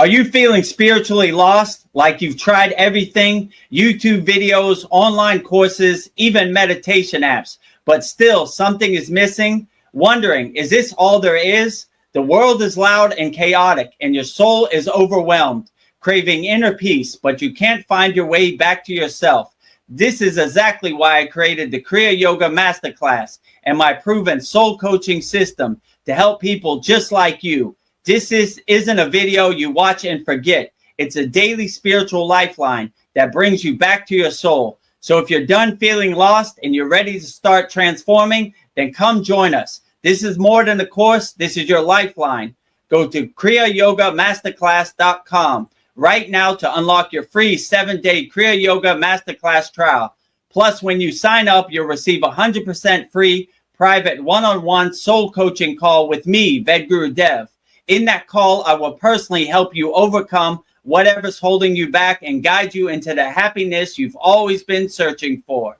Are you feeling spiritually lost, like you've tried everything, YouTube videos, online courses, even meditation apps, but still something is missing? Wondering, is this all there is? The world is loud and chaotic, and your soul is overwhelmed, craving inner peace, but you can't find your way back to yourself. This is exactly why I created the Kriya Yoga Masterclass and my proven soul coaching system to help people just like you. This isn't a video you watch and forget. It's a daily spiritual lifeline that brings you back to your soul. So if you're done feeling lost and you're ready to start transforming, then come join us. This is more than a course. This is your lifeline. Go to KriyaYogaMasterclass.com right now to unlock your free 7-day Kriya Yoga Masterclass trial. Plus, when you sign up, you'll receive 100% free private one-on-one soul coaching call with me, Vedagurudev. In that call, I will personally help you overcome whatever's holding you back and guide you into the happiness you've always been searching for.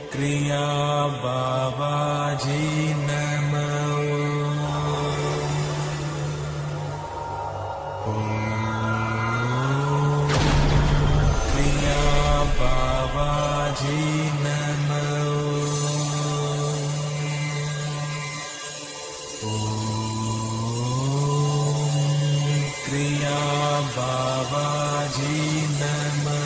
Kriya Babaji Namo. Kriya Babaji Namo. Kriya Babaji Namo.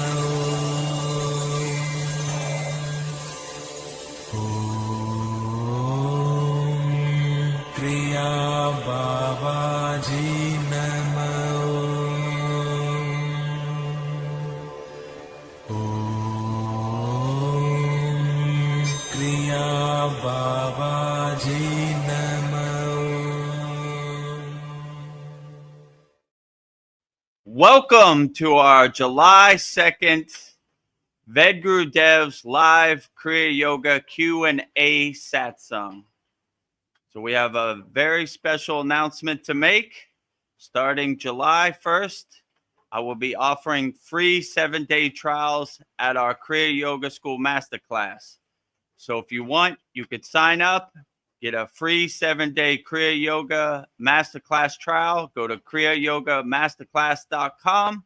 Kriya Babaji Namo. Kriya Babaji Namo. Welcome to our July 2nd Vedagurudev's live Kriya Yoga Q&A Satsang. So we have a very special announcement to make. Starting July 1st, I will be offering free 7-day trials at our Kriya Yoga School Masterclass. So if you want, you could sign up, get a free 7-day Kriya Yoga Masterclass trial. Go to KriyaYogaMasterclass.com.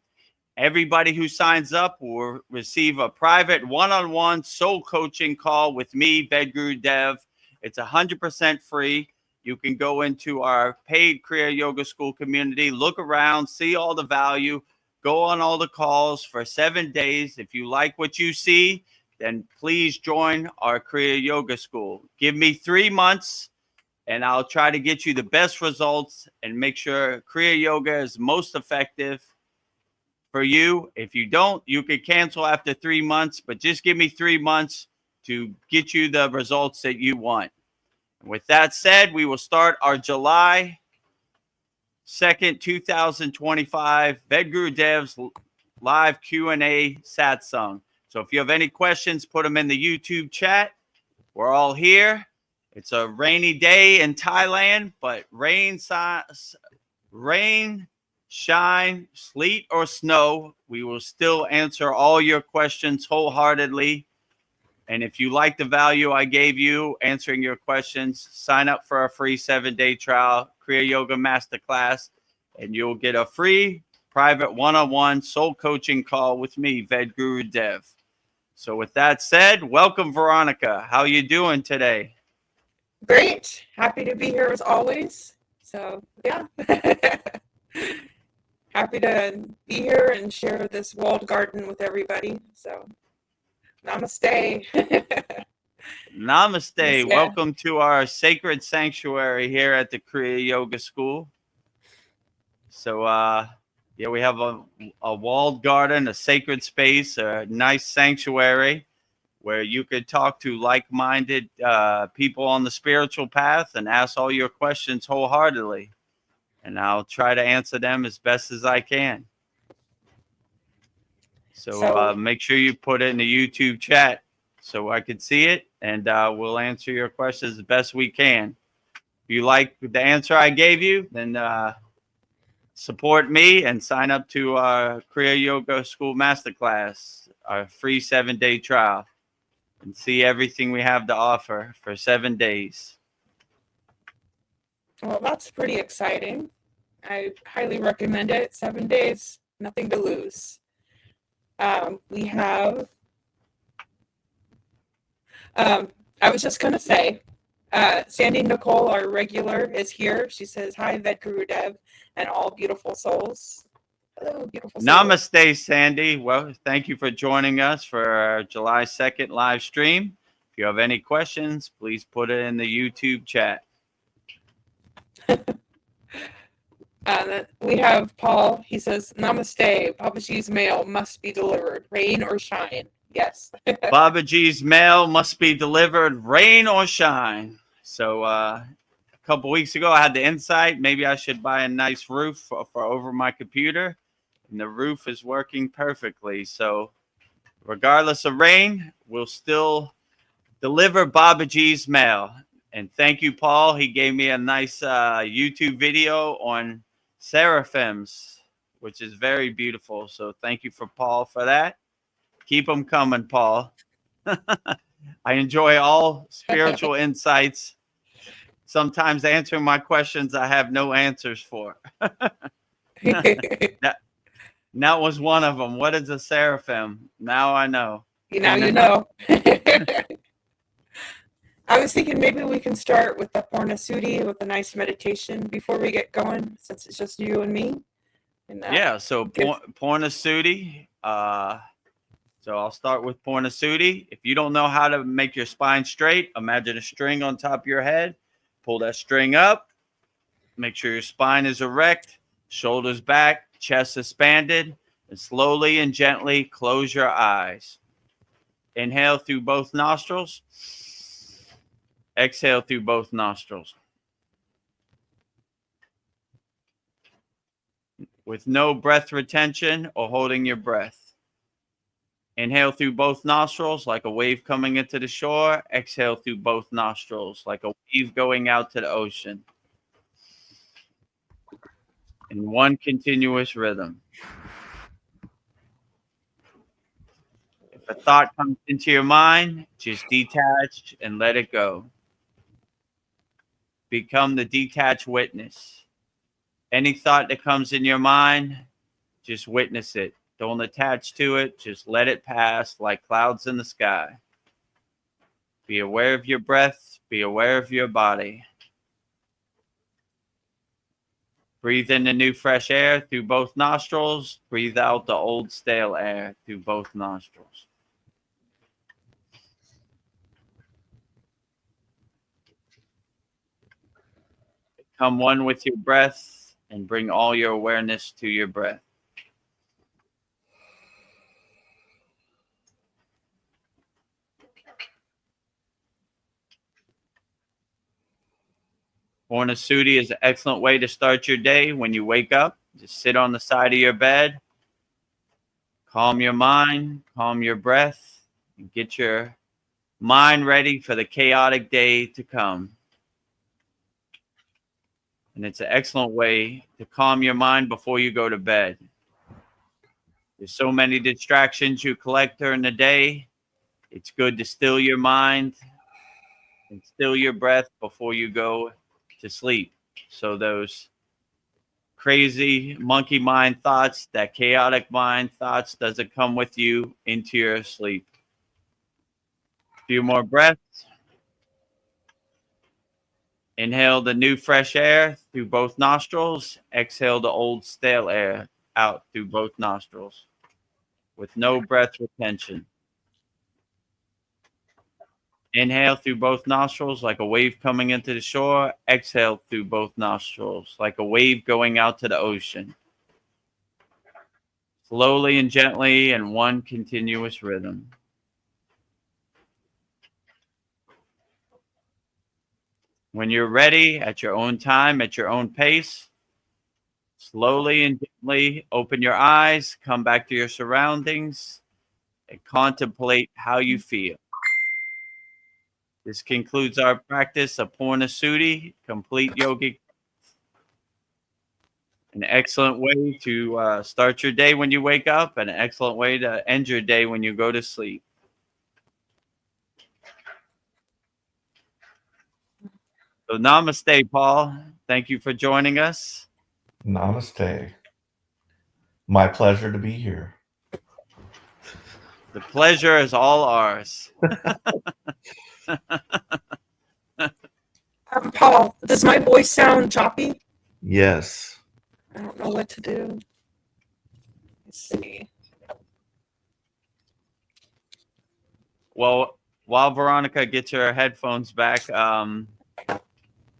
Everybody who signs up will receive a private one-on-one soul coaching call with me, Vedagurudev. It's 100% free. You can go into our paid Kriya Yoga School community, look around, see all the value, go on all the calls for 7 days. If you like what you see, then please join our Kriya Yoga School. Give me 3 months, and I'll try to get you the best results and make sure Kriya Yoga is most effective for you. If you don't, you can cancel after 3 months, but just give me 3 months to get you the results that you want. With that said, we will start our July 2nd, 2025 Vedagurudev's live Q&A Satsang. So if you have any questions, put them in the YouTube chat. We're all here. It's a rainy day in Thailand, but rain, shine, sleet, or snow, we will still answer all your questions wholeheartedly. And if you like the value I gave you answering your questions, sign up for a free 7-day trial, Kriya Yoga Masterclass, and you'll get a free private one-on-one soul coaching call with me, Vedagurudev. So with that said, welcome, Veronica. How you doing today? Great. Happy to be here as always. So, yeah. Happy to be here and share this walled garden with everybody. So, namaste. Namaste. Yeah. Welcome to our sacred sanctuary here at the Kriya Yoga School. So, yeah, we have a walled garden, a sacred space, a nice sanctuary where you could talk to like-minded people on the spiritual path and ask all your questions wholeheartedly. And I'll try to answer them as best as I can. So make sure you put it in the YouTube chat so I can see it, and we'll answer your questions as best we can. If you like the answer I gave you, then support me and sign up to our Kriya Yoga School Masterclass, our free 7-day trial, and see everything we have to offer for 7 days. Well, that's pretty exciting. I highly recommend it. 7 days, nothing to lose. We have, I was just going to say, Sandy Nicole, our regular, is here. She says, hi, Vedagurudev, and all beautiful souls. Hello, beautiful souls. Namaste, Sandy. Well, thank you for joining us for our July 2nd live stream. If you have any questions, please put it in the YouTube chat. We have Paul. He says, namaste. Babaji's mail must be delivered, rain or shine. Yes. Babaji's mail must be delivered, rain or shine. So a couple weeks ago, I had the insight, maybe I should buy a nice roof for over my computer. And the roof is working perfectly. So regardless of rain, we'll still deliver Babaji's mail. And thank you, Paul. He gave me a nice YouTube video on seraphims, which is very beautiful. So thank you for Paul for that. Keep them coming, Paul. I enjoy all spiritual insights. Sometimes answering my questions I have no answers for. That was one of them. What is a seraphim? Now I know. You know. I was thinking maybe we can start with the Purna Sudi with a nice meditation before we get going, since it's just you and me. And, yeah, so Purna Sudi. So I'll start with Purna Sudi. If you don't know how to make your spine straight, imagine a string on top of your head. Pull that string up. Make sure your spine is erect, shoulders back, chest expanded, and slowly and gently close your eyes. Inhale through both nostrils. Exhale through both nostrils. With no breath retention or holding your breath. Inhale through both nostrils like a wave coming into the shore. Exhale through both nostrils like a wave going out to the ocean. In one continuous rhythm. If a thought comes into your mind, just detach and let it go. Become the detached witness. Any thought that comes in your mind, just witness it. Don't attach to it. Just let it pass like clouds in the sky. Be aware of your breath. Be aware of your body. Breathe in the new fresh air through both nostrils. Breathe out the old stale air through both nostrils. Become one with your breath and bring all your awareness to your breath. Purna Sudi is an excellent way to start your day when you wake up. Just sit on the side of your bed. Calm your mind, calm your breath, and get your mind ready for the chaotic day to come. And it's an excellent way to calm your mind before you go to bed. There's so many distractions you collect during the day. It's good to still your mind and still your breath before you go to sleep. So those crazy monkey mind thoughts, that chaotic mind thoughts doesn't come with you into your sleep. A few more breaths. Inhale the new fresh air through both nostrils. Exhale the old stale air out through both nostrils with no breath retention. Inhale through both nostrils like a wave coming into the shore. Exhale through both nostrils like a wave going out to the ocean. Slowly and gently in one continuous rhythm. When you're ready, at your own time, at your own pace, slowly and gently open your eyes, come back to your surroundings, and contemplate how you feel. This concludes our practice of Purna Sudi, complete yogic. An excellent way to start your day when you wake up, and an excellent way to end your day when you go to sleep. So namaste, Paul. Thank you for joining us. Namaste. My pleasure to be here. The pleasure is all ours. Paul, does my voice sound choppy? Yes. I don't know what to do. Let's see. Well, while Veronica gets her headphones back,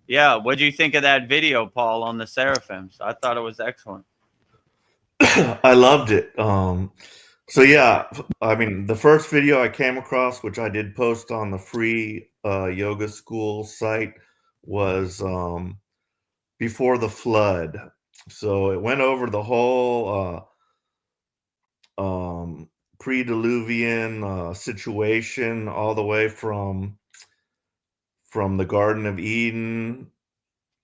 yeah, what do you think of that video, Paul, on the seraphims? I thought it was excellent. I loved it. So yeah, I mean, the first video I came across, which I did post on the free yoga school site, was before the flood. So it went over the whole pre-diluvian situation, all the way from the Garden of Eden,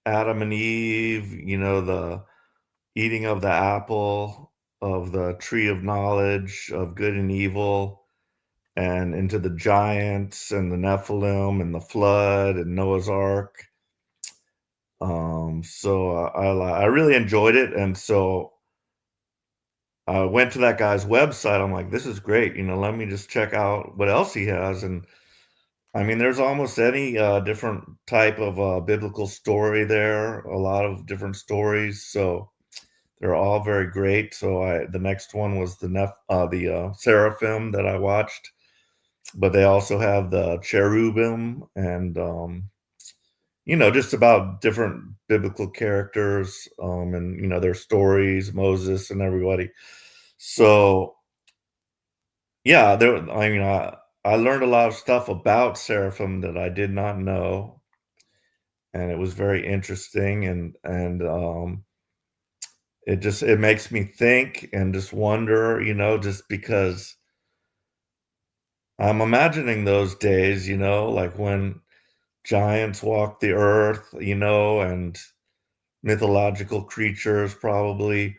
Adam and Eve, the eating of the apple of the tree of knowledge of good and evil, and into the giants and the Nephilim and the flood and Noah's Ark. So I really enjoyed it, and so I went to that guy's website. I'm like, this is great. Let me just check out what else he has. And I mean, there's almost any different type of biblical story there. A lot of different stories. So they're all very great. So the next one was the seraphim that I watched, but they also have the cherubim and just about different biblical characters and their stories, Moses and everybody. So yeah, I learned a lot of stuff about seraphim that I did not know, and it was very interesting, and it makes me think and just wonder, just because I'm imagining those days, like when giants walked the earth, and mythological creatures probably.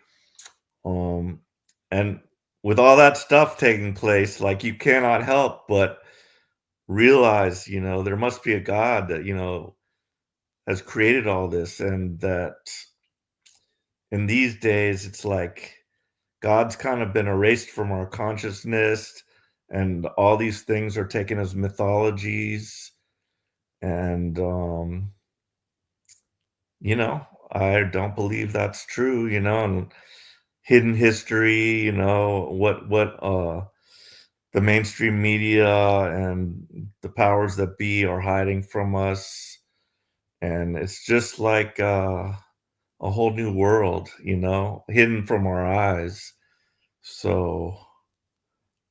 And with all that stuff taking place, like, you cannot help but realize, there must be a God that, has created all this, and that in these days it's like God's kind of been erased from our consciousness, and all these things are taken as mythologies. And I don't believe that's true, and hidden history, what the mainstream media and the powers that be are hiding from us. And it's just like a whole new world, hidden from our eyes. So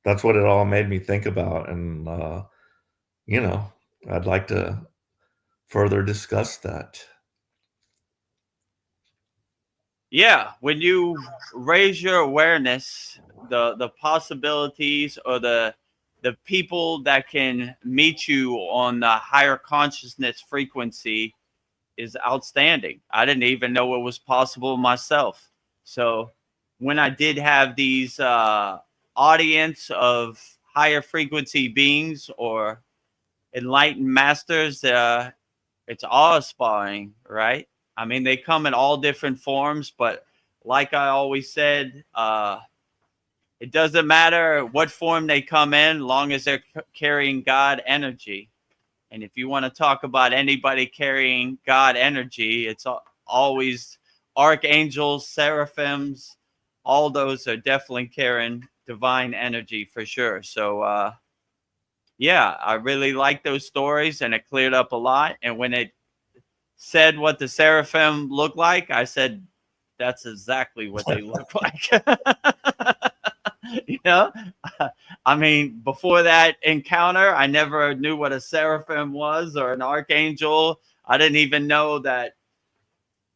that's what it all made me think about. And, I'd like to further discuss that. Yeah, when you raise your awareness, the possibilities, or the people that can meet you on the higher consciousness frequency is outstanding. I didn't even know it was possible myself. So when I did have these audience of higher frequency beings or enlightened masters, it's awe-inspiring, right? I mean, they come in all different forms, but like I always said, it doesn't matter what form they come in, long as they're carrying God energy. And if you want to talk about anybody carrying God energy, it's always archangels, seraphims. All those are definitely carrying divine energy for sure. So, yeah, I really like those stories, and it cleared up a lot. And when it said what the seraphim looked like, I said, that's exactly what they look like. you know, I mean, before that encounter, I never knew what a seraphim was or an archangel. I didn't even know that.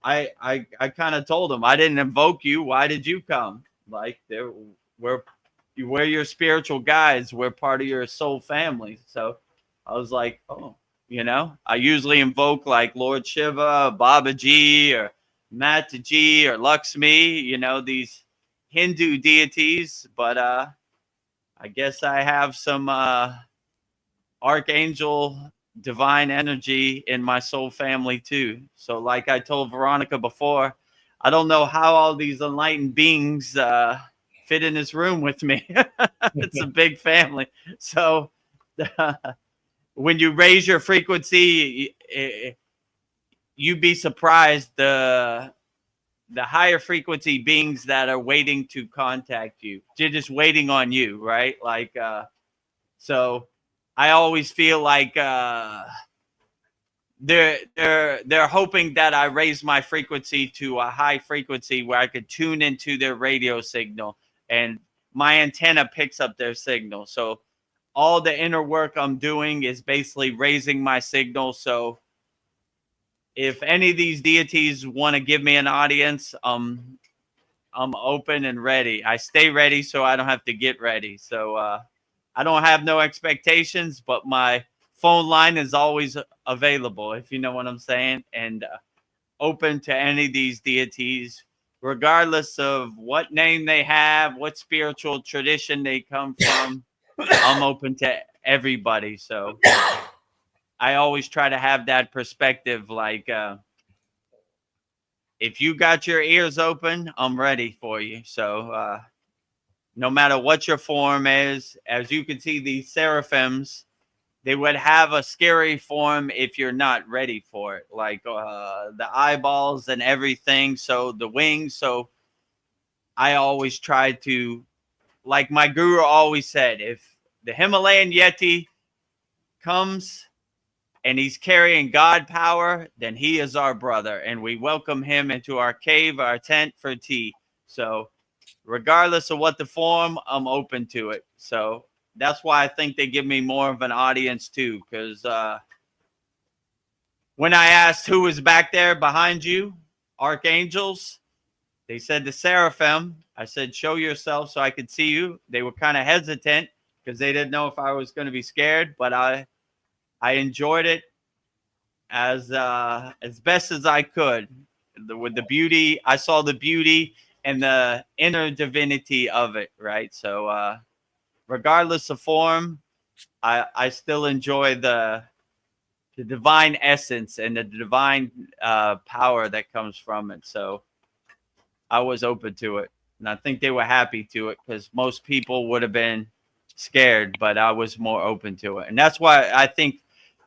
I kind of told them, I didn't invoke you. Why did you come? Like, we're your spiritual guides. We're part of your soul family. So I was like, oh, I usually invoke like Lord Shiva, Babaji, or Mataji, or Lakshmi, these Hindu deities. But I guess I have some archangel divine energy in my soul family too. So like I told Veronica before, I don't know how all these enlightened beings fit in this room with me. It's a big family. So when you raise your frequency, you'd be surprised the higher frequency beings that are waiting to contact you. They're just waiting on you, right? Like so I always feel like they're hoping that I raise my frequency to a high frequency where I could tune into their radio signal, and my antenna picks up their signal. So all the inner work I'm doing is basically raising my signal. So if any of these deities want to give me an audience, I'm open and ready. I stay ready so I don't have to get ready. So I don't have no expectations, but my phone line is always available, if you know what I'm saying, and open to any of these deities, regardless of what name they have, what spiritual tradition they come from. I'm open to everybody. So I always try to have that perspective. Like, if you got your ears open, I'm ready for you. So no matter what your form is, as you can see, these seraphims, they would have a scary form if you're not ready for it, like the eyeballs and everything. So the wings. So I always try to, like my guru always said, if the Himalayan Yeti comes and he's carrying God power, then he is our brother, and we welcome him into our cave, our tent for tea. So regardless of what the form, I'm open to it. So that's why I think they give me more of an audience too, because when I asked who was back there behind you, archangels, they said the seraphim. I said, show yourself so I could see you. They were kind of hesitant because they didn't know if I was going to be scared, but I enjoyed it as best as I could. With the beauty, I saw the beauty and the inner divinity of it, right? So regardless of form, I still enjoy the divine essence and the divine power that comes from it. So I was open to it, and I think they were happy to it, because most people would have been scared, but I was more open to it. And that's why I think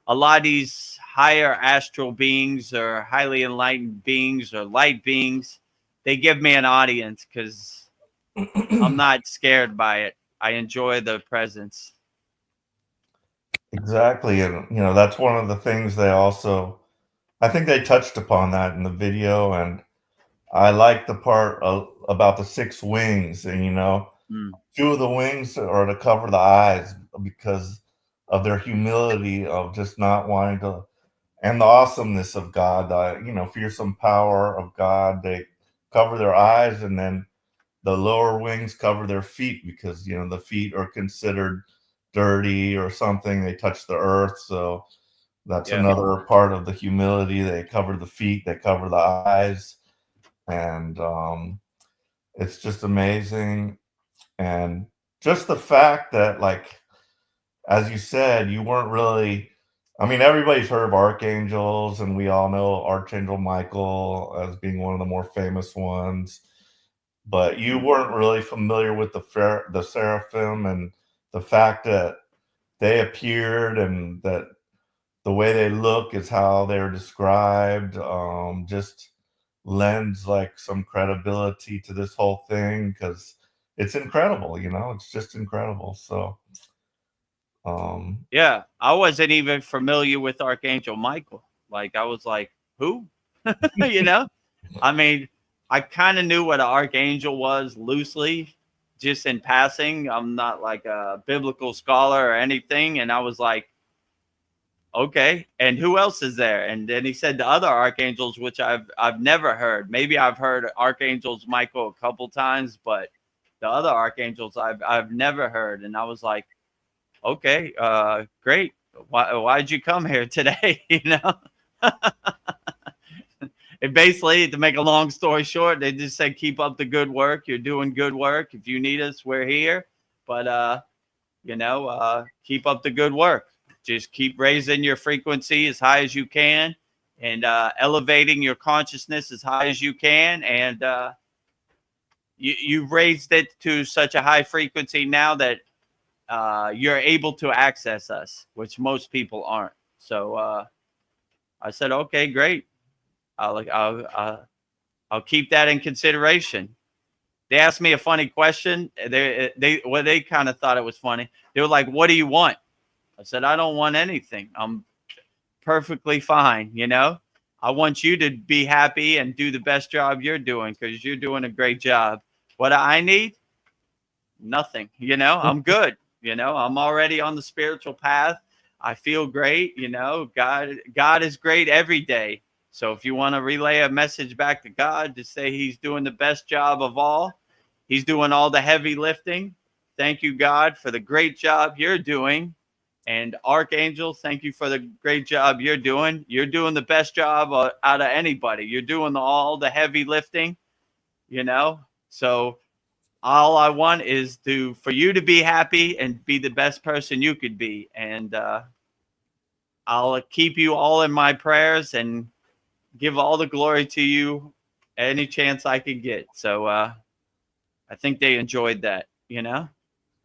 a lot of these higher astral beings or highly enlightened beings or light beings, they give me an audience because I'm not scared by it. I enjoy the presence. Exactly. And, you know, that's one of the things they also, I think they touched upon that in the video. And I like the part about the 6 wings. And, you know, 2 of the wings are to cover the eyes because of their humility of just not wanting to, and the awesomeness of God, the, you know, fearsome power of God. They cover their eyes, and then the lower wings cover their feet because, you know, the feet are considered dirty or something. They touch the earth. So that's another part of the humility. They cover the feet, they cover the eyes. And it's just amazing. And just the fact that, like, as you said, you weren't really, I mean, everybody's heard of archangels, and we all know Archangel Michael as being one of the more famous ones. But you weren't really familiar with the seraphim, and the fact that they appeared and that the way they look is how they're described, just lends like some credibility to this whole thing, because it's incredible, you know, it's just incredible. So yeah, I wasn't even familiar with Archangel Michael. Like, I was like, who? You know, I mean, I kind of knew what an archangel was loosely, just in passing. I'm not like a biblical scholar or anything. And I was like, okay, and who else is there? And then he said the other archangels, which I've never heard. Maybe I've heard Archangels Michael a couple times, but the other archangels I've never heard. And I was like, okay, great. Why'd you come here today? You know? And basically, to make a long story short, they just said, keep up the good work. You're doing good work. If you need us, we're here. But, you know, keep up the good work. just keep raising your frequency as high as you can, and elevating your consciousness as high as you can. And you've raised it to such a high frequency now that you're able to access us, which most people aren't. So I said, okay, great. I'll keep that in consideration. They asked me a funny question. They kind of thought it was funny. They were like, "What do you want?" I said, "I don't want anything. I'm perfectly fine. You know, I want you to be happy and do the best job you're doing, because you're doing a great job. What I need? Nothing. You know, I'm good. You know, I'm already on the spiritual path. I feel great. You know, God is great every day. So if you want to relay a message back to God to say he's doing the best job of all, he's doing all the heavy lifting. Thank you, God, for the great job you're doing. And Archangel, thank you for the great job you're doing. You're doing the best job out of anybody. You're doing all the heavy lifting, you know. So all I want is for you to be happy and be the best person you could be. And I'll keep you all in my prayers and give all the glory to you any chance I could get." So I think they enjoyed that, you know.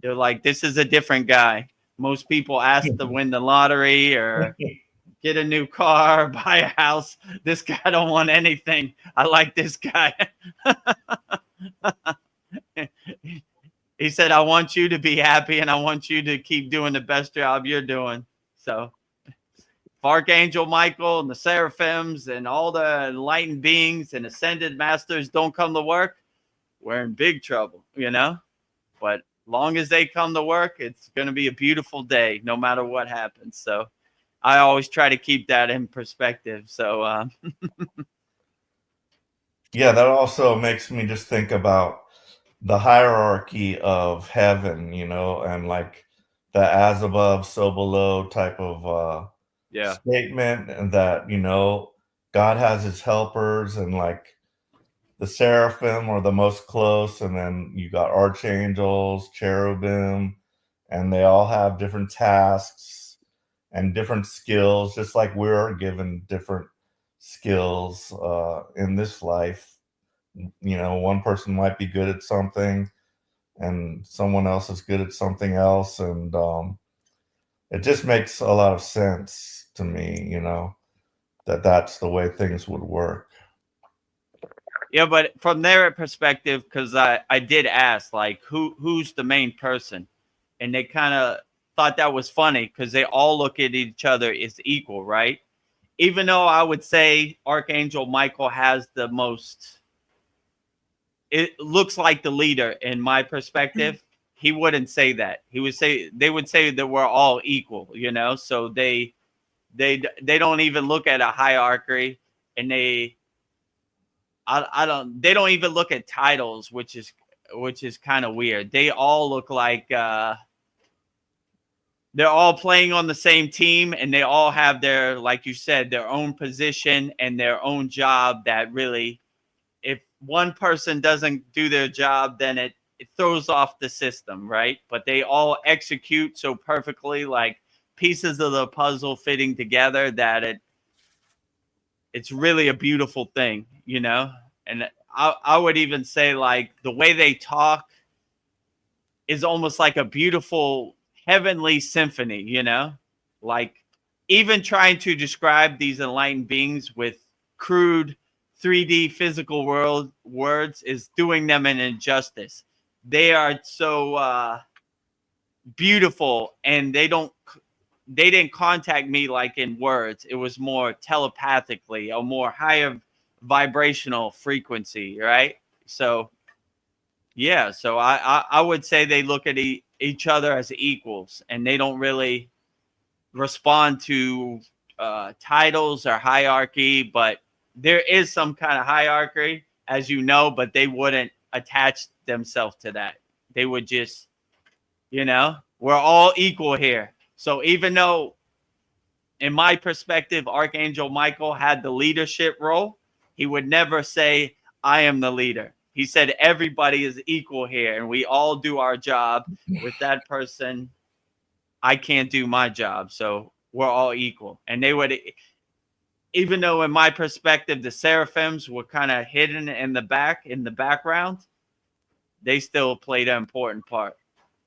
They're like, this is a different guy. Most people ask to win the lottery or get a new car, buy a house. This guy don't want anything. I like this guy. He said, I want you to be happy and I want you to keep doing the best job you're doing. So if Archangel Michael and the seraphims and all the enlightened beings and ascended masters don't come to work, we're in big trouble, you know. But long as they come to work, it's going to be a beautiful day, no matter what happens. So I always try to keep that in perspective. So yeah, that also makes me just think about the hierarchy of heaven, you know, and like the as above, so below type of yeah, statement, and that, you know, God has his helpers, and like the seraphim are the most close, and then you got archangels, cherubim, and they all have different tasks and different skills, just like we're given different skills in this life. You know, one person might be good at something and someone else is good at something else, and it just makes a lot of sense to me, you know, that that's the way things would work. yeah. But from their perspective, because I did ask, like, who's the main person, and they kind of thought that was funny because they all look at each other as equal, right? Even though I would say Archangel Michael has the most, it looks like the leader in my perspective. He wouldn't say that. They would say that we're all equal, you know. So they don't even look at a hierarchy, and they don't even look at titles, which is kind of weird. They all look like they're all playing on the same team, and they all have their, like you said, their own position and their own job. That really, if one person doesn't do their job, then it throws off the system, right? But they all execute so perfectly, like pieces of the puzzle fitting together, that it's really a beautiful thing, you know. And I would even say, like, the way they talk is almost like a beautiful heavenly symphony, you know. Like, even trying to describe these enlightened beings with crude 3D physical world words is doing them an injustice. They are so beautiful, and they didn't contact me like in words. It was more telepathically, a more higher vibrational frequency, right? So yeah, so I would say they look at each other as equals, and they don't really respond to titles or hierarchy. But there is some kind of hierarchy, as you know, but they wouldn't attach themselves to that. They would just, you know, we're all equal here. So even though, in my perspective, Archangel Michael had the leadership role, he would never say, I am the leader. He said, everybody is equal here, and we all do our job with that person I can't do my job. So we're all equal. And they would, even though in my perspective, the seraphims were kind of hidden in the background, they still played an important part.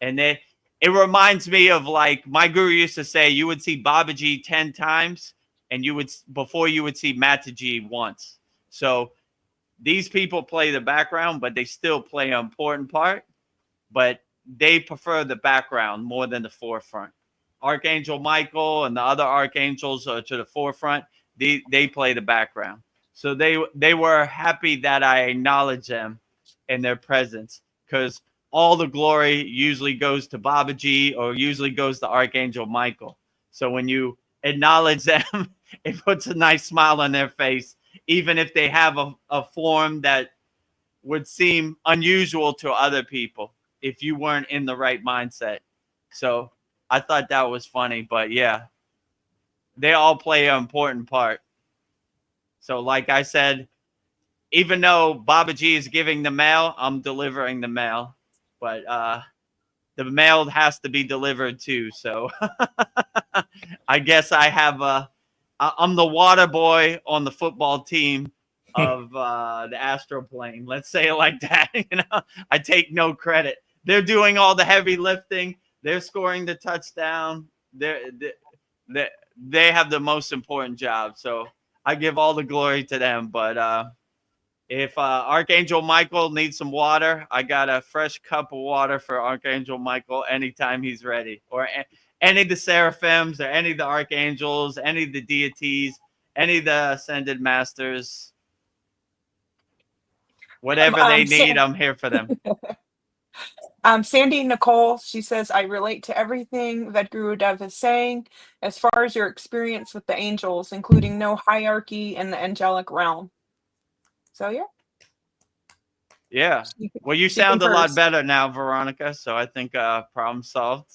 And it reminds me of, like, my guru used to say, you would see Babaji 10 times and before you would see Mataji once. So these people play the background, but they still play an important part, but they prefer the background more than the forefront. Archangel Michael and the other archangels are to the forefront. They play the background. So they were happy that I acknowledged them in their presence, because all the glory usually goes to Babaji or usually goes to Archangel Michael. So when you acknowledge them, it puts a nice smile on their face, even if they have a form that would seem unusual to other people if you weren't in the right mindset. So I thought that was funny, but yeah, they all play an important part. So like I said, even though Babaji is giving the mail, I'm delivering the mail, but the mail has to be delivered too. So I guess I'm the water boy on the football team of the astral plane. Let's say it like that. I take no credit. They're doing all the heavy lifting. They're scoring the touchdown. They have the most important job. So I give all the glory to them. But if Archangel Michael needs some water, I got a fresh cup of water for Archangel Michael anytime he's ready. Or any of the seraphims, or any of the archangels, any of the deities, any of the ascended masters. Whatever they need, I'm here for them. Sandy Nicole, she says, I relate to everything that Vedagurudev is saying as far as your experience with the angels, including no hierarchy in the angelic realm. So, yeah. Yeah. Well, you sound a lot better now, Veronica. So I think problem solved.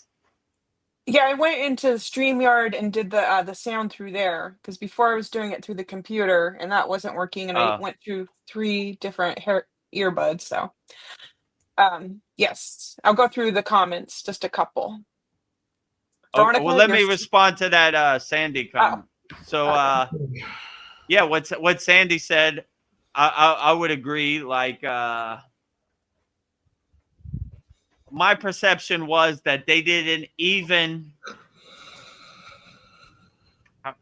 Yeah, I went into StreamYard and did the sound through there, because before I was doing it through the computer and that wasn't working, and I went through 3 different earbuds. So, yes, I'll go through the comments, just a couple. Veronica, well, let me respond to that Sandy comment. So, yeah, what Sandy said, I would agree. Like, my perception was that they didn't even,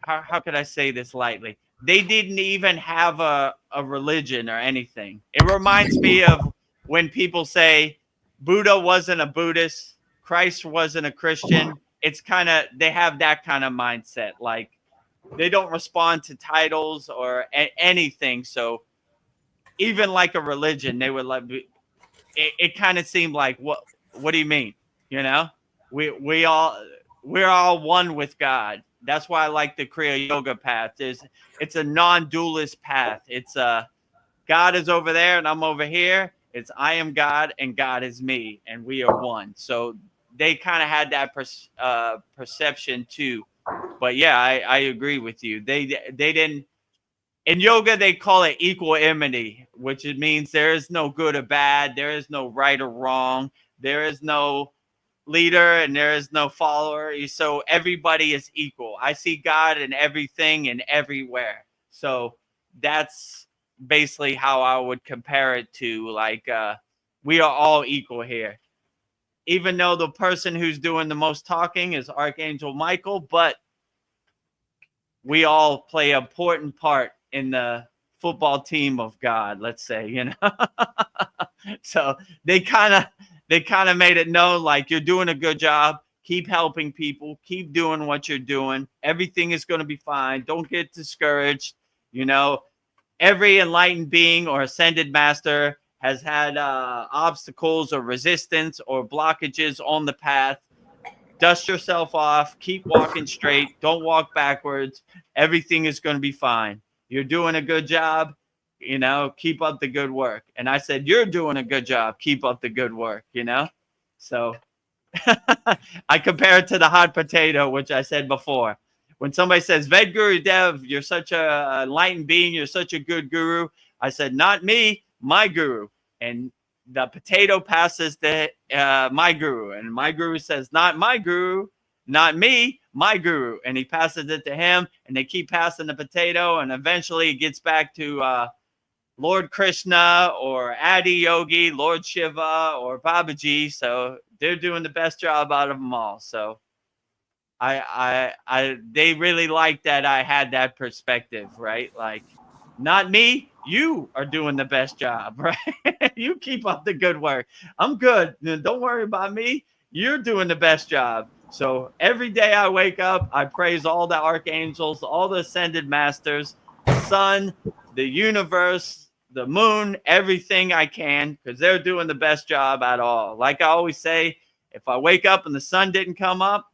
how could I say this lightly? They didn't even have a religion or anything. It reminds me of when people say Buddha wasn't a Buddhist, Christ wasn't a Christian. It's kind of, they have that kind of mindset. Like, they don't respond to titles or anything. So even like a religion, they would like, it kind of seemed like, what do you mean? We're all one with God. That's why I like the Kriya yoga path. It's a non-dualist path. It's God is over there and I'm over here. It's I am God and God is me and we are one. So they kind of had that perception too. But yeah, I agree with you. They didn't. In yoga, they call it equanimity, which it means there is no good or bad. There is no right or wrong. There is no leader and there is no follower. So everybody is equal. I see God in everything and everywhere. So that's basically how I would compare it to, like, we are all equal here. Even though the person who's doing the most talking is Archangel Michael, but we all play an important part in the football team of God, let's say, So they kind of made it known, like, you're doing a good job. Keep helping people. Keep doing what you're doing. Everything is going to be fine. Don't get discouraged. Every enlightened being or ascended master has had obstacles or resistance or blockages on the path. Dust yourself off. Keep walking straight. Don't walk backwards. Everything is going to be fine. You're doing a good job. Keep up the good work. And I said, you're doing a good job. Keep up the good work, So I compare it to the hot potato, which I said before. When somebody says, Vedagurudev, you're such a enlightened being, you're such a good guru, I said, not me, my guru. And the potato passes to my guru. And my guru says, not my guru, not me, my guru. And he passes it to him, and they keep passing the potato, and eventually it gets back to Lord Krishna or Adi Yogi, Lord Shiva, or Babaji. So they're doing the best job out of them all. So they really like that I had that perspective, right? Like, not me, you are doing the best job, right? You keep up the good work. I'm good. Don't worry about me. You're doing the best job. So every day I wake up, I praise all the archangels, all the ascended masters, the sun, the universe, the moon, everything I can, because they're doing the best job at all. Like I always say, if I wake up and the sun didn't come up,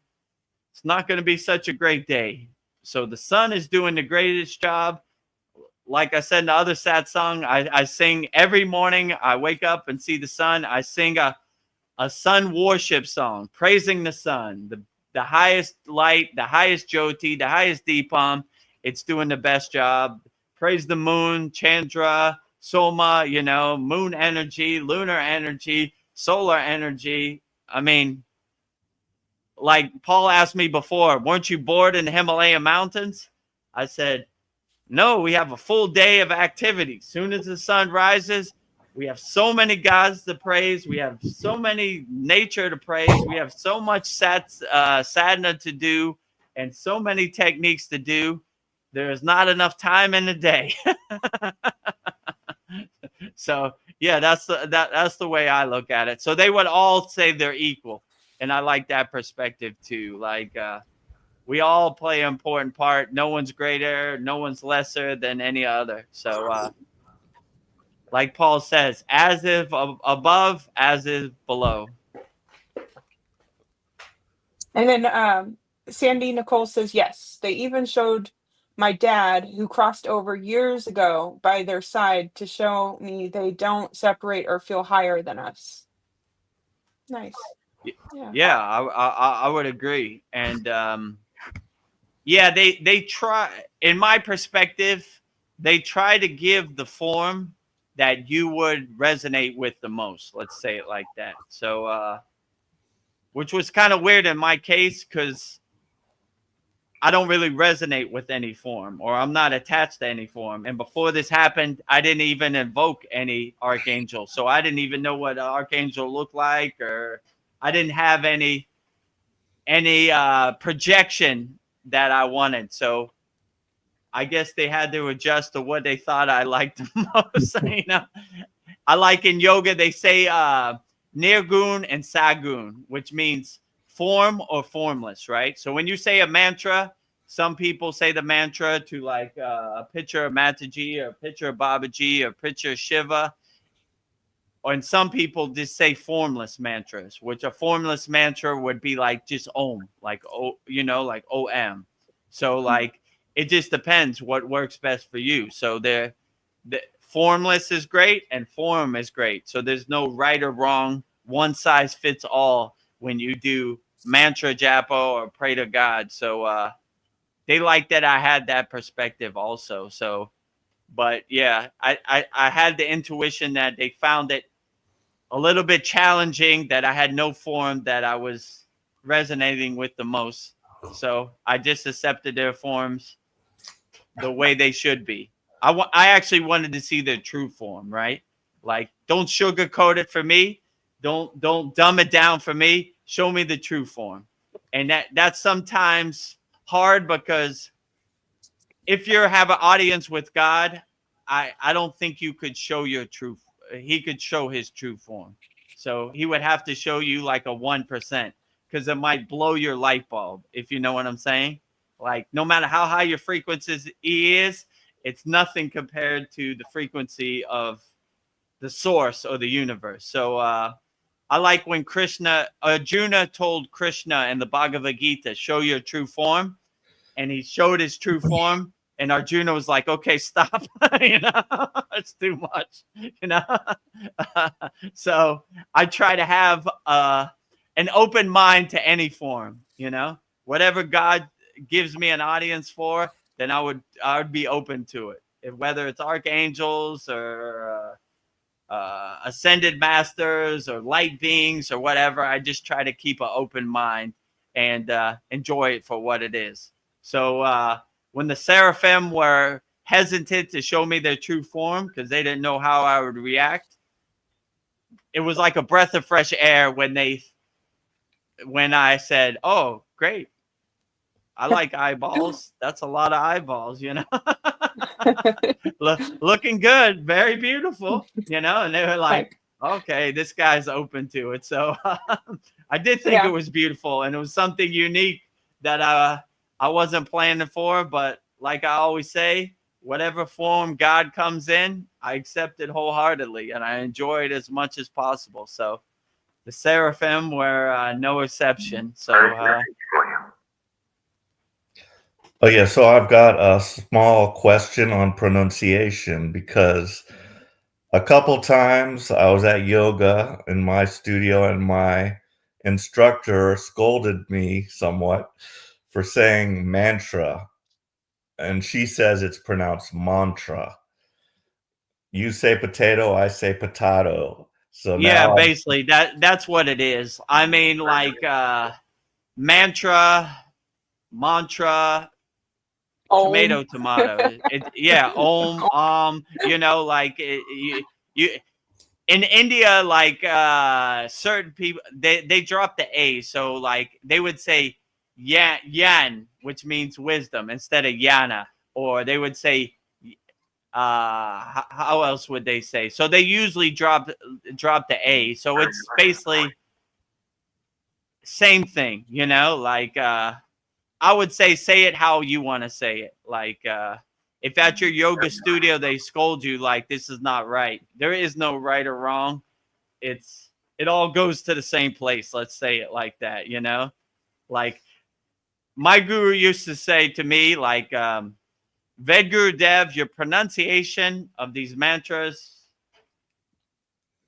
it's not going to be such a great day. So the sun is doing the greatest job. Like I said in the other Satsang, I sing every morning. I wake up and see the sun. I sing a sun worship song, praising the sun, the highest light, the highest Jyoti, the highest Deepam. It's doing the best job. Praise the moon, Chandra, Soma, moon energy, lunar energy, solar energy. I mean, like Paul asked me before, weren't you bored in the Himalayan mountains? I said, no, we have a full day of activity. Soon as the sun rises, we have so many gods to praise. We have so many nature to praise. We have so much sadhana to do and so many techniques to do. There is not enough time in the day. So yeah, that's the way I look at it. So they would all say they're equal. And I like that perspective too. Like, we all play an important part. No one's greater, no one's lesser than any other. So, like Paul says, as if above, as if below. And then Sandy Nicole says, yes, they even showed my dad, who crossed over years ago, by their side to show me they don't separate or feel higher than us. Nice. Yeah, I would agree. And yeah, they try, in my perspective, they try to give the form that you would resonate with the most. Let's say it like that. So, which was kind of weird in my case, because I don't really resonate with any form, or I'm not attached to any form. And before this happened, I didn't even invoke any archangel. So I didn't even know what an archangel looked like, or I didn't have any projection that I wanted. So I guess they had to adjust to what they thought I liked the most. I like in yoga, they say nirgun and sagun, which means form or formless, right? So when you say a mantra, some people say the mantra to like a picture of Mataji, or a picture of Babaji, or a picture of Shiva. And some people just say formless mantras, which a formless mantra would be like just Om, like like OM. So like it just depends what works best for you. So the formless is great and form is great. So there's no right or wrong, one size fits all when you do mantra japa or pray to God. So they like that I had that perspective also. So, but yeah, I had the intuition that they found it a little bit challenging, that I had no form that I was resonating with the most. So I just accepted their forms the way they should be. I actually wanted to see their true form, right? Like, don't sugarcoat it for me. Don't dumb it down for me. Show me the true form. And that's sometimes hard, because if you have an audience with God, I don't think you could show your true. He could show his true form. So he would have to show you like a 1%, because it might blow your light bulb, if you know what I'm saying. Like, no matter how high your frequency is, it's nothing compared to the frequency of the source or the universe. So I like when Arjuna told Krishna in the Bhagavad Gita, show your true form. And he showed his true form. And Arjuna was like, okay, stop. It's too much. So I try to have an open mind to any form. Whatever God gives me an audience for, then I would be open to it. Whether it's archangels or ascended masters or light beings or whatever, I just try to keep an open mind and enjoy it for what it is. So when the seraphim were hesitant to show me their true form because they didn't know how I would react, it was like a breath of fresh air when I said, "Oh, great. I like eyeballs. That's a lot of eyeballs, you know." Looking good, very beautiful, you know. And they were like, "Okay, this guy's open to it." So I did think it was beautiful, and it was something unique that I wasn't planning for. But like I always say, whatever form God comes in, I accept it wholeheartedly, and I enjoy it as much as possible. So the seraphim were no exception. So Oh yeah, so I've got a small question on pronunciation because a couple times I was at yoga in my studio and my instructor scolded me somewhat for saying mantra, and she says it's pronounced mantra. You say potato, I say potato. So yeah, now basically that's what it is. I mean, like mantra, tomato, tomato. Yeah, you know, like you in India, like certain people they drop the A, so like they would say yan, which means wisdom, instead of yana, or they would say how else would they say? So they usually drop the A, so it's basically same thing, you know, like I would say it how you want to say it. Like if at your yoga studio they scold you like this is not right, there is no right or wrong. It all goes to the same place. Let's say it like that, you know. Like my guru used to say to me, like Vedagurudev, your pronunciation of these mantras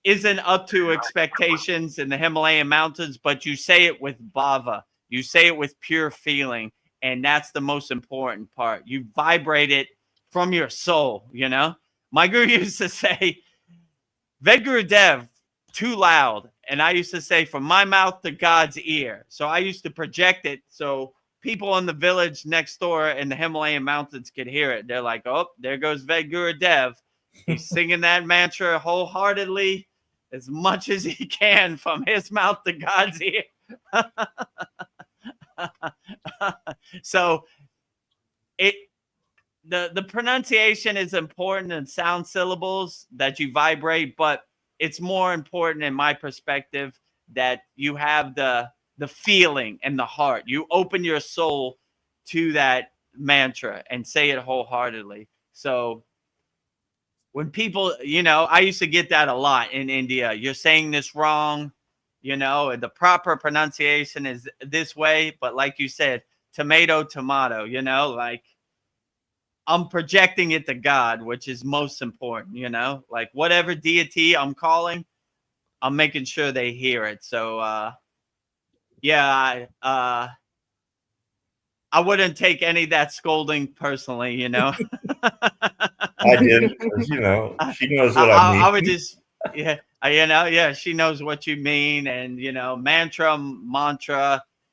isn't up to expectations in the Himalayan mountains, but you say it with bhava. You say it with pure feeling. And that's the most important part. You vibrate it from your soul, you know? My guru used to say, Vedagurudev, too loud. And I used to say, from my mouth to God's ear. So I used to project it so people in the village next door in the Himalayan mountains could hear it. They're like, oh, there goes Vedagurudev. He's singing that mantra wholeheartedly as much as he can from his mouth to God's ear. So the pronunciation is important and sound syllables that you vibrate, but it's more important in my perspective that you have the feeling and the heart. You open your soul to that mantra and say it wholeheartedly. So when people, you know, I used to get that a lot in India. You're saying this wrong, you know, the proper pronunciation is this way. But like you said, tomato, tomato, you know, like I'm projecting it to God, which is most important, you know, like whatever deity I'm calling, I'm making sure they hear it. So, yeah, I wouldn't take any of that scolding personally, you know. I didn't, 'cause, you know, she knows what I I mean. would just, yeah, you know, yeah, she knows what you mean. And, you know, mantra,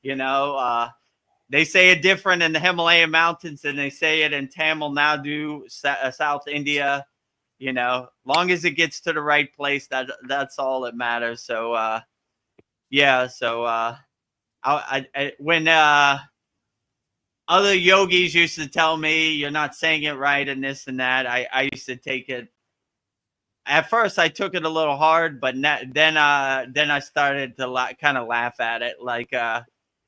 you know, they say it different in the Himalayan mountains than they say it in Tamil Nadu, South India. You know, long as it gets to the right place, that's all that matters. So, yeah. So, when other yogis used to tell me you're not saying it right and this and that, I used to take it. At first, I took it a little hard, but then I started to kind of laugh at it, like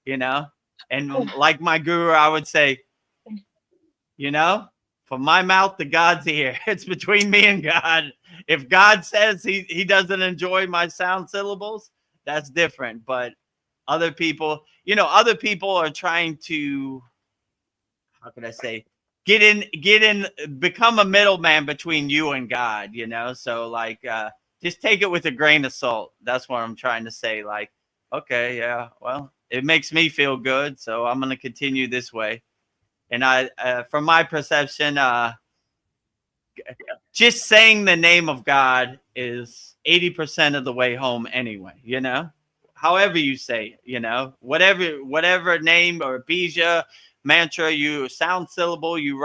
you know. And like my guru, I would say, you know, from my mouth to God's ear, it's between me and God. If God says he doesn't enjoy my sound syllables, that's different. But other people, you know, other people are trying to, how can I say, get in, become a middleman between you and God, you know? So like, just take it with a grain of salt. That's what I'm trying to say. Like, okay, yeah, well, it makes me feel good. So I'm going to continue this way. And from my perception, just saying the name of God is 80% of the way home anyway, you know? however you say, whatever name or bija mantra you sound syllable, you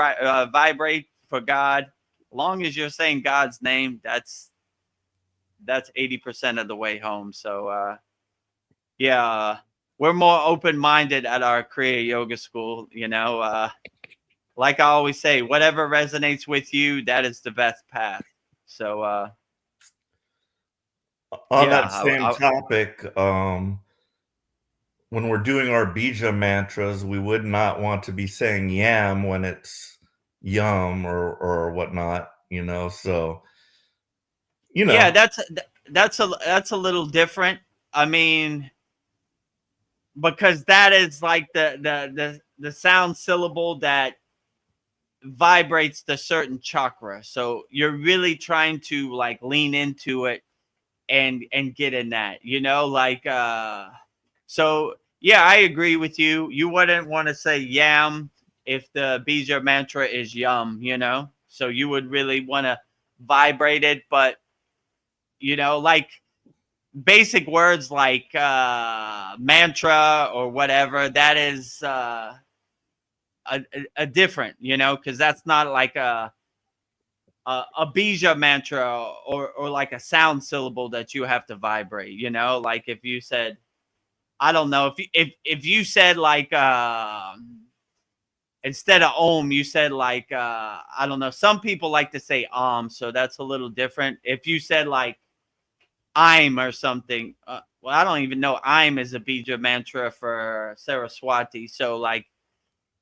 vibrate for God. Long as you're saying God's name, that's 80% of the way home. So yeah, we're more open-minded at our Kriya Yoga School. Like I always say, whatever resonates with you, that is the best path. So On yeah, that same topic, when we're doing our bija mantras, we would not want to be saying yam when it's yum or whatnot, so yeah, that's a little different. I mean, because that is like the sound syllable that vibrates the certain chakra. So you're really trying to like lean into it and get in that, so yeah, I agree with you. You wouldn't want to say yam if the bija mantra is yum, so you would really want to vibrate it. But like basic words like mantra or whatever, that is a different, because that's not like a bija mantra or like a sound syllable that you have to vibrate, like if you said, I don't know, if you said like instead of om, you said like I don't know, some people like to say so that's a little different. If you said like I'm or something, well, I don't even know I'm is a bija mantra for Saraswati. So like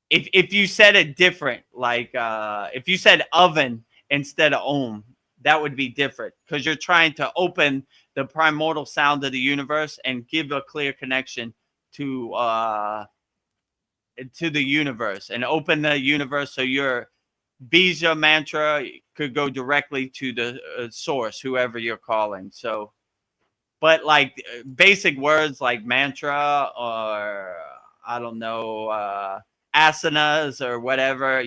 if you said it different, like if you said oven instead of om, that would be different, because you're trying to open the primordial sound of the universe and give a clear connection to the universe and open the universe, so your bija mantra could go directly to the source, whoever you're calling. So, but like basic words like mantra or I don't know, asanas or whatever,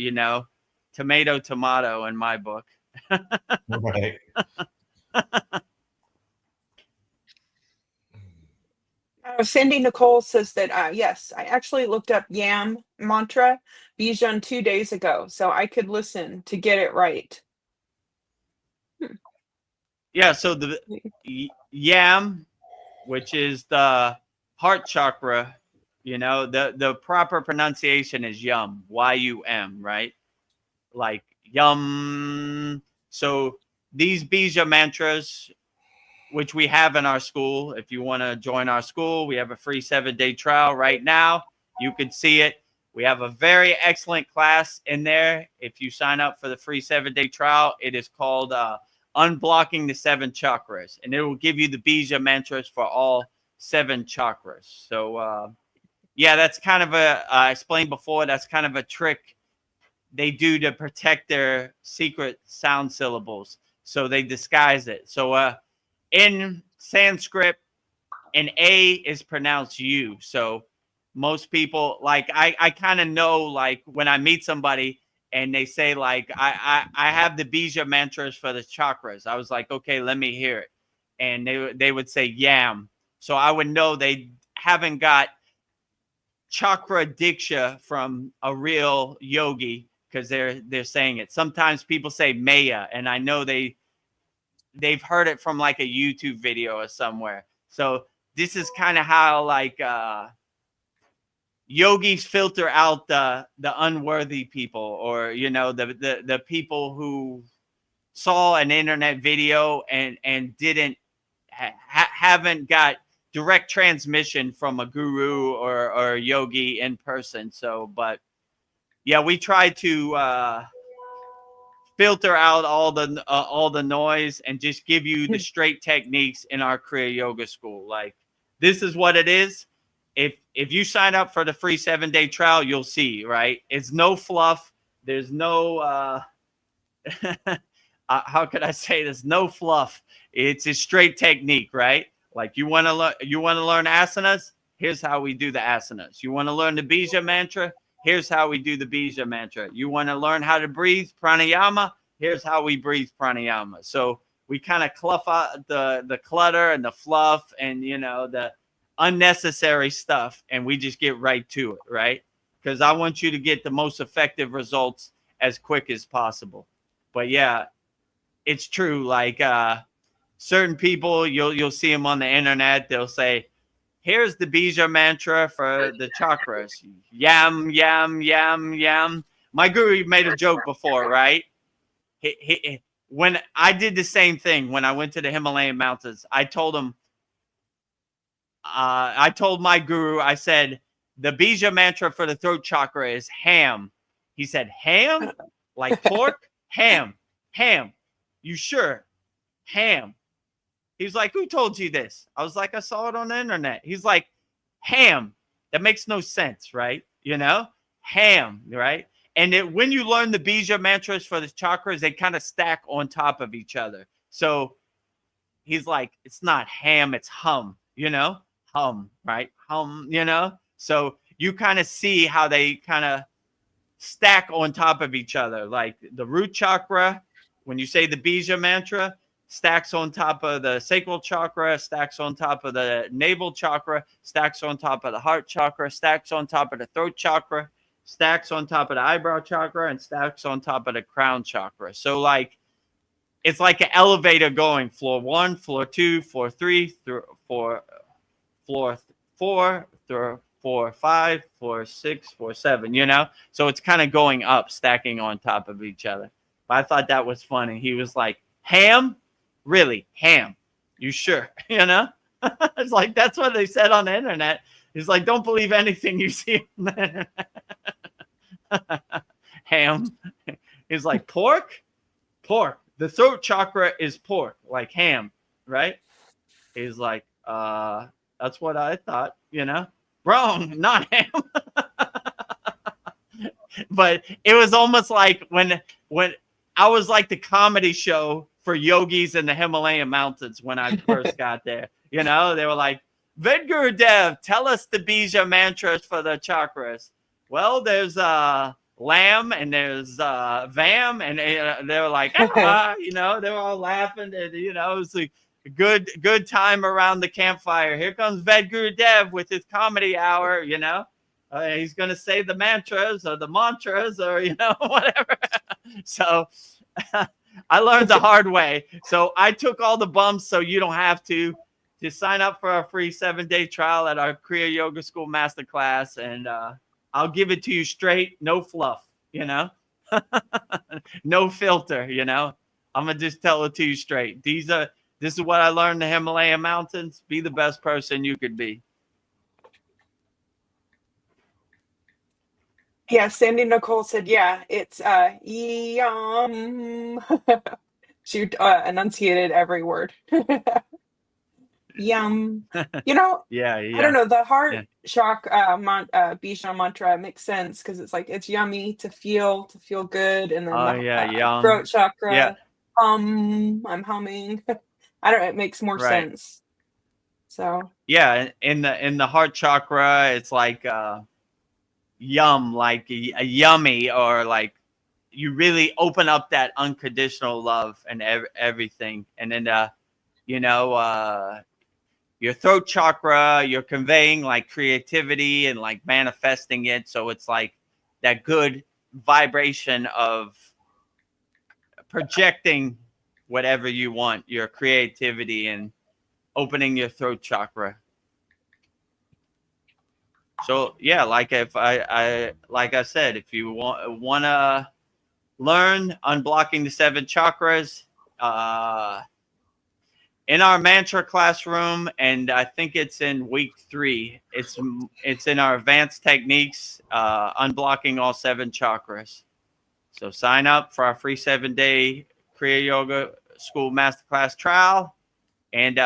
tomato in my book. right. Sandy Nicole says that, yes, I actually looked up Yam mantra Bijan 2 days ago, so I could listen to get it right. Yeah, so the yam, which is the heart chakra, the proper pronunciation is yum, Y-U-M, right? Like yum. So these bija mantras, which we have in our school, if you want to join our school, we have a free 7-day trial right now. You can see it. We have a very excellent class in there. If you sign up for the free 7-day trial, it is called Unblocking the 7 Chakras, and it will give you the bija mantras for all 7 chakras. So yeah, that's kind of I explained before, that's kind of a trick they do to protect their secret sound syllables. So they disguise it. So in Sanskrit, an A is pronounced U. So most people, like I kind of know, like when I meet somebody and they say like, I have the bija mantras for the chakras. I was like, okay, let me hear it. And they would say yam. So I would know they haven't got chakra diksha from a real yogi, because they're saying it. Sometimes people say maya, and I know they've heard it from like a YouTube video or somewhere. So this is kind of how like yogis filter out the unworthy people, or the people who saw an internet video and didn't haven't got direct transmission from a guru or a yogi in person. So, but yeah, we try to filter out all the noise and just give you the straight techniques in our Kriya Yoga School. Like, this is what it is. If you sign up for the free 7-day trial, you'll see, right? It's no fluff. There's no how could I say this? No fluff. It's a straight technique, right? Like, you want to learn asanas? Here's how we do the asanas. You want to learn the bija mantra? Here's how we do the bija mantra. You want to learn how to breathe pranayama? Here's how we breathe pranayama. So we kind of cluff out the clutter and the fluff and the unnecessary stuff and we just get right to it, right? Because I want you to get the most effective results as quick as possible. But yeah, it's true. Like certain people, you'll see them on the internet. They'll say, "Here's the bija mantra for the chakras: yam, yam, yam, yam." My guru made a joke before, right? When I did the same thing when I went to the Himalayan mountains, I told him, I told my guru, I said, the bija mantra for the throat chakra is ham. He said, ham? Like pork? Ham. Ham. You sure? Ham. He's like, who told you this? I was like, I saw it on the internet. He's like, ham. That makes no sense, right? You know? Ham, right? And when you learn the bija mantras for the chakras, they kind of stack on top of each other. So he's like, it's not ham, it's hum, you know? Hum, right? Hum, you know? So you kind of see how they kind of stack on top of each other. Like the root chakra, when you say the bija mantra, stacks on top of the sacral chakra, stacks on top of the navel chakra, stacks on top of the heart chakra, stacks on top of the throat chakra, stacks on top of the eyebrow chakra, and stacks on top of the crown chakra. So like, it's like an elevator going floor 1, floor 2, floor 3, floor 4, floor 5, floor 6, floor 7, you know? So it's kind of going up, stacking on top of each other. But I thought that was funny. He was like, ham? Really? Ham? You sure? You know? It's like, that's what they said on the internet. He's like, don't believe anything you see on the internet. Ham. He's like, pork? Pork. The throat chakra is pork, like ham, right? He's like, that's what I thought, you know? Wrong, not ham. But it was almost like when I was like the comedy show for yogis in the Himalayan mountains when I first got there. You know, they were like, Vedagurudev, tell us the bija mantras for the chakras. Well, there's lamb and there's vam, and they were like, you know, they were all laughing, and you know, it was a good time around the campfire. Here comes Vedagurudev with his comedy hour, you know. He's gonna say the mantras or the mantras or you know whatever. So I learned the hard way. So I took all the bumps so you don't have to. Just sign up for a free 7-day trial at our Kriya Yoga School Masterclass, and I'll give it to you straight, no fluff, you know, no filter, you know. I'm gonna just tell it to you straight. This is what I learned in the Himalayan mountains. Be the best person you could be. Yeah, Sandy Nicole said, yeah, it's yum. She enunciated every word. Yum. You know, Yeah. I don't know, the heart chakra bija mantra makes sense because it's like it's yummy to feel good, and then yum. throat chakra, Yeah. I'm humming. I don't know, it makes more sense. So yeah, in the heart chakra, it's like yum, like a yummy, or like you really open up that unconditional love and everything. And then you know, your throat chakra, you're conveying like creativity and like manifesting it. So it's like that good vibration of projecting whatever you want, your creativity, and opening your throat chakra. So yeah, like if I said, if you want to learn unblocking the 7 chakras, in our mantra classroom, and I think it's in week 3. It's in our advanced techniques, unblocking all 7 chakras. So sign up for our free 7-day Kriya Yoga School Masterclass trial, and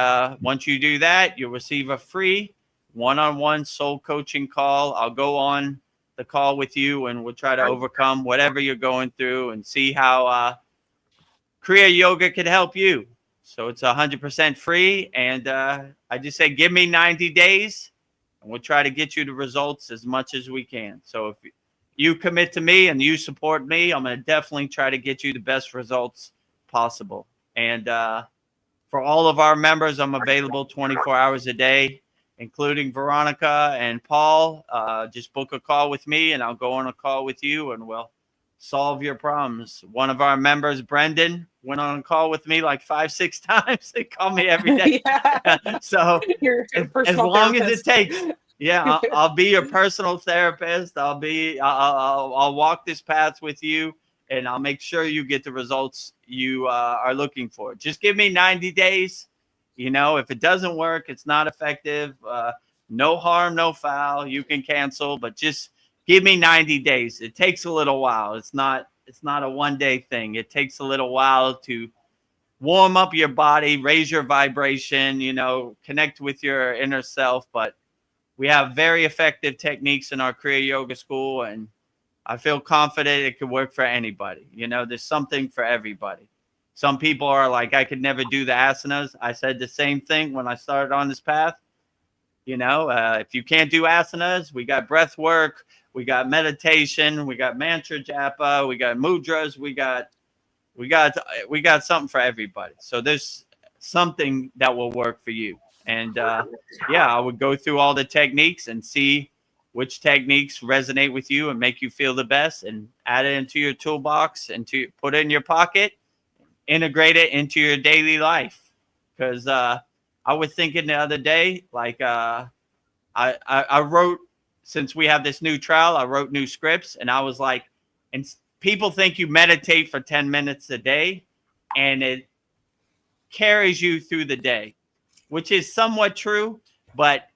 once you do that, you'll receive a free one-on-one soul coaching call. I'll go on the call with you, and we'll try to overcome whatever you're going through and see how Kriya Yoga could help you. So it's 100% free, and I just say, give me 90 days, and we'll try to get you the results as much as we can. So if you commit to me and you support me, I'm going to definitely try to get you the best results possible. And for all of our members, I'm available 24 hours a day. including Veronica and Paul. Just book a call with me, and I'll go on a call with you, and we'll solve your problems. One of our members, Brendan, went on a call with me like 5-6 times. They call me every day. Yeah. So Your as personal long as it therapist. takes. Yeah, I'll be your personal therapist. I'll walk this path with you, and I'll make sure you get the results you are looking for. Just give me 90 days. You know, if it doesn't work, it's not effective. No harm, no foul. You can cancel, but just give me 90 days. It takes a little while. It's not a one-day thing. It takes a little while to warm up your body, raise your vibration, you know, connect with your inner self. But we have very effective techniques in our Kriya Yoga School, and I feel confident it could work for anybody. You know, there's something for everybody. Some people are like, I could never do the asanas. I said the same thing when I started on this path. You know, if you can't do asanas, we got breath work, we got meditation, we got mantra japa, we got mudras, we got something for everybody. So there's something that will work for you. And yeah, I would go through all the techniques and see which techniques resonate with you and make you feel the best, and add it into your toolbox and to put it in your pocket, integrate it into your daily life. Because I was thinking the other day, like I wrote, since we have this new trial, I wrote new scripts, and I was like, and people think you meditate for 10 minutes a day and it carries you through the day, which is somewhat true, but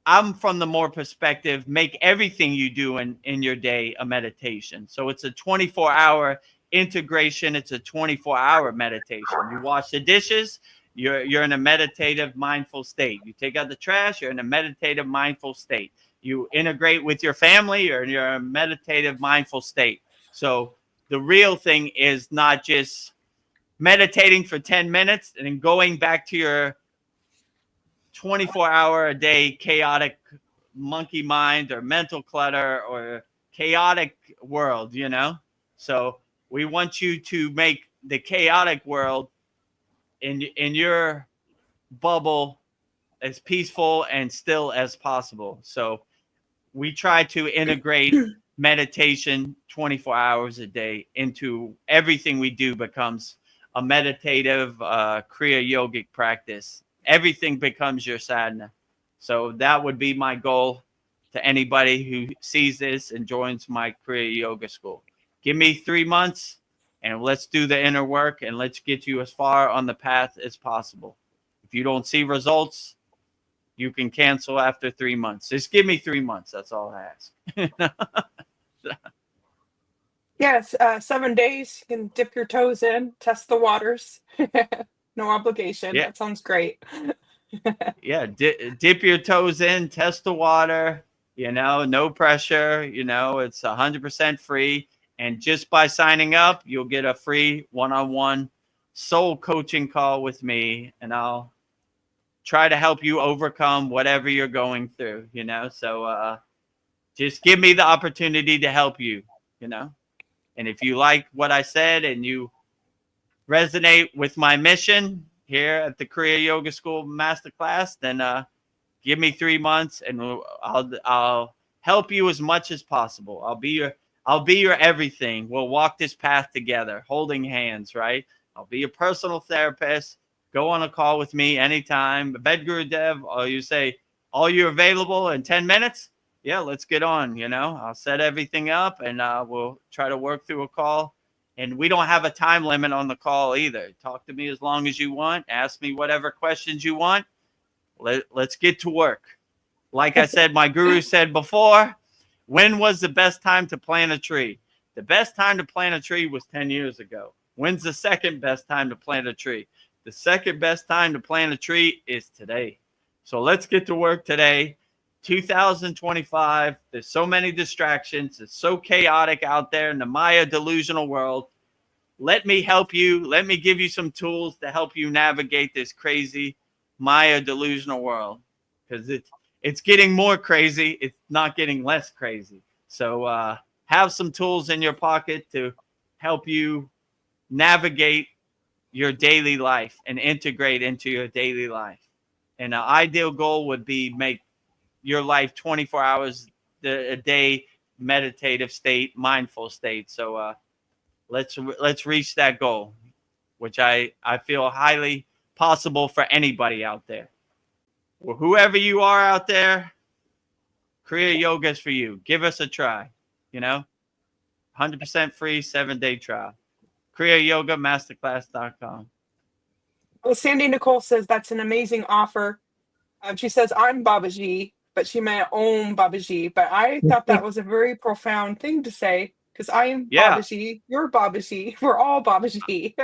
I'm from the more perspective, make everything you do in your day a meditation. So it's a 24-hour integration. It's a 24-hour meditation. You wash the dishes, you're in a meditative, mindful state. You take out the trash, you're in a meditative, mindful state. You integrate with your family, you're in a meditative, mindful state. So the real thing is not just meditating for 10 minutes and then going back to your 24-hour a day chaotic monkey mind or mental clutter or chaotic world, you know? So we want you to make the chaotic world in your bubble as peaceful and still as possible. So we try to integrate meditation 24 hours a day into everything we do. Becomes a meditative Kriya yogic practice. Everything becomes your sadhana. So that would be my goal to anybody who sees this and joins my Kriya Yoga School. Give me 3 months and let's do the inner work, and let's get you as far on the path as possible. If you don't see results, you can cancel after 3 months. Just give me 3 months. That's all I ask. Yes, 7 days. You can dip your toes in, test the waters. No obligation. Yeah. That sounds great. Yeah, dip your toes in, test the water, you know, no pressure, you know, it's 100% free. And just by signing up, you'll get a free one-on-one soul coaching call with me, and I'll try to help you overcome whatever you're going through, you know. So just give me the opportunity to help you, you know. And if you like what I said and you resonate with my mission here at the Kriya Yoga School Masterclass, then give me 3 months and I'll help you as much as possible. I'll be your everything. We'll walk this path together, holding hands, right? I'll be your personal therapist. Go on a call with me anytime. Vedagurudev, or you say, are you available in 10 minutes? Yeah, let's get on, you know. I'll set everything up and we'll try to work through a call. And we don't have a time limit on the call either. Talk to me as long as you want. Ask me whatever questions you want. Let's get to work. Like I said, my guru said before, when was the best time to plant a tree? The best time to plant a tree was 10 years ago. When's the second best time to plant a tree? The second best time to plant a tree is today. So let's get to work today. 2025, there's so many distractions. It's so chaotic out there in the Maya delusional world. Let me help you. Let me give you some tools to help you navigate this crazy Maya delusional world, because it's getting more crazy. It's not getting less crazy. So have some tools in your pocket to help you navigate your daily life and integrate into your daily life. And an ideal goal would be make your life 24 hours a day, meditative state, mindful state. So let's reach that goal, which I feel highly possible for anybody out there. Well, whoever you are out there, Kriya Yoga is for you. Give us a try. 100% free 7-day trial. KriyaYogaMasterclass.com. Well, Sandy Nicole says that's an amazing offer. She says, I'm Babaji, but she meant Om Babaji. But I thought that was a very profound thing to say, because I am Yeah. Babaji, you're Babaji, we're all Babaji.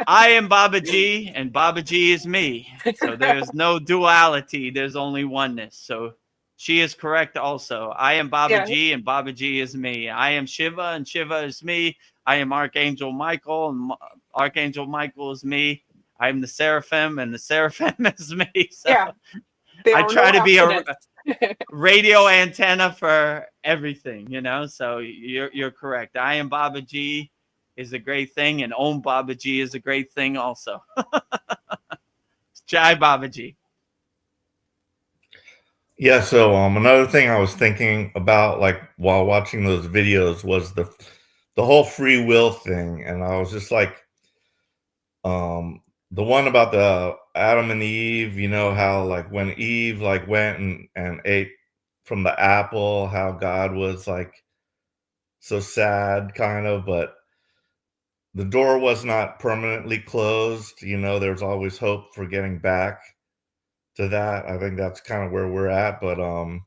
I am Babaji, and Babaji is me. So there's no duality. There's only oneness. So she is correct also. I am Babaji, and Babaji is me. I am Shiva, and Shiva is me. I am Archangel Michael, and Archangel Michael is me. I am the Seraphim, and the Seraphim is me. So Yeah. I try to be a radio antenna for everything, So you're correct. I am Babaji is a great thing, and Om Babaji is a great thing also. Jai Babaji. Yeah, so another thing I was thinking about, like, while watching those videos, was the whole free will thing. And I was just like, the one about the Adam and Eve, how, like, when Eve, like, went and ate from the apple, how God was, like, so sad, kind of, but the door was not permanently closed. There's always hope for getting back to that. I think that's kind of where we're at. But and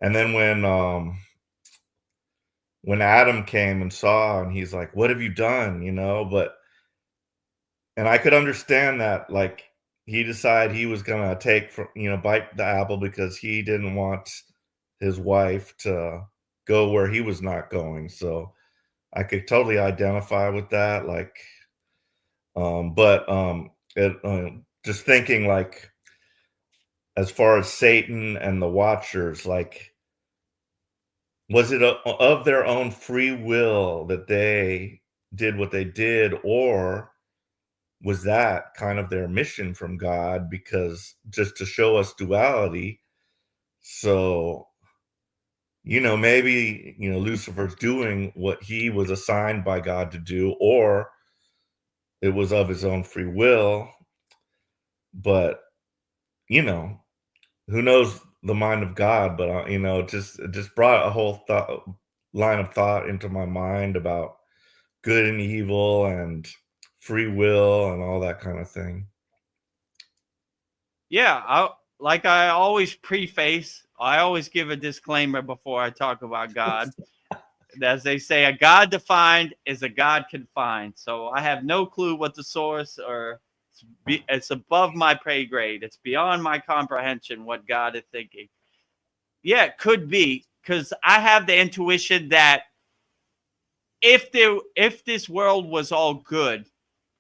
then when Adam came and saw, and he's like, what have you done? But and I could understand that, like, he decided he was gonna bite the apple because he didn't want his wife to go where he was not going. So I could totally identify with that. Like, just thinking, like, as far as Satan and the Watchers, like, was it of their own free will that they did what they did, or was that kind of their mission from God, because just to show us duality? So, maybe, Lucifer's doing what he was assigned by God to do, or it was of his own free will. But, who knows the mind of God? But, it just brought a whole line of thought into my mind about good and evil and free will and all that kind of thing. Yeah, like I always preface, I always give a disclaimer before I talk about God. As they say, a God defined is a God confined. So I have no clue what the source, or it's above my pay grade. It's beyond my comprehension what God is thinking. Yeah, it could be, because I have the intuition that if this world was all good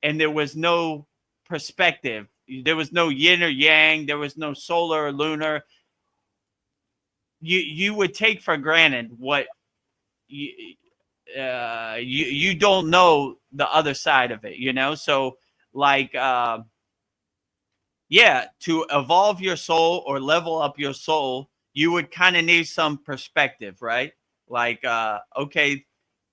and there was no perspective, there was no yin or yang, there was no solar or lunar, you would take for granted what you don't know the other side of it, So, like, to evolve your soul or level up your soul, you would kind of need some perspective, right? Like, okay,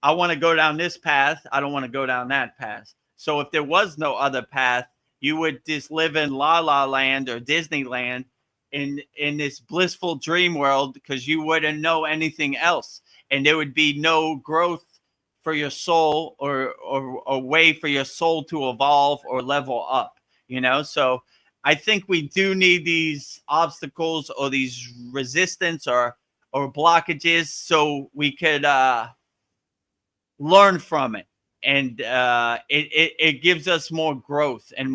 I want to go down this path. I don't want to go down that path. So if there was no other path, you would just live in La La Land or Disneyland in this blissful dream world, because you wouldn't know anything else. And there would be no growth for your soul, or a way for your soul to evolve or level up, So I think we do need these obstacles or these resistance or blockages, so we could learn from it. And it gives us more growth and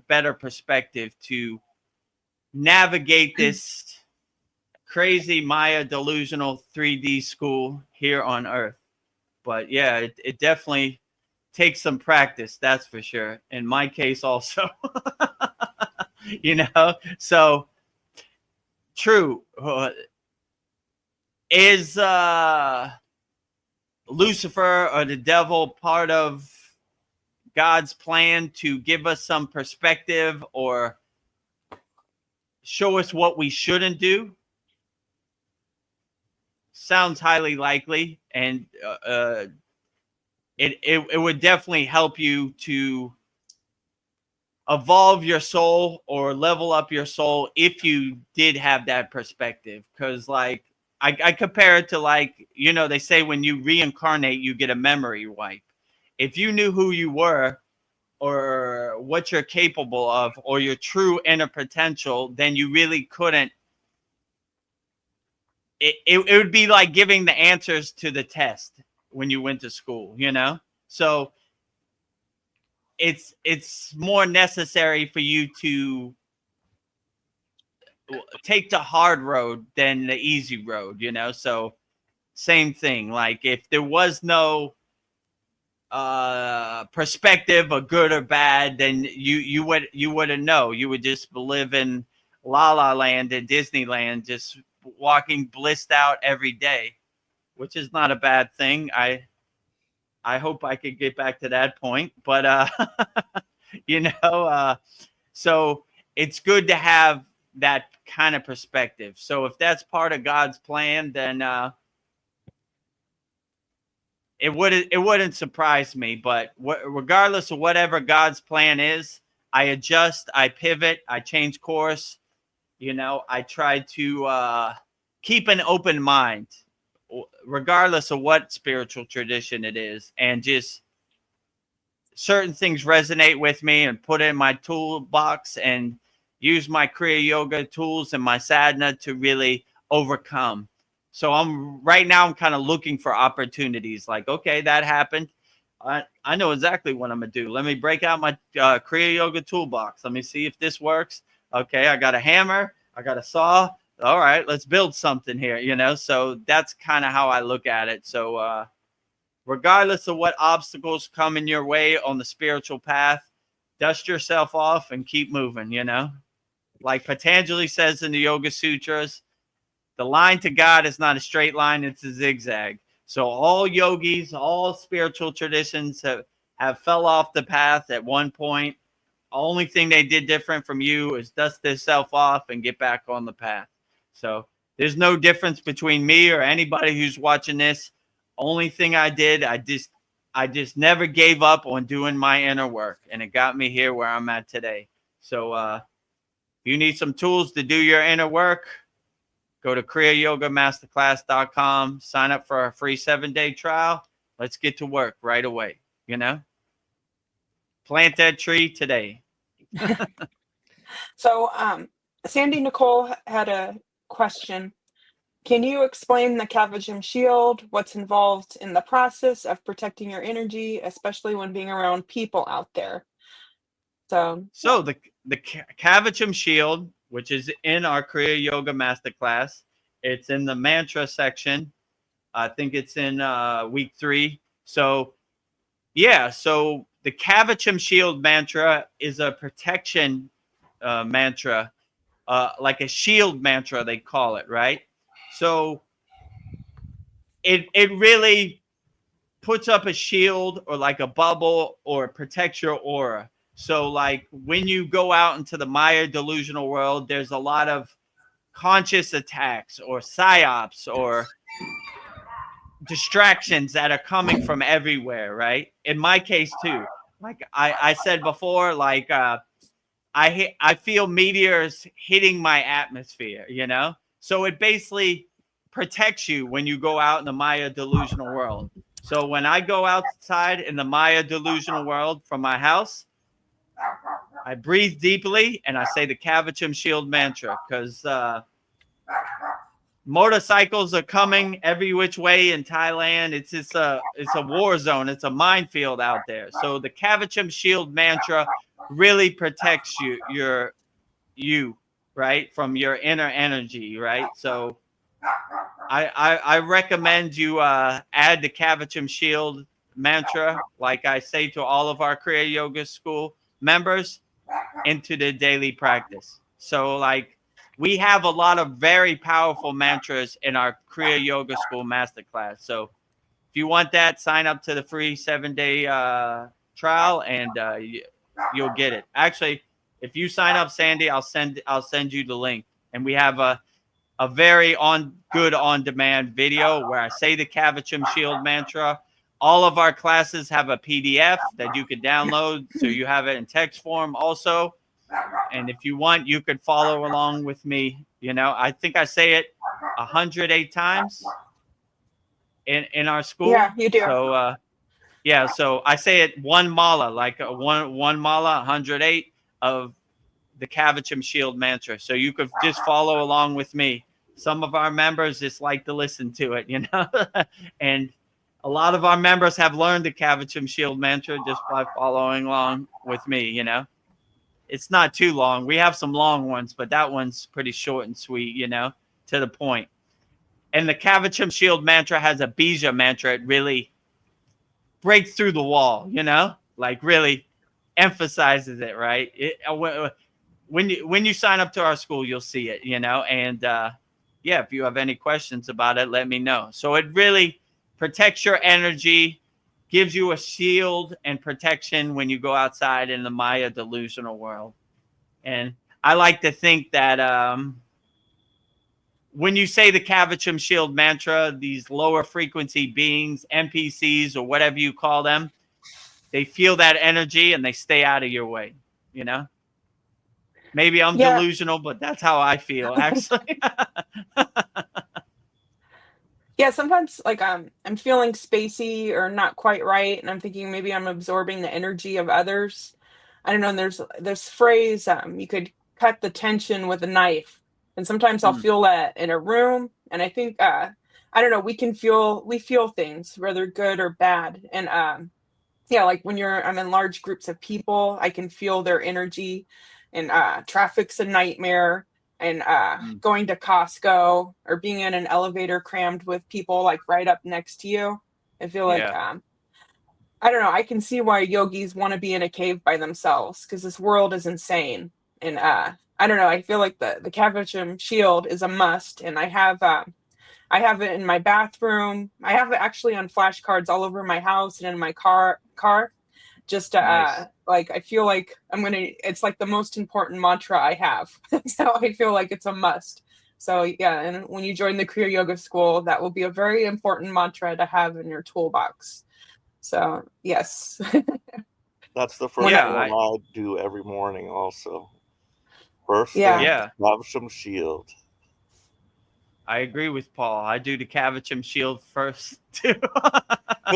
better perspective to navigate this crazy Maya delusional 3D school here on Earth. But yeah, it definitely takes some practice, that's for sure. In my case also. So true. Is Lucifer or the devil part of God's plan to give us some perspective or show us what we shouldn't do. Sounds highly likely, and it would definitely help you to evolve your soul or level up your soul if you did have that perspective. Because like I compare it to, like, you know, they say when you reincarnate, you get a memory wipe. If you knew who you were or what you're capable of or your true inner potential, then you really couldn't. It would be like giving the answers to the test when you went to school, you know? So it's more necessary for you to take the hard road than the easy road, you know? So same thing. Like if there was no perspective of good or bad, then you wouldn't know. You would just live in La La Land and Disneyland, just walking blissed out every day, which is not a bad thing. I hope I could get back to that point, but you know, so it's good to have that kind of perspective. So if that's part of God's plan, then it wouldn't surprise me. But regardless of whatever God's plan is, I adjust, I pivot, I change course. You know, I try to keep an open mind, regardless of what spiritual tradition it is, and just certain things resonate with me and put it in my toolbox and use my Kriya Yoga tools and my sadhana to really overcome. So I'm kind of looking for opportunities. Like, okay, that happened. I know exactly what I'm gonna do. Let me break out my Kriya Yoga toolbox. Let me see if this works. Okay, I got a hammer. I got a saw. All right, let's build something here, you know? So that's kind of how I look at it. So regardless of what obstacles come in your way on the spiritual path, dust yourself off and keep moving, you know? Like Patanjali says in the Yoga Sutras, the line to God is not a straight line, it's a zigzag. So all yogis, all spiritual traditions have fell off the path at one point. Only thing they did different from you is dust themselves off and get back on the path. So there's no difference between me or anybody who's watching this. Only thing I did, I just never gave up on doing my inner work, and it got me here where I'm at today. So if you need some tools to do your inner work, go to KriyaYogaMasterclass.com, sign up for a free 7-day trial. Let's get to work right away, you know? Plant that tree today. So Sandy Nicole had a question. Can you explain the Kavajim shield? What's involved in the process of protecting your energy, especially when being around people out there? So the Kavacham shield, which is in our Kriya Yoga Masterclass, it's in the mantra section. I think it's in week 3. So yeah, so the Kavacham shield mantra is a protection mantra, like a shield mantra, they call it, right? So it really puts up a shield or like a bubble or protects your aura. So like when you go out into the Maya delusional world, there's a lot of conscious attacks or psyops or distractions that are coming from everywhere, right? In my case too. Like I said before, like I feel meteors hitting my atmosphere, you know? So it basically protects you when you go out in the Maya delusional world. So when I go outside in the Maya delusional world from my house, I breathe deeply and I say the Kavacham shield mantra, because motorcycles are coming every which way in Thailand. It's a war zone. It's a minefield out there. So the Kavacham shield mantra really protects you, right, from your inner energy, right? So I recommend you add the Kavacham shield mantra, like I say to all of our Kriya Yoga School members, into the daily practice. So like we have a lot of very powerful mantras in our Kriya Yoga School Masterclass. So if you want that, sign up to the free 7-day trial and you'll get it. Actually, If you sign up, Sandy, I'll send you the link. And we have a very good on-demand video where I say the Kavachum Shield mantra. All of our classes have a PDF that you could download, so you have it in text form also. And if you want, you could follow along with me. You know, I think I say it 108 times in our school. Yeah, you do. So yeah, so I say it one mala, like one mala, 108 of the Kavachum Shield mantra. So you could just follow along with me. Some of our members just like to listen to it, you know, and a lot of our members have learned the Kavachum Shield mantra just by following along with me, you know. It's not too long. We have some long ones, but that one's pretty short and sweet, you know, to the point. And the Kavachum Shield mantra has a bija mantra. It really breaks through the wall, you know, like really emphasizes it, right? When you sign up to our school, you'll see it, you know, and yeah, if you have any questions about it, let me know. So it really protects your energy, gives you a shield and protection when you go outside in the Maya delusional world. And I like to think that when you say the Kavachum Shield mantra, these lower frequency beings, NPCs, or whatever you call them, they feel that energy and they stay out of your way, you know? Maybe I'm delusional, but that's how I feel, actually. Yeah, sometimes like I'm feeling spacey or not quite right, and I'm thinking maybe I'm absorbing the energy of others. I don't know. And there's this phrase, you could cut the tension with a knife, and sometimes I'll feel that in a room. And I think I don't know. We feel things, whether good or bad. And yeah, like when I'm in large groups of people, I can feel their energy. And traffic's a nightmare. And going to Costco or being in an elevator crammed with people like right up next to you, I feel like I don't know. I can see why yogis want to be in a cave by themselves because this world is insane. And I don't know. I feel like the Kavachum Shield is a must, and I have it in my bathroom. I have it actually on flashcards all over my house and in my car. Just Nice. like I feel like it's like the most important mantra I have. So I feel like it's a must. So yeah, and when you join the Kriya Yoga School, that will be a very important mantra to have in your toolbox. So yes. That's the first one I do every morning also. First thing, have some shield. I agree with Paul. I do the Kavachum Shield first too.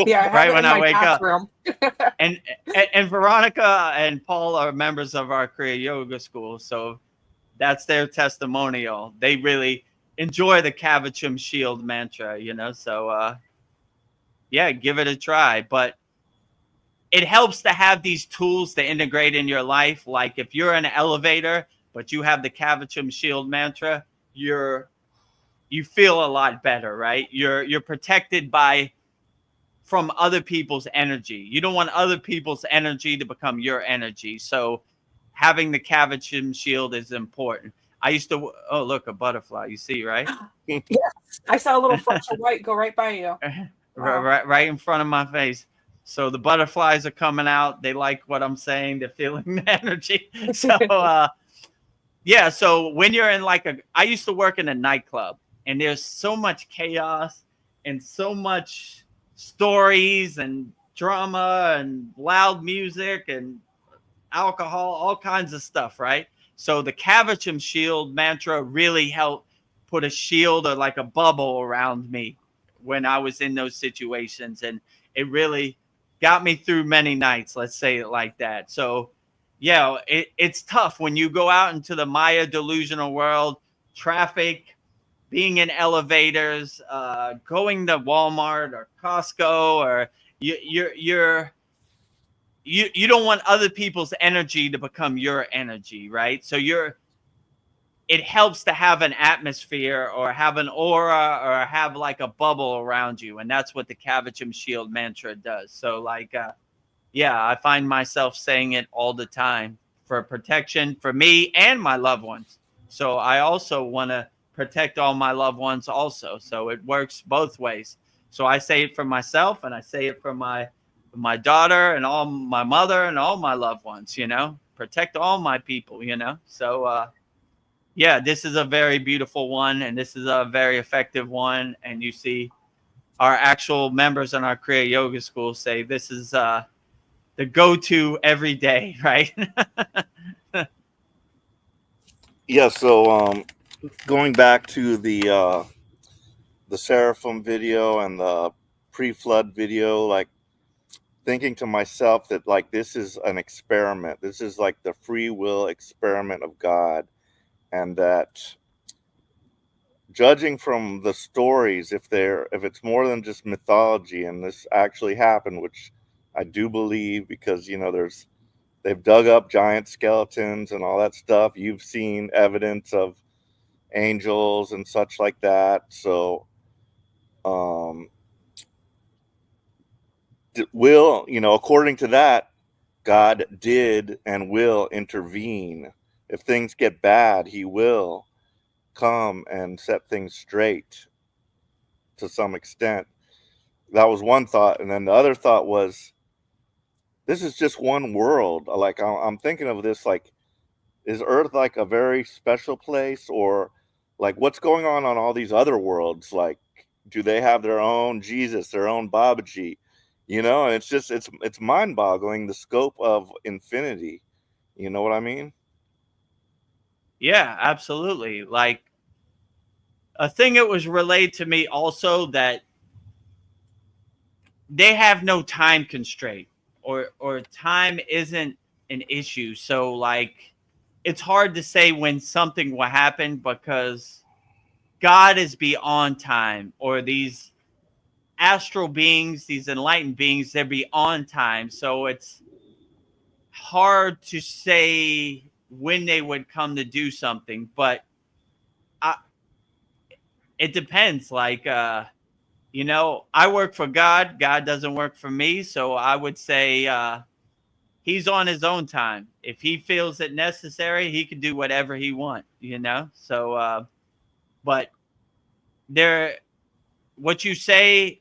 Yeah, right when I wake bathroom. up. And Veronica and Paul are members of our Kriya Yoga School, so that's their testimonial. They really enjoy the Kavachum Shield mantra, you know. So yeah, give it a try. But it helps to have these tools to integrate in your life. Like if you're in an elevator, but you have the Kavachum Shield mantra, you feel a lot better, right? You're protected from other people's energy. You don't want other people's energy to become your energy. So having the Kavachum Shield is important. I used to, oh, look, a butterfly, you see, right? Yes, I saw a little flash of white go right by you. Right in front of my face. So the butterflies are coming out. They like what I'm saying. They're feeling the energy. So yeah, so when you're in I used to work in a nightclub, and there's so much chaos and so much stories and drama and loud music and alcohol, all kinds of stuff, right? So the Kavachum Shield mantra really helped put a shield or like a bubble around me when I was in those situations. And it really got me through many nights, let's say it like that. So yeah, it's tough when you go out into the Maya delusional world, traffic, being in elevators, going to Walmart or Costco, or you don't want other people's energy to become your energy, right? So it helps to have an atmosphere or have an aura or have like a bubble around you, and that's what the Kavachum Shield mantra does. So yeah, I find myself saying it all the time for protection for me and my loved ones. So I also want to protect all my loved ones also. So it works both ways. So I say it for myself, and I say it for my daughter and all my mother and all my loved ones, you know. protect all my people, you know? So, yeah, this is a very beautiful one, and this is a very effective one. And you see our actual members in our Kriya Yoga School say this is the go-to every day, right? Yeah. So going back to the Seraphim video and the pre-flood video, like thinking to myself that like this is an experiment. This is like the free will experiment of God, and that judging from the stories, if it's more than just mythology and this actually happened, which I do believe, because they've dug up giant skeletons and all that stuff. You've seen evidence of angels and such like that. So according to that, God did and will intervene. If things get bad, he will come and set things straight to some extent. That was one thought. And then the other thought was, this is just one world. Like, I'm thinking of this, like, is Earth like a very special place, or like what's going on all these other worlds? Like, do they have their own Jesus, their own Babaji? And it's just, it's mind boggling, the scope of infinity. You know what I mean? Yeah, absolutely. Like, a thing that was relayed to me also, that they have no time constraint, or time isn't an issue. So like, it's hard to say when something will happen, because God is beyond time, or these astral beings, these enlightened beings, they're beyond time. So it's hard to say when they would come to do something, but I, it depends. Like, I work for God. God doesn't work for me. So I would say he's on his own time. If he feels it necessary, he can do whatever he wants, So, but what you say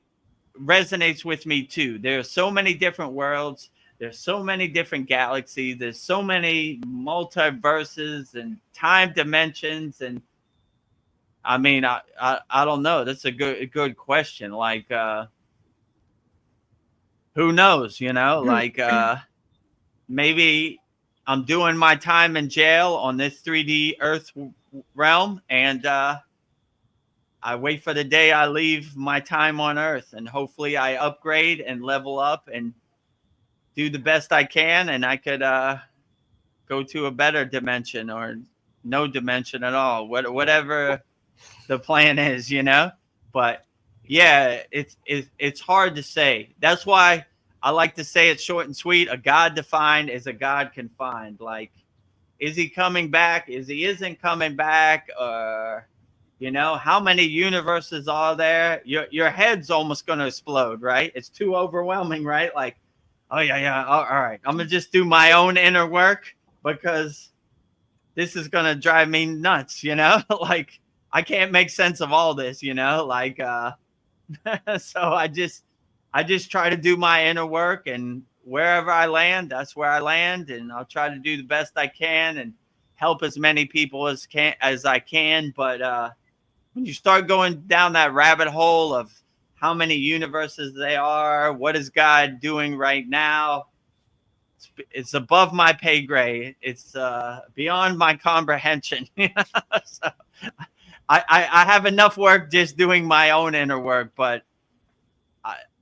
resonates with me too. There's so many different worlds. There's so many different galaxies. There's so many multiverses and time dimensions. And I mean, I don't know. That's a good question. Like, who knows? Like, maybe I'm doing my time in jail on this 3D Earth realm, and I wait for the day I leave my time on Earth, and hopefully I upgrade and level up and do the best I can, and I could go to a better dimension, or no dimension at all, whatever the plan is, But yeah, it's hard to say. That's why I like to say it short and sweet. A God defined is a God can find. Like, is he coming back? Is he isn't coming back? Or how many universes are there? Your head's almost going to explode, right? It's too overwhelming, right? Like, oh yeah. All right, I'm gonna just do my own inner work, because this is gonna drive me nuts. Like, I can't make sense of all this. Like, so I just try to do my inner work, and wherever I land, that's where I land, and I'll try to do the best I can and help as many people as I can. But when you start going down that rabbit hole of how many universes they are, what is God doing right now, it's above my pay grade. It's beyond my comprehension. So I have enough work just doing my own inner work, but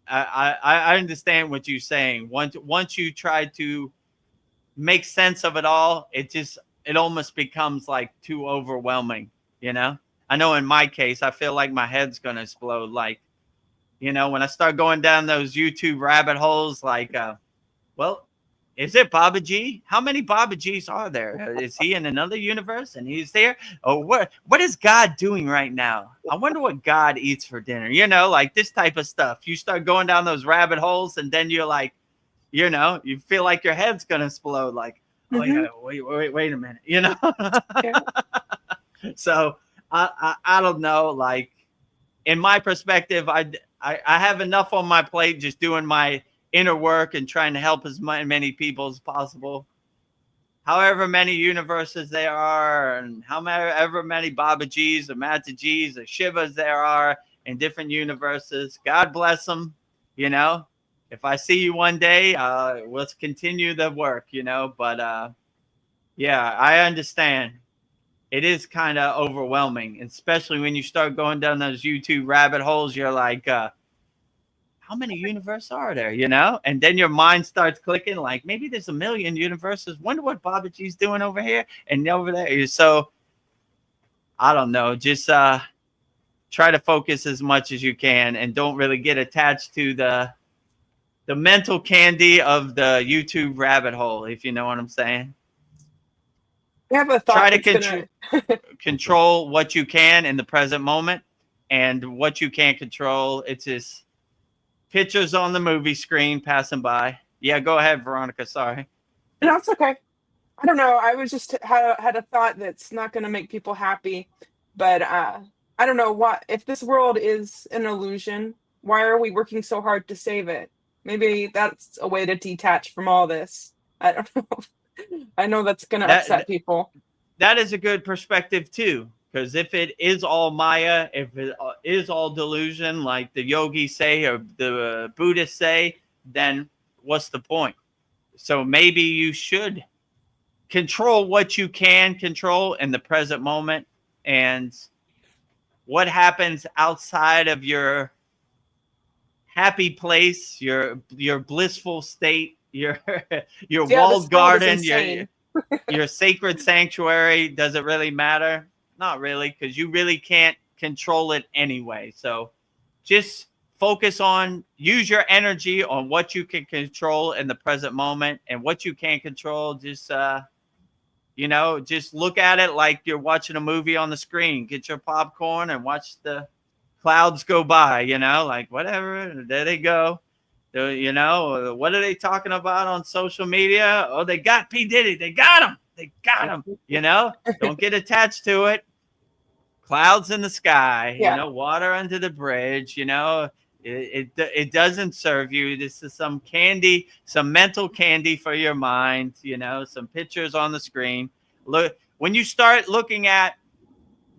I understand what you're saying. Once you try to make sense of it all, it almost becomes like too overwhelming. I know in my case, I feel like my head's gonna explode. Like, when I start going down those YouTube rabbit holes, like, well, is it Baba G? How many Baba G's are there? Is he in another universe and he's there? Or what is God doing right now? I wonder what God eats for dinner. Like this type of stuff. You start going down those rabbit holes, and then you're like, you feel like your head's gonna explode. Like, oh yeah, wait a minute. Yeah. So I don't know. Like, in my perspective, I have enough on my plate just doing my inner work and trying to help as many people as possible. however many universes there are, and however many Baba G's or Mataji's or Shivas there are in different universes. God bless them. You know, if I see you one day, let's continue the work. You know, but yeah, I understand. It is kind of overwhelming, especially when you start going down those YouTube rabbit holes. You're like, how many universes are there? You know, and then your mind starts clicking. Like maybe there's a million universes. Wonder what Baba G's doing over here and over there. So I don't know. Just try to focus as much as you can, and don't really get attached to the mental candy of the YouTube rabbit hole. If you know what I'm saying. I have a Try thought to that's gonna. control what you can in the present moment, and what you can't control, it's just pictures on the movie screen passing by. Yeah, go ahead, Veronica. Sorry. No, it's okay. I don't know. I was just had a thought that's not going to make people happy, but I don't know what if this world is an illusion. Why are we working so hard to save it? Maybe that's a way to detach from all this. I don't know. I know that's going to upset people. That is a good perspective too, because if it is all Maya, if it is all delusion, like the yogis say or the Buddhists say, then what's the point? So maybe you should control what you can control in the present moment, and what happens outside of your happy place, your blissful state, your walled garden, your sacred sanctuary. Does it really matter? Not really, because you really can't control it anyway. So just focus on, use your energy on what you can control in the present moment, and what you can't control, just just look at it like you're watching a movie on the screen. Get your popcorn and watch the clouds go by, like whatever, there they go. What are they talking about on social media? Oh, they got P. Diddy. They got him. Don't get attached to it. Clouds in the sky, water under the bridge, it doesn't serve you. This is some candy, some mental candy for your mind, some pictures on the screen. Look, when you start looking at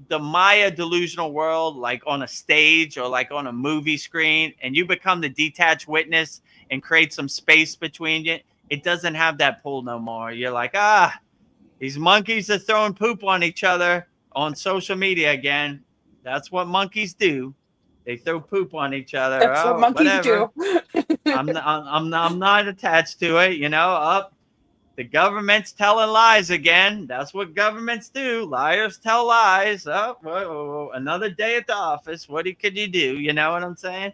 the Maya delusional world, like on a stage or like on a movie screen, and you become the detached witness and create some space between you, it doesn't have that pull no more. You're like, these monkeys are throwing poop on each other on social media again. That's what monkeys do. They throw poop on each other. That's what monkeys do. I'm not attached to it. The government's telling lies again. That's what governments do. Liars tell lies. Another day at the office. What could you do? You know what I'm saying?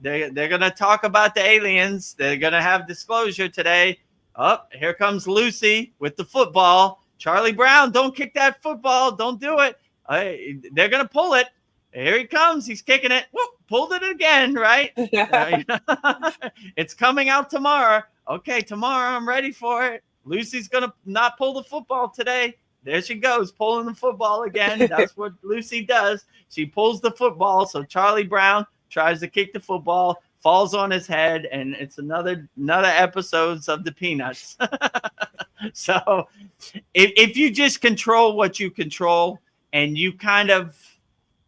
They're gonna talk about the aliens. They're gonna have disclosure today. Here comes Lucy with the football. Charlie Brown, don't kick that football. Don't do it. They're gonna pull it. Here he comes. He's kicking it. Whoop, pulled it again, right? It's coming out tomorrow. Okay, tomorrow I'm ready for it. Lucy's going to not pull the football today. There she goes, pulling the football again. That's what Lucy does. She pulls the football. So Charlie Brown tries to kick the football, falls on his head, and it's another episodes of the Peanuts. So if you just control what you control, and you kind of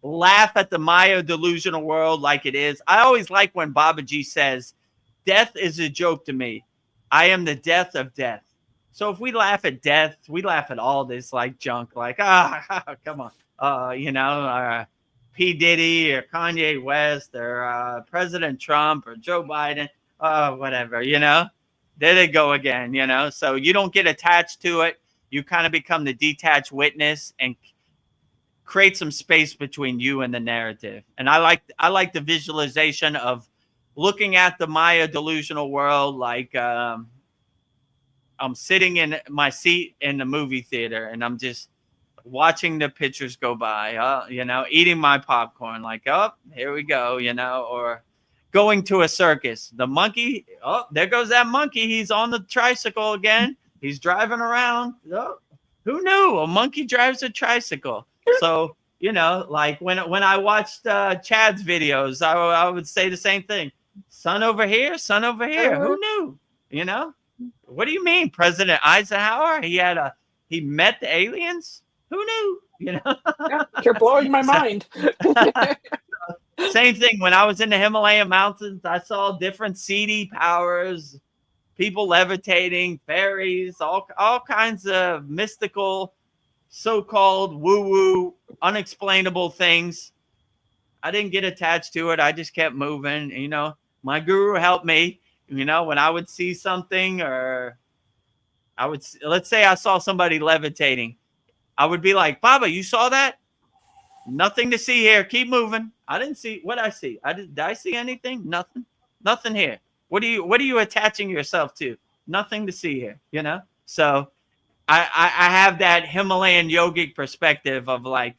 laugh at the Maya delusional world like it is. I always like when Babaji says, death is a joke to me. I am the death of death. So if we laugh at death, we laugh at all this like junk, like, come on. P. Diddy or Kanye West or President Trump or Joe Biden, whatever, there they go again, so you don't get attached to it. You kind of become the detached witness and create some space between you and the narrative. And I like the visualization of looking at the Maya delusional world like I'm sitting in my seat in the movie theater, and I'm just watching the pictures go by, eating my popcorn, like, here we go, or going to a circus. The monkey, there goes that monkey. He's on the tricycle again. He's driving around. Who knew a monkey drives a tricycle? So, like when I watched Chad's videos, I would say the same thing. Sun over here, sun over here. Who knew? What do you mean, President Eisenhower? He met the aliens. Who knew? You know. Yeah, you're blowing my So, mind. same thing. When I was in the Himalayan mountains, I saw different CD powers, people levitating, fairies, all kinds of mystical, so-called woo-woo, unexplainable things. I didn't get attached to it. I just kept moving. You know, my guru helped me. You know, when I would see something, or let's say I saw somebody levitating, I would be like, Baba, you saw that? Nothing to see here. Keep moving. I didn't see what I see. Did I see anything? Nothing. Nothing here. What are you attaching yourself to? Nothing to see here, you know? So I have that Himalayan yogic perspective of like,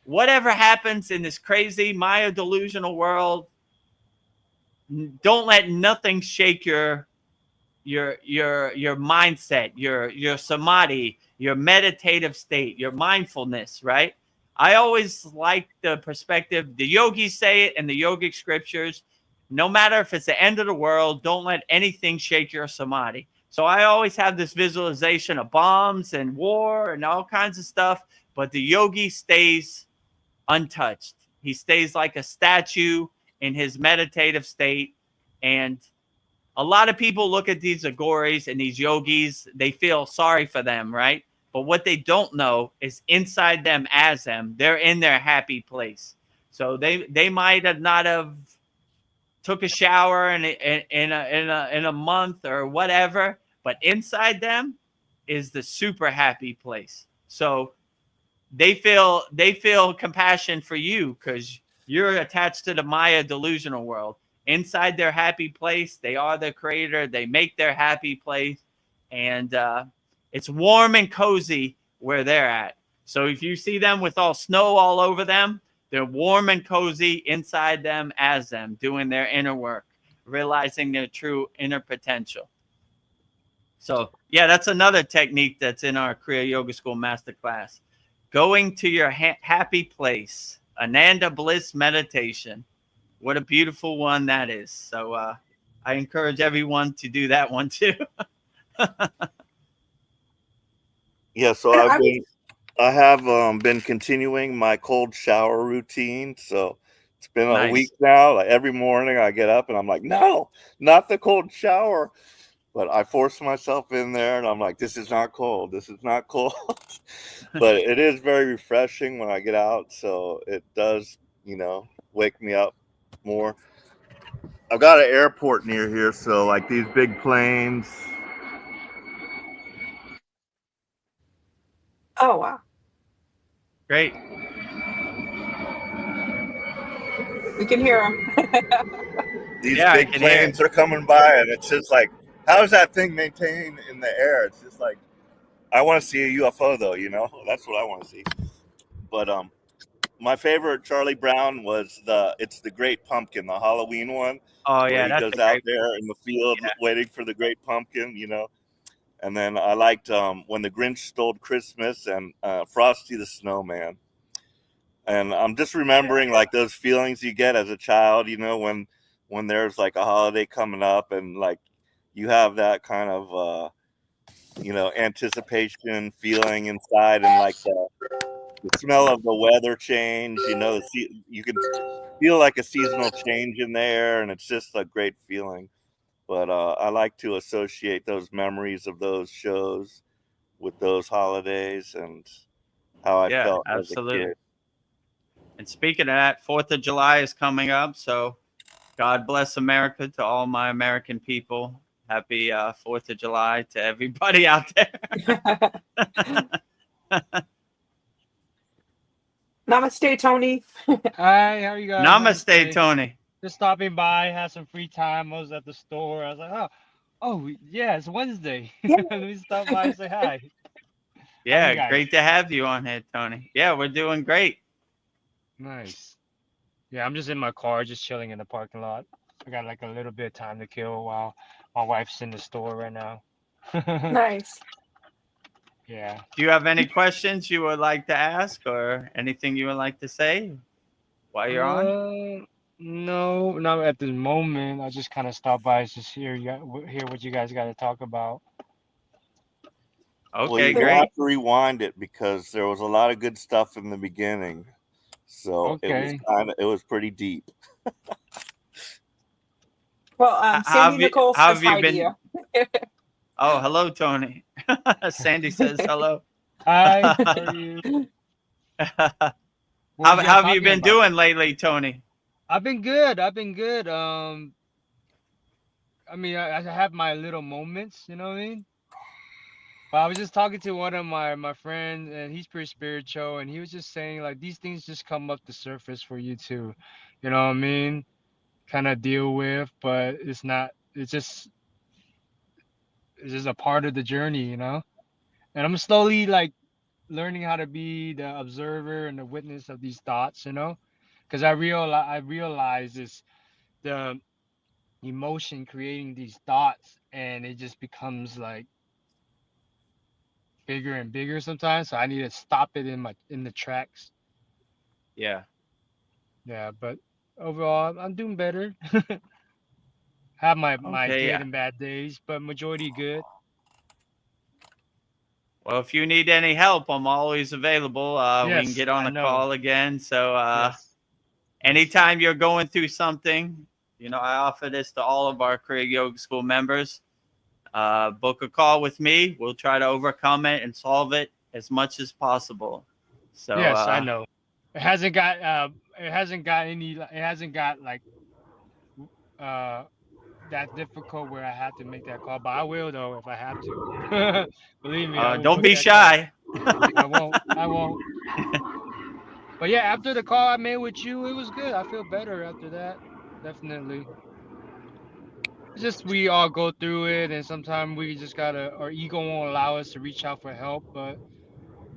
whatever happens in this crazy Maya delusional world, don't let nothing shake your mindset, your samadhi, your meditative state, your mindfulness, right? I always like the perspective, the yogis say it in the yogic scriptures, no matter if it's the end of the world, don't let anything shake your samadhi. So I always have this visualization of bombs and war and all kinds of stuff, but the yogi stays untouched. He stays like a statue in his meditative state. And a lot of people look at these agoris and these yogis, they feel sorry for them, right? But what they don't know is inside them, as them, they're in their happy place. So they might have not have took a shower in a month or whatever, but inside them is the super happy place. So they feel compassion for you because you're attached to the Maya delusional world. Inside their happy place, they are the creator. They make their happy place, and it's warm and cozy where they're at. So if you see them with all snow all over them, they're warm and cozy inside them, as them, doing their inner work, realizing their true inner potential. So yeah, that's another technique that's in our Kriya Yoga School Masterclass. Going to your happy place, Ananda Bliss meditation. What a beautiful one that is. So I encourage everyone to do that one too. Yeah, so I have been continuing my cold shower routine. So it's been a Nice. week now. Like every morning I get up and I'm like, no, not the cold shower. But I force myself in there and I'm like, this is not cold. This is not cold. But it is very refreshing when I get out. So it does, wake me up more. I've got an airport near here. So like these big planes. Oh, wow. Great. We can hear him. These Yeah, I big can hear planes are coming by and it's just like, how is that thing maintained in the air? It's just like, I want to see a UFO though, that's what I want to see. But my favorite Charlie Brown was it's the Great Pumpkin, the Halloween one. Oh where yeah, he that's goes a out great. there in the field Yeah. waiting for the Great Pumpkin, And then I liked When the Grinch Stole Christmas and Frosty the Snowman. And I'm just remembering like those feelings you get as a child, when there's like a holiday coming up and like you have that kind of anticipation feeling inside and like the smell of the weather change, you can feel like a seasonal change in there and it's just a great feeling. But I like to associate those memories of those shows with those holidays and how I Yeah, felt as a absolutely. kid. And speaking of that, 4th of July is coming up. So God bless America to all my American people. Happy 4th of July to everybody out there. Namaste, Tony. Hi, how are you guys? Namaste, Tony. Just stopping by, had some free time. I was at the store. I was like, oh yeah, it's Wednesday. Yeah. Let me stop by and say hi. Yeah, great to have you on here, Tony. Yeah, we're doing great. Nice. Yeah, I'm just in my car, just chilling in the parking lot. I got like a little bit of time to kill while my wife's in the store right now. Nice. Yeah. Do you have any questions you would like to ask or anything you would like to say while you're on? No, not at the moment. I just kind of stopped by to hear what you guys got to talk about. Well, Okay, you great. have to rewind it because there was a lot of good stuff in the beginning. So Okay. it was pretty deep. Well, How Sandy have you Nicole how says have you hi to been? you. Oh, hello, Tony. Sandy says hello. Hi, how are you? how What was how y'all have you talking been about? doing lately, Tony? I've been good. I've been good. I mean, I have my little moments, you know what I mean? But I was just talking to one of my friends, and he's pretty spiritual, and he was just saying like these things just come up the surface for you to, you know what I mean, kind of deal with, but it's not. It's just a part of the journey, you know. And I'm slowly like learning how to be the observer and the witness of these thoughts, you know, because I realize it's the emotion creating these thoughts, and it just becomes like bigger and bigger sometimes. So I need to stop it in the tracks. Yeah. Yeah, but overall, I'm doing better. Have my Okay. good Yeah. and bad days, but majority good. Well, if you need any help, I'm always available. We can Yes, get on I a know. call again. So Yes, yes. anytime you're going through something, I offer this to all of our Kriya Yoga School members. Book a call with me. We'll try to overcome it and solve it as much as possible. So Yes, I know. It hasn't got like uh that difficult where I have to make that call, but I will though if I have to. Believe me, I will don't make be that call. shy. I won't. I won't. But yeah, after the call I made with you, it was good. I feel better after that. Definitely. It's just we all go through it, and sometimes we just gotta. Our ego won't allow us to reach out for help. But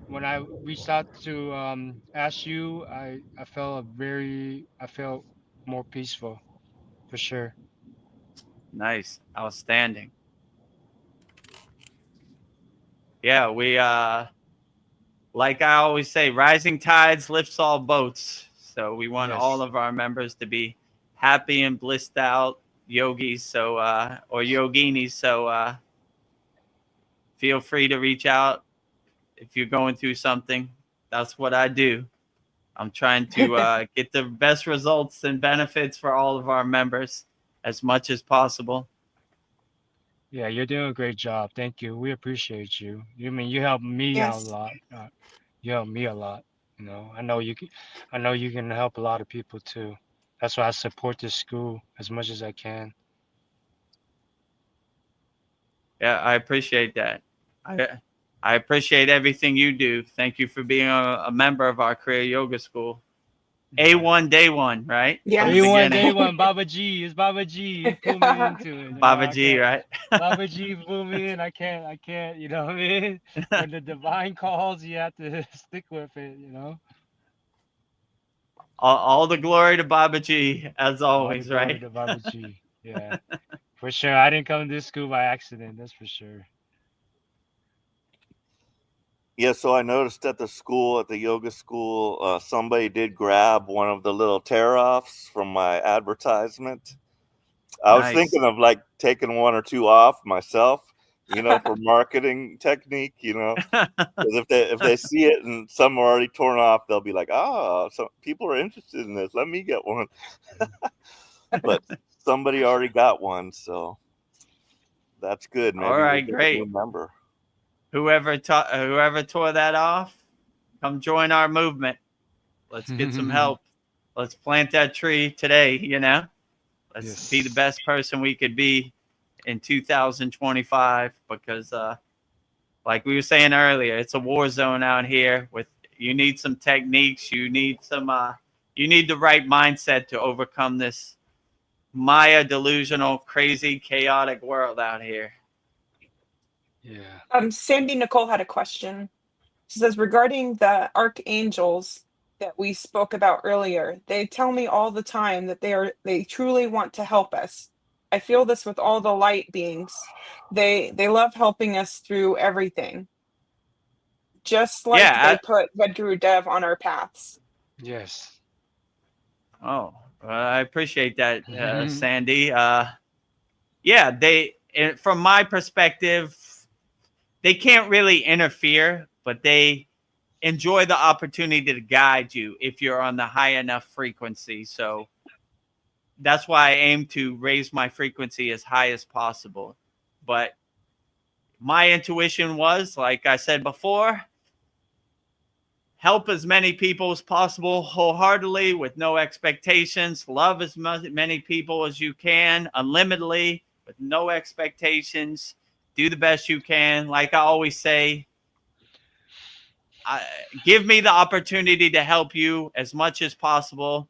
when I reached out to ask you, I felt more peaceful for sure. Nice. Outstanding. Yeah, we like I always say, rising tides lifts all boats. So we want all Yes. of our members to be happy and blissed out yogis, so or yoginis. So feel free to reach out if you're going through something. That's what I do. I'm trying to get the best results and benefits for all of our members as much as possible. Yeah, you're doing a great job. Thank you. We appreciate you. You help me out a Yes. lot. You help me a lot. I know you can help a lot of people too. That's why I support this school as much as I can. Yeah, I appreciate that. I I appreciate everything you do. Thank you for being a member of our Kriya Yoga School. Yeah. A1 day one, right? From the Yes. beginning. Day one, Baba G. It's Baba G. He pulled me into it. Baba I G, can't. right? Baba G pulled me in. I can't. You know what I mean? When the divine calls, you have to stick with it. All the glory to Baba G, as All the always, glory right? to Baba G. Yeah, for sure. I didn't come to this school by accident. That's for sure. Yeah, so I noticed at the yoga school, somebody did grab one of the little tear-offs from my advertisement. I was Nice. thinking of like taking one or two off myself, for marketing technique, 'cause if they see it and some are already torn off, they'll be like, "Ah, so people are interested in this. Let me get one." But somebody already got one, so that's good. All Maybe we'll right, get a new great. member. Whoever tore that off, come join our movement. Let's get some help. Let's plant that tree today. Let's be the Yes. best person we could be in 2025 because like we were saying earlier, it's a war zone out here with you need some techniques, you need the right mindset to overcome this Maya delusional, crazy, chaotic world out here. Yeah. Sandy Nicole had a question. She says, regarding the archangels that we spoke about earlier, they tell me all the time that they truly want to help us. I feel this with all the light beings. They love helping us through everything, just like Yeah. they put Vedagurudev on our paths. Yes. I appreciate that, Sandy. Yeah, from my perspective, they can't really interfere, but they enjoy the opportunity to guide you if you're on the high enough frequency. So that's why I aim to raise my frequency as high as possible. But my intuition was, like I said before, help as many people as possible wholeheartedly with no expectations. Love as many people as you can unlimitedly with no expectations. Do the best you can. Like I always say, give me the opportunity to help you as much as possible.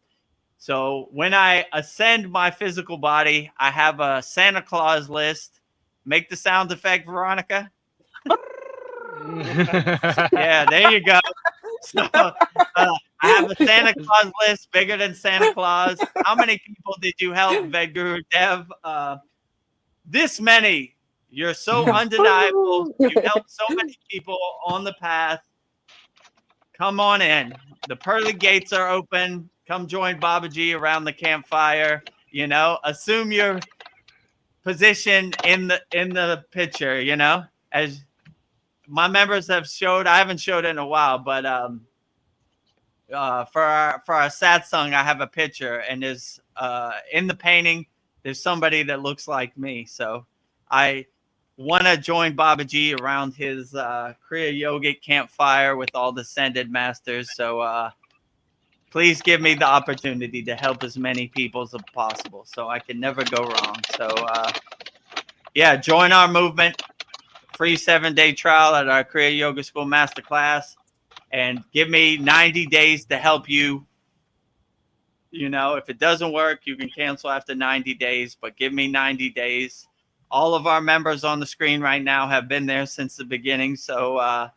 So when I ascend my physical body, I have a Santa Claus list. Make the sound effect, Veronica. Yeah, there you go. So I have a Santa Claus list bigger than Santa Claus. How many people did you help, Vedagurudev? This many. You're so undeniable. You helped so many people on the path. Come on in. The pearly gates are open. Come join Babaji around the campfire. You know, assume your position in the picture. You know, as my members have showed. I haven't showed it in a while, but for our satsang, I have a picture, and there's in the painting, there's somebody that looks like me. So I want to join Babaji around his Kriya Yogic campfire with all the ascended masters. So please give me the opportunity to help as many people as possible, so I can never go wrong. So yeah, join our movement. Free 7-day trial at our Kriya Yoga School Masterclass, and give me 90 days to help you. You know, if it doesn't work, you can cancel after 90 days, but give me 90 days. All of our members on the screen right now have been there since the beginning, so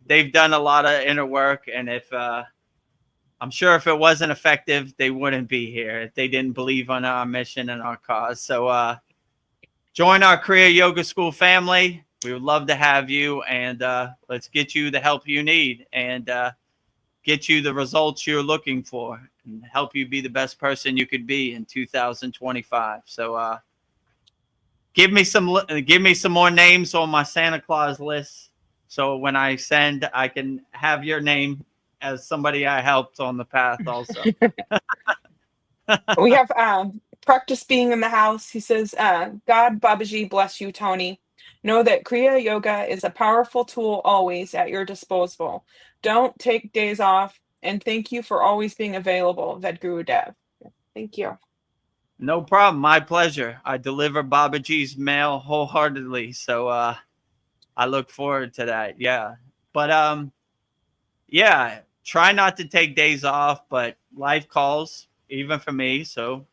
they've done a lot of inner work, and if I'm sure if it wasn't effective, they wouldn't be here if they didn't believe in our mission and our cause. So join our Kriya Yoga School family. We would love to have you, and let's get you the help you need, and get you the results you're looking for, and help you be the best person you could be in 2025. So give me some more names on my Santa Claus list, so when I send, I can have your name as somebody I helped on the path also. We have Practice Being in the house. He says, God, Babaji, bless you, Tony. Know that Kriya Yoga is a powerful tool always at your disposal. Don't take days off, and thank you for always being available, Vedagurudev. Thank you. No problem. My pleasure. I deliver Babaji's mail wholeheartedly. So I look forward to that. Yeah. But yeah, try not to take days off, but life calls, even for me. So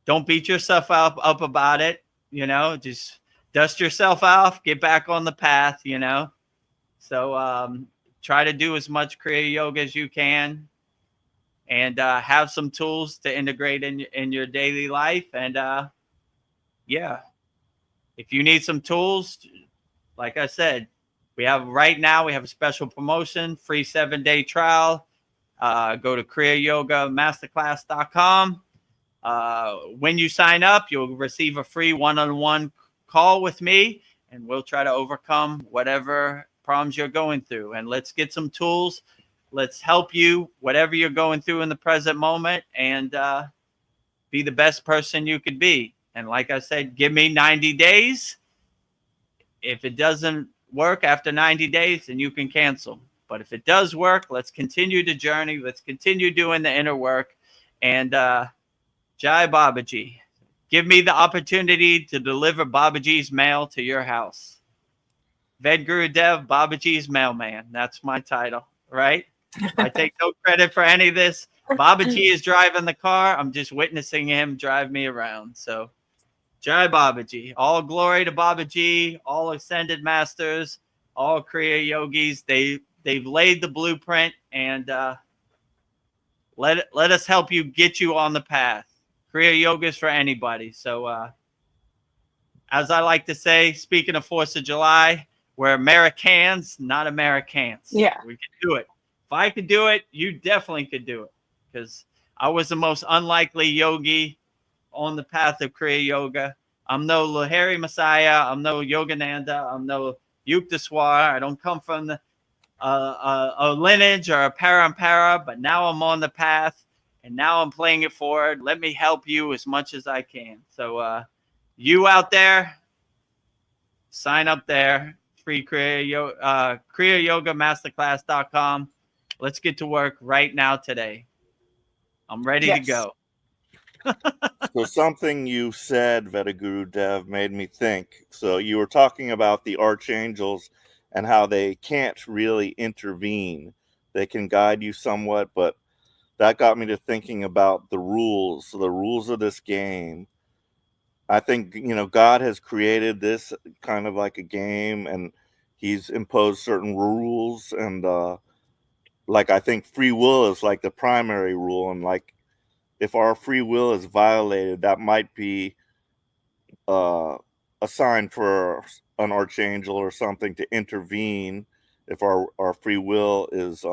don't beat yourself up about it. You know, just dust yourself off, get back on the path, you know. So try to do as much Kriya Yoga as you can, and have some tools to integrate in your daily life. And yeah, if you need some tools, like I said, we have a special promotion, free 7-day trial. Go to KriyaYogaMasterclass.com. When you sign up, you'll receive a free one-on-one call with me, and we'll try to overcome whatever problems you're going through. And let's get some tools. Let's help you, whatever you're going through in the present moment, and be the best person you could be. And like I said, give me 90 days. If it doesn't work after 90 days, then you can cancel. But if it does work, let's continue the journey. Let's continue doing the inner work. And Jai Babaji, give me the opportunity to deliver Babaji's mail to your house. Vedagurudev, Babaji's mailman. That's my title, right? I take no credit for any of this. Babaji is driving the car. I'm just witnessing him drive me around. So Jai Babaji. All glory to Babaji, all ascended masters, all Kriya yogis. They've laid the blueprint, and let us help you, get you on the path. Kriya yoga is for anybody. So as I like to say, speaking of 4th of July, we're Americans, not Americans. Yeah. We can do it. If I could do it, you definitely could do it, because I was the most unlikely yogi on the path of Kriya Yoga. I'm no Lahiri Messiah. I'm no Yogananda. I'm no Yukta Swar. I don't come from a lineage or a parampara, but now I'm on the path, and now I'm playing it forward. Let me help you as much as I can. So you out there, sign up there. Free Kriya Yoga Masterclass.com. Let's get to work right now today. I'm ready to Yes. go. So something you said, Vedagurudev, made me think. So you were talking about the archangels and how they can't really intervene. They can guide you somewhat, but that got me to thinking about the rules of this game. I think, God has created this kind of like a game, and he's imposed certain rules, and like I think free will is like the primary rule, and like if our free will is violated, that might be a sign for an archangel or something to intervene if our free will is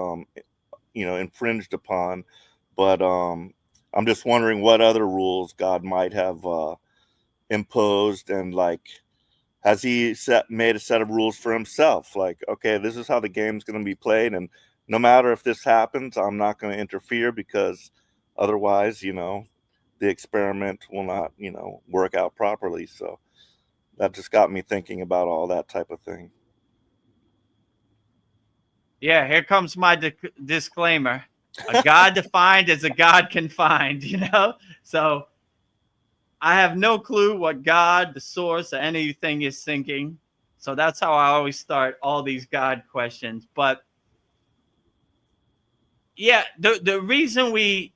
infringed upon. But I'm just wondering what other rules God might have imposed, and like, has he made a set of rules for himself? Like, okay, this is how the game's going to be played, and no matter if this happens, I'm not going to interfere, because otherwise, the experiment will not, work out properly. So that just got me thinking about all that type of thing. Yeah, here comes my disclaimer. A God defined is a God can find, So I have no clue what God, the source, or anything is thinking. So that's how I always start all these God questions. But yeah, the reason we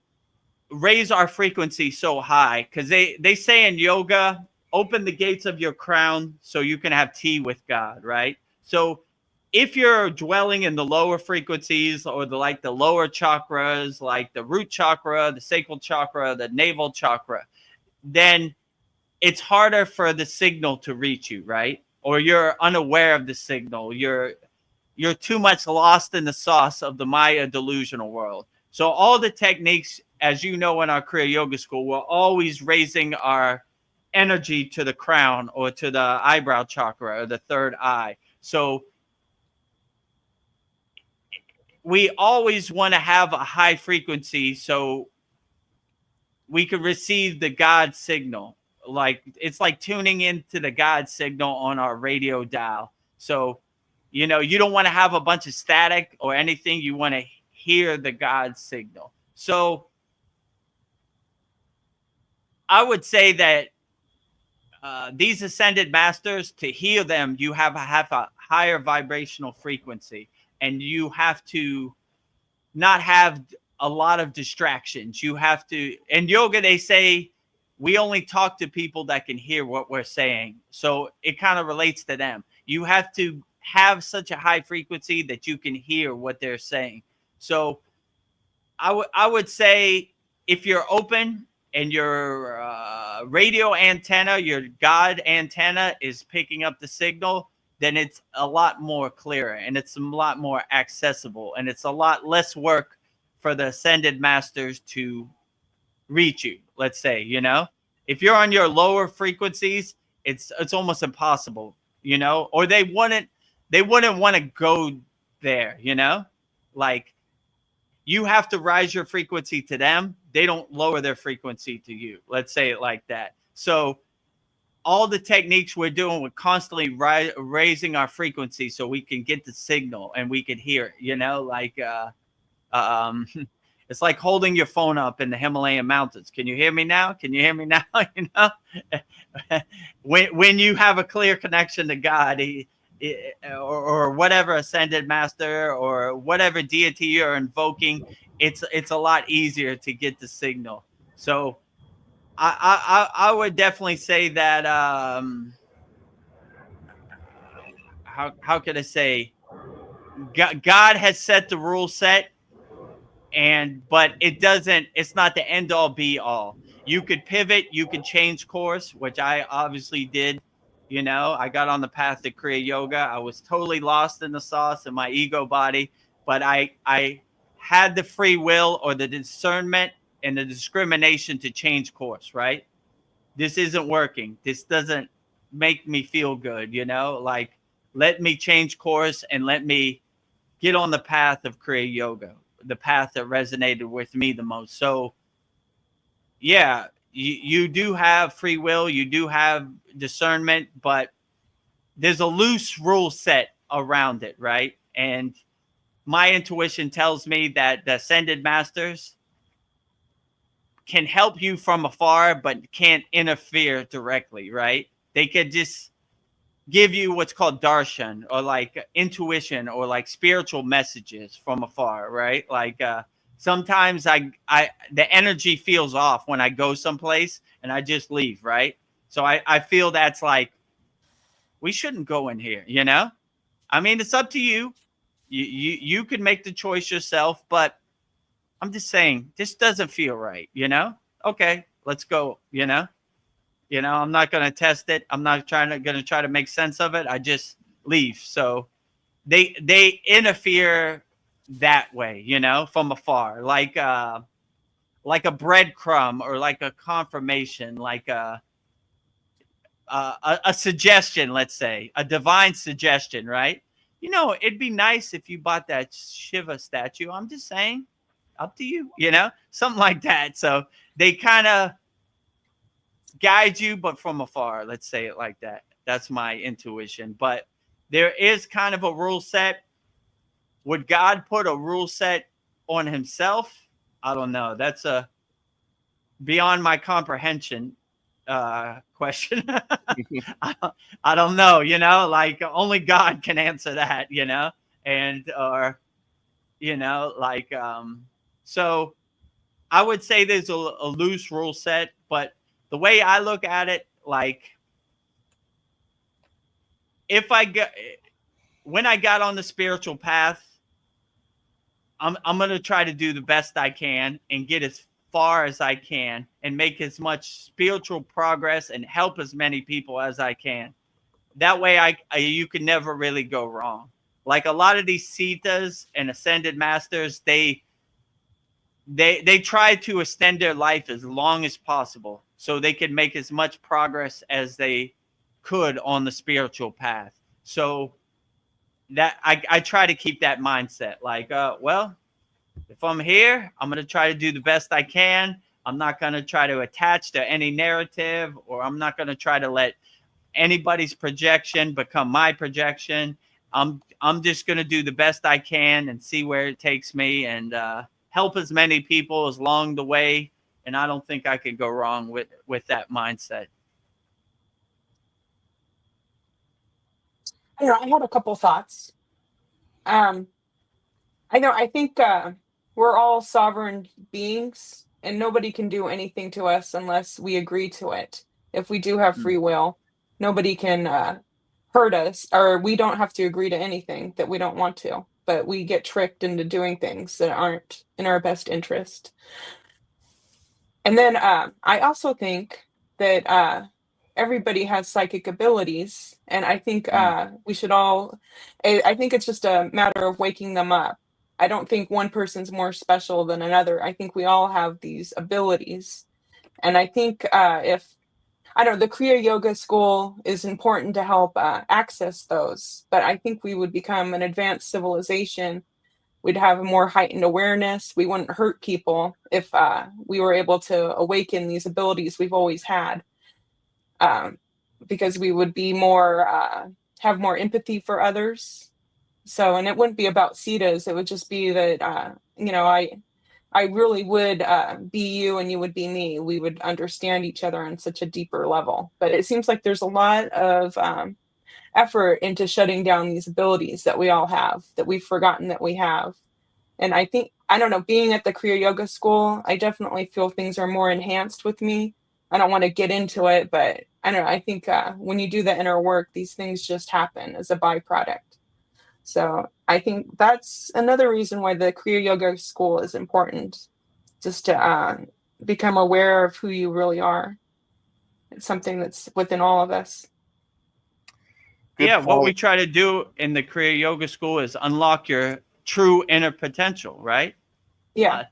raise our frequency so high, because they say in yoga, open the gates of your crown so you can have tea with God, right? So if you're dwelling in the lower frequencies, or the lower chakras, like the root chakra, the sacral chakra, the navel chakra, then it's harder for the signal to reach you, right? Or you're unaware of the signal. You're too much lost in the sauce of the Maya delusional world. So all the techniques, as you know, in our Kriya Yoga school, we're always raising our energy to the crown, or to the eyebrow chakra, or the third eye. So we always want to have a high frequency so we could receive the God signal. Like, it's like tuning into the God signal on our radio dial. So, you don't want to have a bunch of static or anything. You want to hear the God signal. So I would say that these ascended masters, to hear them, you have a higher vibrational frequency, and you have to not have a lot of distractions. You have to, in yoga, they say we only talk to people that can hear what we're saying. So it kind of relates to them. You have to have such a high frequency that you can hear what they're saying. So I would say, if you're open and your radio antenna, your God antenna, is picking up the signal, then it's a lot more clearer, and it's a lot more accessible, and it's a lot less work for the ascended masters to reach you. Let's say, if you're on your lower frequencies, it's almost impossible, or they wouldn't want to go there, like, you have to rise your frequency to them. They don't lower their frequency to you. Let's say it like that. So all the techniques we're doing, we're constantly raising our frequency so we can get the signal and we can hear it, like, it's like holding your phone up in the Himalayan mountains. Can you hear me now? Can you hear me now? When you have a clear connection to God, or whatever ascended master or whatever deity you're invoking, it's a lot easier to get the signal. So I would definitely say that how could I say, God has set the rule set, but it's not the end all be all. You could pivot, you could change course, which I obviously did. I got on the path to Kriya Yoga. I was totally lost in the sauce in my ego body, but I had the free will, or the discernment and the discrimination, to change course, right? This isn't working. This doesn't make me feel good, like, let me change course and let me get on the path of Kriya Yoga, the path that resonated with me the most. So, yeah, you do have free will, you do have discernment, but there's a loose rule set around it, right? And my intuition tells me that the ascended masters can help you from afar, but can't interfere directly, right? They could just give you what's called darshan, or like intuition, or like spiritual messages from afar, right? Like sometimes I the energy feels off when I go someplace and I just leave, right? So I feel that's like, we shouldn't go in here, you know? I mean, it's up to you. You can make the choice yourself, but I'm just saying, this doesn't feel right, you know? Okay, let's go, you know? You know, I'm not going to test it. I'm not going to try to make sense of it. I just leave. So they interfere that way, you know, from afar, like a breadcrumb, or like a confirmation, like a suggestion, let's say, a divine suggestion, right? You know, it'd be nice if you bought that Shiva statue. I'm just saying, up to you, you know, something like that. So they kind of guide you, but from afar, let's say it like that. That's my intuition. But there is kind of a rule set. Would God put a rule set on himself? I don't know. That's a beyond my comprehension question. I don't know, you know, like only God can answer that, you know, and or you know, like so I would say there's a loose rule set, but the way I look at it, like if I get when I got on the spiritual path, I'm gonna try to do the best I can and get as far as I can and make as much spiritual progress and help as many people as I can. That way, you can never really go wrong. Like a lot of these Siddhas and ascended masters, they try to extend their life as long as possible so they can make as much progress as they could on the spiritual path. So that I try to keep that mindset. Like, well, if I'm here, I'm going to try to do the best I can. I'm not going to try to attach to any narrative, or I'm not going to try to let anybody's projection become my projection. I'm just going to do the best I can and see where it takes me, and help as many people as along the way. And I don't think I could go wrong with that mindset. I know I had a couple thoughts. I think we're all sovereign beings, and nobody can do anything to us unless we agree to it. If we do have free will, nobody can hurt us, or we don't have to agree to anything that we don't want to, but we get tricked into doing things that aren't in our best interest. And then I also think that everybody has psychic abilities, and I think we should all. I think it's just a matter of waking them up. I don't think one person's more special than another. I think we all have these abilities, and I think if I don't know, the Kriya Yoga school is important to help access those. But I think we would become an advanced civilization. We'd have a more heightened awareness. We wouldn't hurt people if we were able to awaken these abilities we've always had, because we would be more have more empathy for others. So, and it wouldn't be about Siddhas. It would just be that you know, I really would be you and you would be me. We would understand each other on such a deeper level. But it seems like there's a lot of effort into shutting down these abilities that we all have, that we've forgotten that we have. And I think, I don't know, being at the Kriya Yoga school, I definitely feel things are more enhanced with me. I don't want to get into it, but I don't know. I think when you do the inner work, these things just happen as a byproduct. So I think that's another reason why the Kriya Yoga school is important, just to become aware of who you really are. It's something that's within all of us. Good Yeah, what call. we try to do in the Kriya Yoga school is unlock your true inner potential, right? Yeah.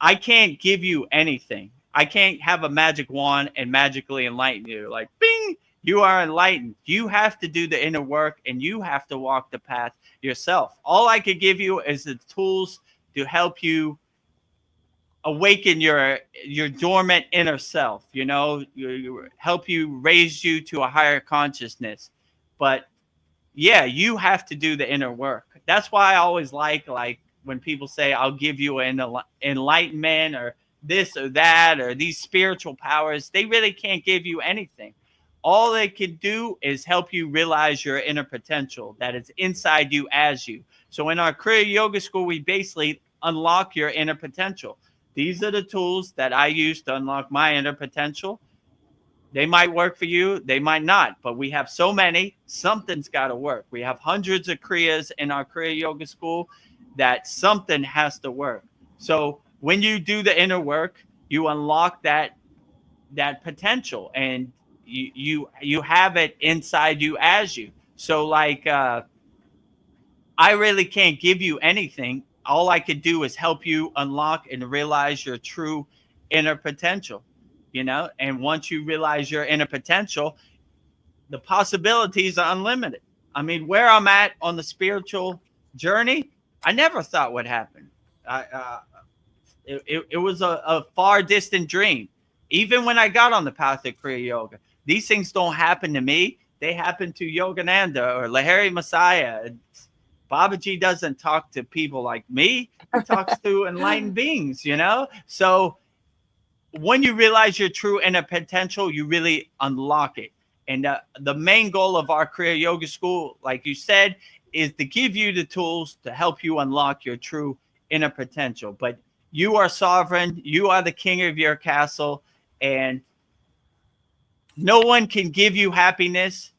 I can't give you anything. I can't have a magic wand and magically enlighten you. Like, bing, You are enlightened. You have to do the inner work, and you have to walk the path yourself. All I could give you is the tools to help you awaken your dormant inner self. Help you raise you to a higher consciousness. But yeah, you have to do the inner work. That's why I always like when people say, I'll give you an enlightenment or this or that or these spiritual powers. They really can't give you anything. All they can do is help you realize your inner potential that is inside you as you. So in our Kriya Yoga School, we basically unlock your inner potential. These are the tools that I use to unlock my inner potential. They might work for you, they might not, but we have so many, something's got to work. We have hundreds of Kriyas in our Kriya Yoga School that something has to work. So when you do the inner work, you unlock that potential, and you have it inside you as you. So I really can't give you anything. All I could do is help you unlock and realize your true inner potential. And once you realize your inner potential, the possibilities are unlimited. I mean, where I'm at on the spiritual journey, I never thought would happen. It was a far distant dream. Even when I got on the path of Kriya Yoga, these things don't happen to me. They happen to Yogananda or Lahiri Messiah. Babaji doesn't talk to people like me. He talks to enlightened beings, So when you realize your true inner potential, you really unlock it. And the main goal of our Kriya Yoga School, like you said, is to give you the tools to help you unlock your true inner potential. But you are sovereign. You are the king of your castle. And no one can give you happiness.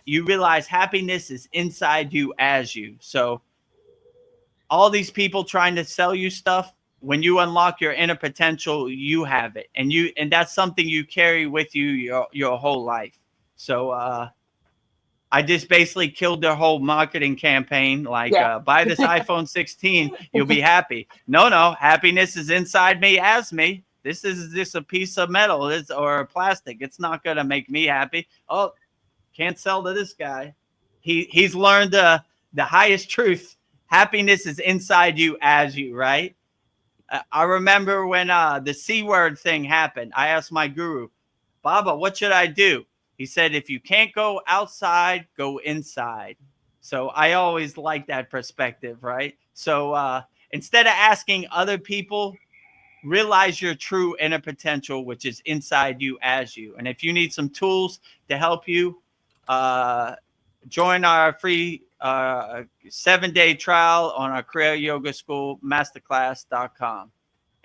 You realize happiness is inside you as you. So all these people trying to sell you stuff, when you unlock your inner potential, you have it, and that's something you carry with you your whole life. So I just basically killed their whole marketing campaign. Buy this iPhone 16, you'll be happy. No, happiness is inside me as me. This is just a piece of metal or plastic. It's not gonna make me happy. Oh, can't sell to this guy. He's learned the highest truth. Happiness is inside you as you, right? I remember when the C word thing happened. I asked my guru, Baba, what should I do? He said, if you can't go outside, go inside. So I always like that perspective, right? So instead of asking other people, realize your true inner potential, which is inside you as you. And if you need some tools to help you, join our free 7-day trial on our Kriya Yoga School masterclass.com.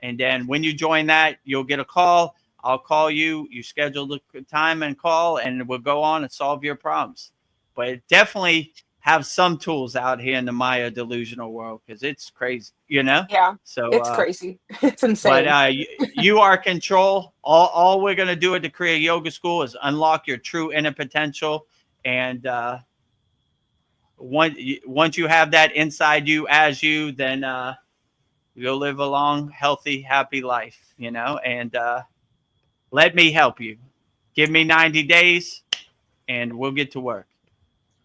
And then when you join that, you'll get a call. I'll call you. You schedule the time and call, and we'll go on and solve your problems. But definitely have some tools out here in the Maya delusional world, because it's crazy, Yeah, So it's crazy. It's insane. But you are control. All we're going to do at the Kriya Yoga School is unlock your true inner potential. And once you have that inside you as you, then you'll live a long, healthy, happy life, and let me help you. Give me 90 days and we'll get to work.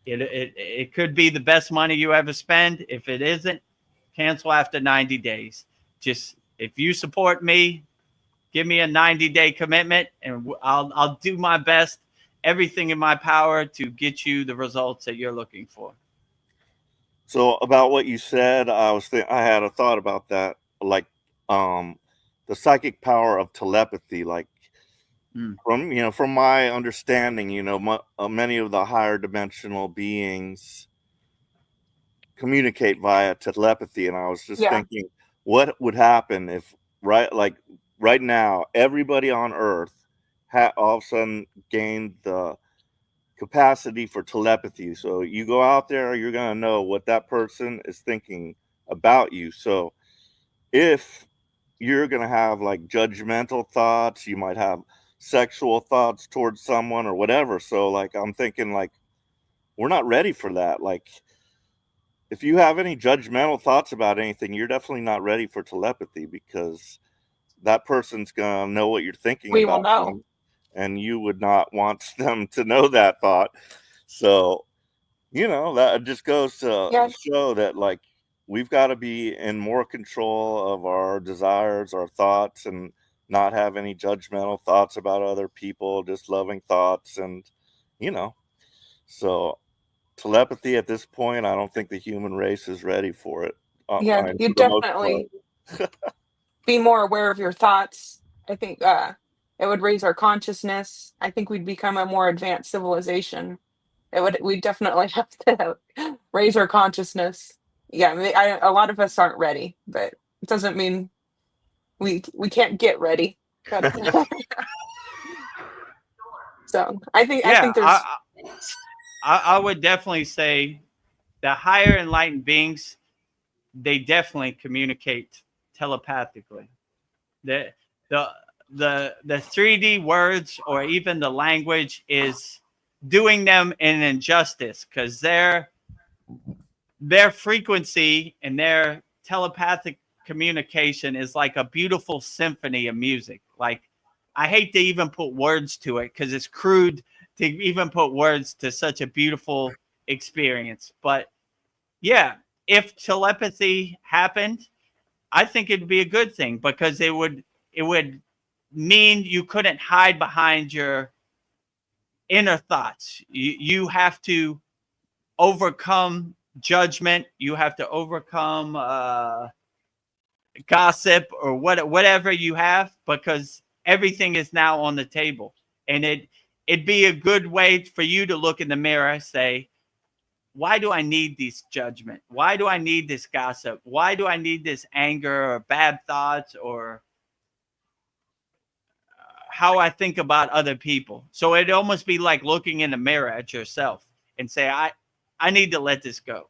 It could be the best money you ever spend. If it isn't, cancel after 90 days. Just if you support me, give me a 90-day commitment, and I'll do my best, everything in my power, to get you the results that you're looking for. So about what you said, I had a thought about that, like the psychic power of telepathy, like from my understanding, many of the higher dimensional beings communicate via telepathy, and I was just thinking, what would happen if right now everybody on Earth all of a sudden gained the capacity for telepathy. So you go out there, you're going to know what that person is thinking about you. So if you're going to have like judgmental thoughts, you might have sexual thoughts towards someone or whatever. So like, I'm thinking like, we're not ready for that. Like, if you have any judgmental thoughts about anything, you're definitely not ready for telepathy, because that person's going to know what you're thinking We about will know. them. and you would not want them to know that thought. So, that just goes to Yeah. show that, like, we've got to be in more control of our desires, our thoughts, and not have any judgmental thoughts about other people, just loving thoughts. And, so telepathy at this point, I don't think the human race is ready for it, Yeah. for You the most part. definitely be more aware of your thoughts. I think it would raise our consciousness. I think we'd become a more advanced civilization. We definitely have to raise our consciousness. Yeah, a lot of us aren't ready, but it doesn't mean we can't get ready. But so I Yeah, think there's I would definitely say the higher enlightened beings, they definitely communicate telepathically. The the the 3D words or even the language is doing them an injustice, because their frequency and their telepathic communication is like a beautiful symphony of music. Like, I hate to even put words to it because it's crude to even put words to such a beautiful experience. But yeah, if telepathy happened, I think it'd be a good thing, because it would mean you couldn't hide behind your inner thoughts. You have to overcome judgment. You have to overcome gossip or whatever you have, because everything is now on the table. And it'd be a good way for you to look in the mirror, say, why do I need this judgment? Why do I need this gossip? Why do I need this anger or bad thoughts or how I think about other people? So it'd almost be like looking in the mirror at yourself and say, I need to let this go,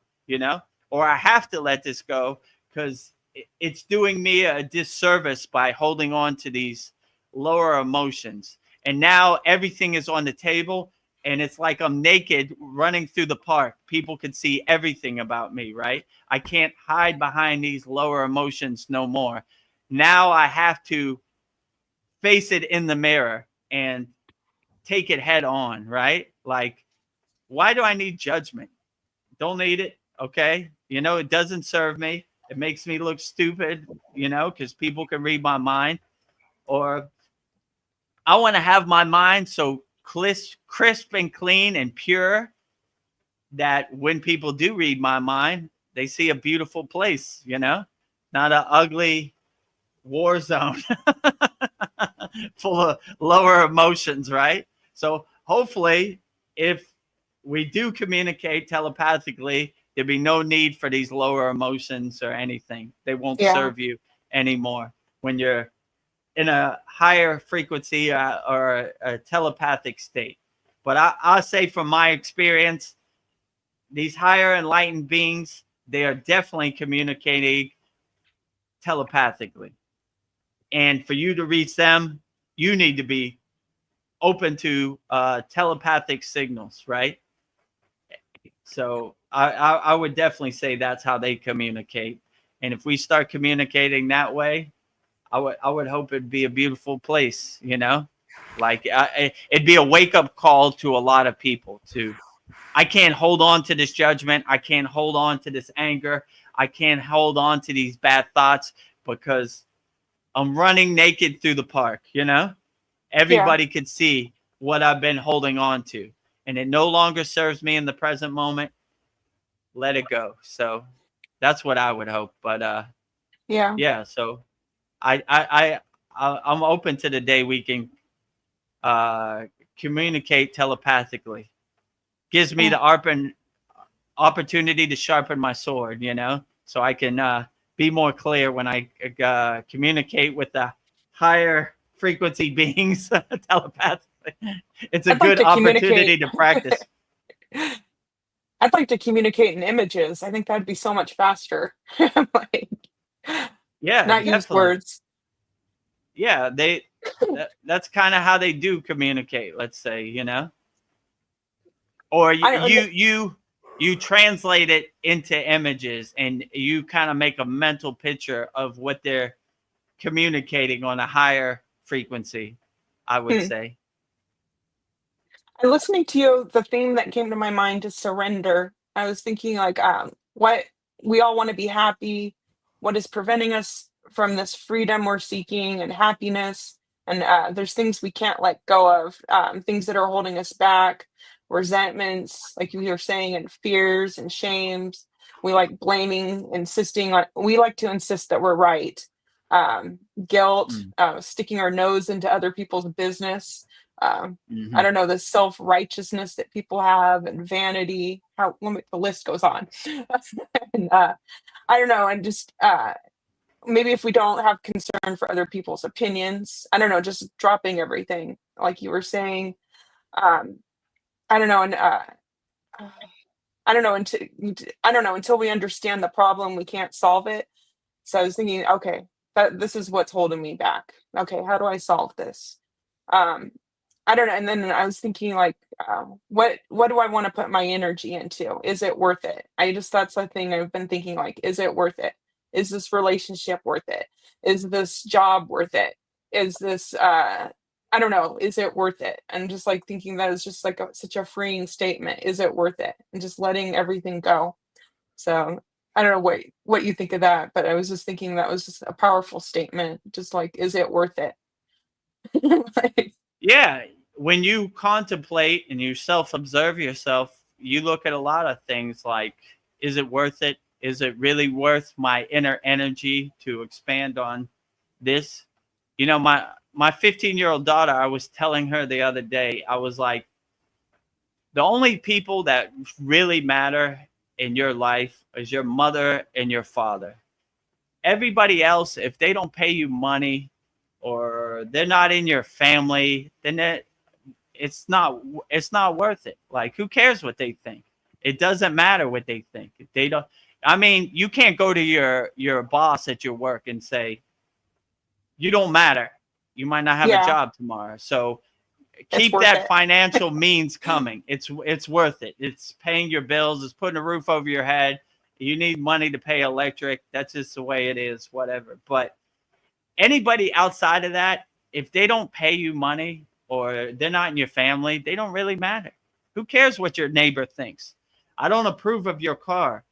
or I have to let this go because it's doing me a disservice by holding on to these lower emotions. And now everything is on the table, and it's like I'm naked running through the park. People can see everything about me, right? I can't hide behind these lower emotions no more. Now I have to face it in the mirror and take it head on, right? Like, why do I need judgment? Don't need it. Okay. It doesn't serve me. It makes me look stupid, because people can read my mind. Or I want to have my mind so crisp and clean and pure that when people do read my mind, they see a beautiful place, not an ugly war zone full of lower emotions, right? So hopefully, if we do communicate telepathically, there'd be no need for these lower emotions or anything. They won't yeah. serve you anymore when you're in a higher frequency or a telepathic state. But I'll say from my experience, these higher enlightened beings, they are definitely communicating telepathically. And for you to reach them, you need to be open to telepathic signals, right? So I would definitely say that's how they communicate. And if we start communicating that way, I would hope it'd be a beautiful place, like it'd be a wake up call to a lot of people too. I can't hold on to this judgment. I can't hold on to this anger. I can't hold on to these bad thoughts because I'm running naked through the park, Yeah. Everybody could see what I've been holding on to, and it no longer serves me in the present moment. Let it go. So that's what I would hope. But Yeah. yeah, so I'm open to the day we can uh, communicate telepathically. Gives me Yeah. the opportunity to sharpen my sword, so I can be more clear when I communicate with the higher frequency beings telepathically. It's a I'd like good to opportunity communicate. to practice. I'd like to communicate in images. I think that'd be so much faster. Like, Yeah, not use definitely. words. Yeah, that's kind of how they do communicate, let's say, or I don't know. you translate it into images and you kind of make a mental picture of what they're communicating on a higher frequency, I would Hmm. say. And listening to you, the theme that came to my mind is surrender. I was thinking like, what we all want to be happy. What is preventing us from this freedom we're seeking and happiness? And there's things we can't let go of, things that are holding us back, resentments, like you were saying, and fears and shames. We like blaming, insisting on. We like to insist that we're right. Guilt, Mm. sticking our nose into other people's business. Um, I Mhm. don't know, the self-righteousness that people have and vanity, how the list goes on. And I don't know, and just maybe if we don't have concern for other people's opinions, I don't know, just dropping everything, like you were saying. Um, I don't know, and I don't know until until we understand the problem, we can't solve it. So I was thinking, okay, this is what's holding me back. Okay, how do I solve this? Um, I don't know. And then I was thinking, like, what do I want to put my energy into? Is it worth it? I just That's the thing I've been thinking. Like, is it worth it? Is this relationship worth it? Is this job worth it? Is this I don't know. Is it worth it? And just like thinking that is just like such a freeing statement. Is it worth it? And just letting everything go. So I don't know what you think of that, but I was just thinking that was just a powerful statement. Just like, is it worth it? Like, Yeah, when you contemplate and you self-observe yourself, you look at a lot of things like, is it worth it? Is it really worth my inner energy to expand on this? You know, my 15-year-old daughter, I was telling her the other day, I was like, the only people that really matter in your life is your mother and your father. Everybody else, if they don't pay you money or they're not in your family, then it's not worth it. Like, who cares what they think? It doesn't matter what they think. If they don't, I mean, you can't go to your boss at your work and say, you don't matter. You might not have a yeah, job tomorrow. So it's keep worth that it. financial means coming. It's worth it. It's paying your bills. It's putting a roof over your head. You need money to pay electric. That's just the way it is, whatever. But anybody outside of that, if they don't pay you money or they're not in your family, they don't really matter. Who cares what your neighbor thinks? I don't approve of your car.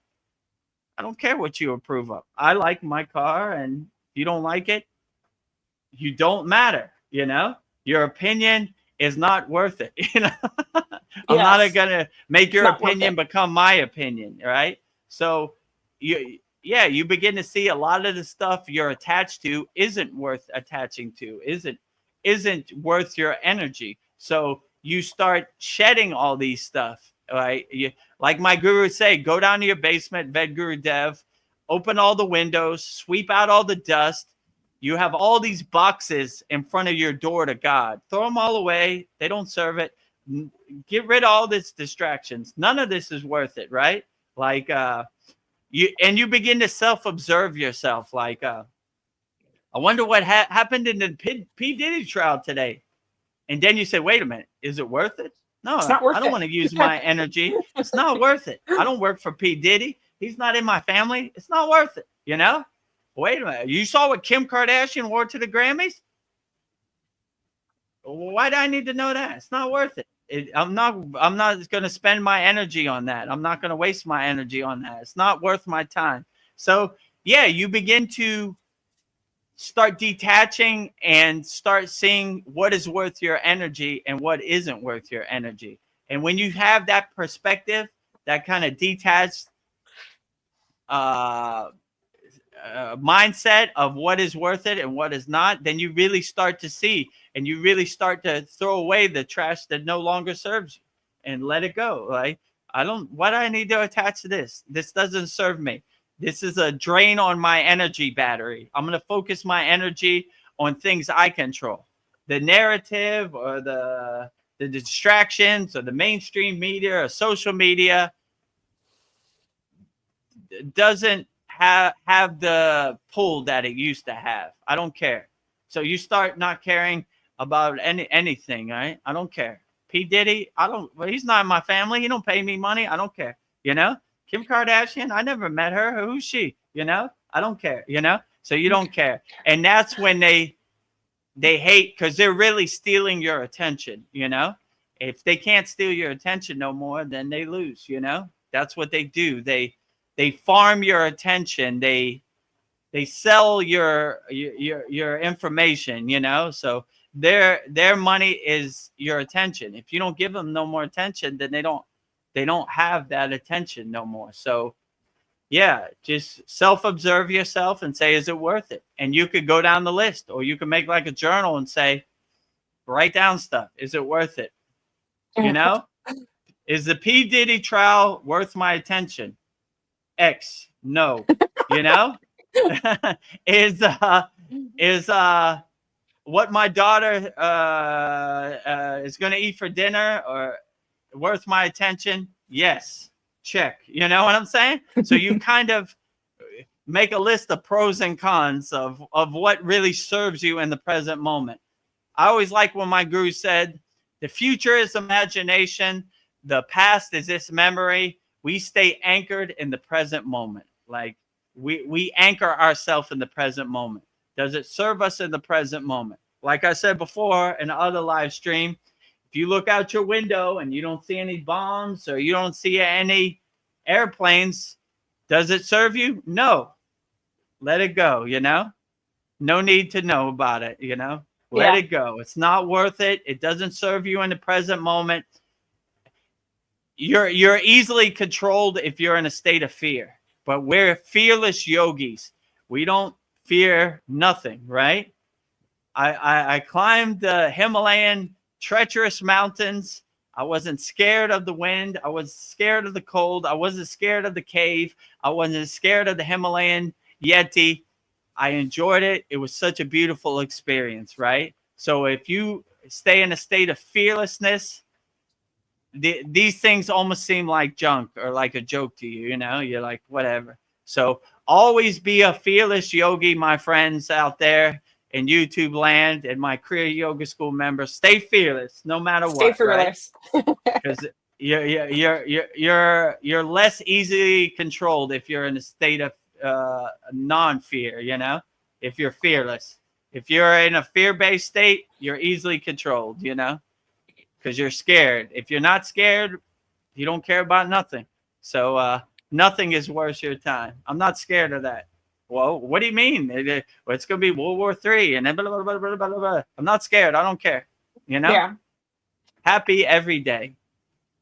I don't care what you approve of. I like my car, and if you don't like it, you don't matter. Your opinion is not worth it. I'm not Yes, gonna make it's your not worth opinion it. become my opinion, right? So you begin to see a lot of the stuff you're attached to isn't worth attaching to, isn't worth your energy. So you start shedding all these stuff, right? Like my guru say, go down to your basement, Vedagurudev, open all the windows, sweep out all the dust. You have all these boxes in front of your door to God. Throw them all away. They don't serve it. Get rid of all these distractions. None of this is worth it, right? Like you begin to self-observe yourself. Like I wonder what happened in the P. Diddy trial today. And then you say, wait a minute, is it worth it? It's No, not I worth don't it. want to use my energy. It's not worth it. I don't work for P. Diddy. He's not in my family. It's not worth it. Wait a minute. You saw what Kim Kardashian wore to the Grammys? Why do I need to know that? It's not worth it. I'm not going to spend my energy on that. I'm not going to waste my energy on that. It's not worth my time. So, yeah, you begin to start detaching and start seeing what is worth your energy and what isn't worth your energy. And when you have that perspective, that kind of detached uh, mindset of what is worth it and what is not, then you really start to see and you really start to throw away the trash that no longer serves you and let it go. Like, why do I need to attach to this? This doesn't serve me. This is a drain on my energy battery. I'm going to focus my energy on things I control. The narrative or the distractions or the mainstream media or social media doesn't have the pull that it used to have. I don't care. So you start not caring about anything, right? I don't care. P. Diddy, well, he's not in my family. He don't pay me money. I don't care. Kim Kardashian, I never met her. Who's she? I don't care. So you don't care. And that's when they hate, because they're really stealing your attention, If they can't steal your attention no more, then they lose, you know? That's what they do. They farm your attention. They sell your information, you know? So their money is your attention. If you don't give them no more attention, then they don't have that attention no more. So yeah, just self-observe yourself and say, is it worth it? And you could go down the list, or you can make like a journal and say, write down stuff. Is it worth it? You know, is the P. Diddy trial worth my attention? X, no. You know, is what my daughter is going to eat for dinner or worth my attention? Yes, check. You know what I'm saying? So you kind of make a list of pros and cons of what really serves you in the present moment. I always like when my guru said, the future is imagination, the past is this memory. We stay anchored in the present moment. Like we anchor ourselves in the present moment. Does it serve us in the present moment? Like I said before in the other live stream, if you look out your window and you don't see any bombs or you don't see any airplanes, does it serve you? No. Let it go, you know? No need to know about it, you know? Let it go. It's not worth it. It doesn't serve you in the present moment. You're easily controlled if you're in a state of fear. But we're fearless yogis. We don't fear nothing, right? I climbed the Himalayan treacherous mountains. I wasn't scared of the wind. I was scared of the cold. I wasn't scared of the cave. I wasn't scared of the Himalayan Yeti. I enjoyed it. It was such a beautiful experience, right? So if you stay in a state of fearlessness, these things almost seem like junk or like a joke to you, you know? You're like, whatever. So always be a fearless yogi, my friends out there in YouTube land and my Kriya Yoga School members. Stay fearless no matter what. Stay fearless. Because you're less easily controlled if you're in a state of non-fear, you know, if you're fearless. If you're in a fear-based state, you're easily controlled, you know, because you're scared. If you're not scared, you don't care about nothing. So nothing is worth your time. I'm not scared of that. Well, what do you mean? It's going to be World War III and then blah, blah, blah, blah, blah, blah. I'm not scared. I don't care. You know? Yeah. Happy every day.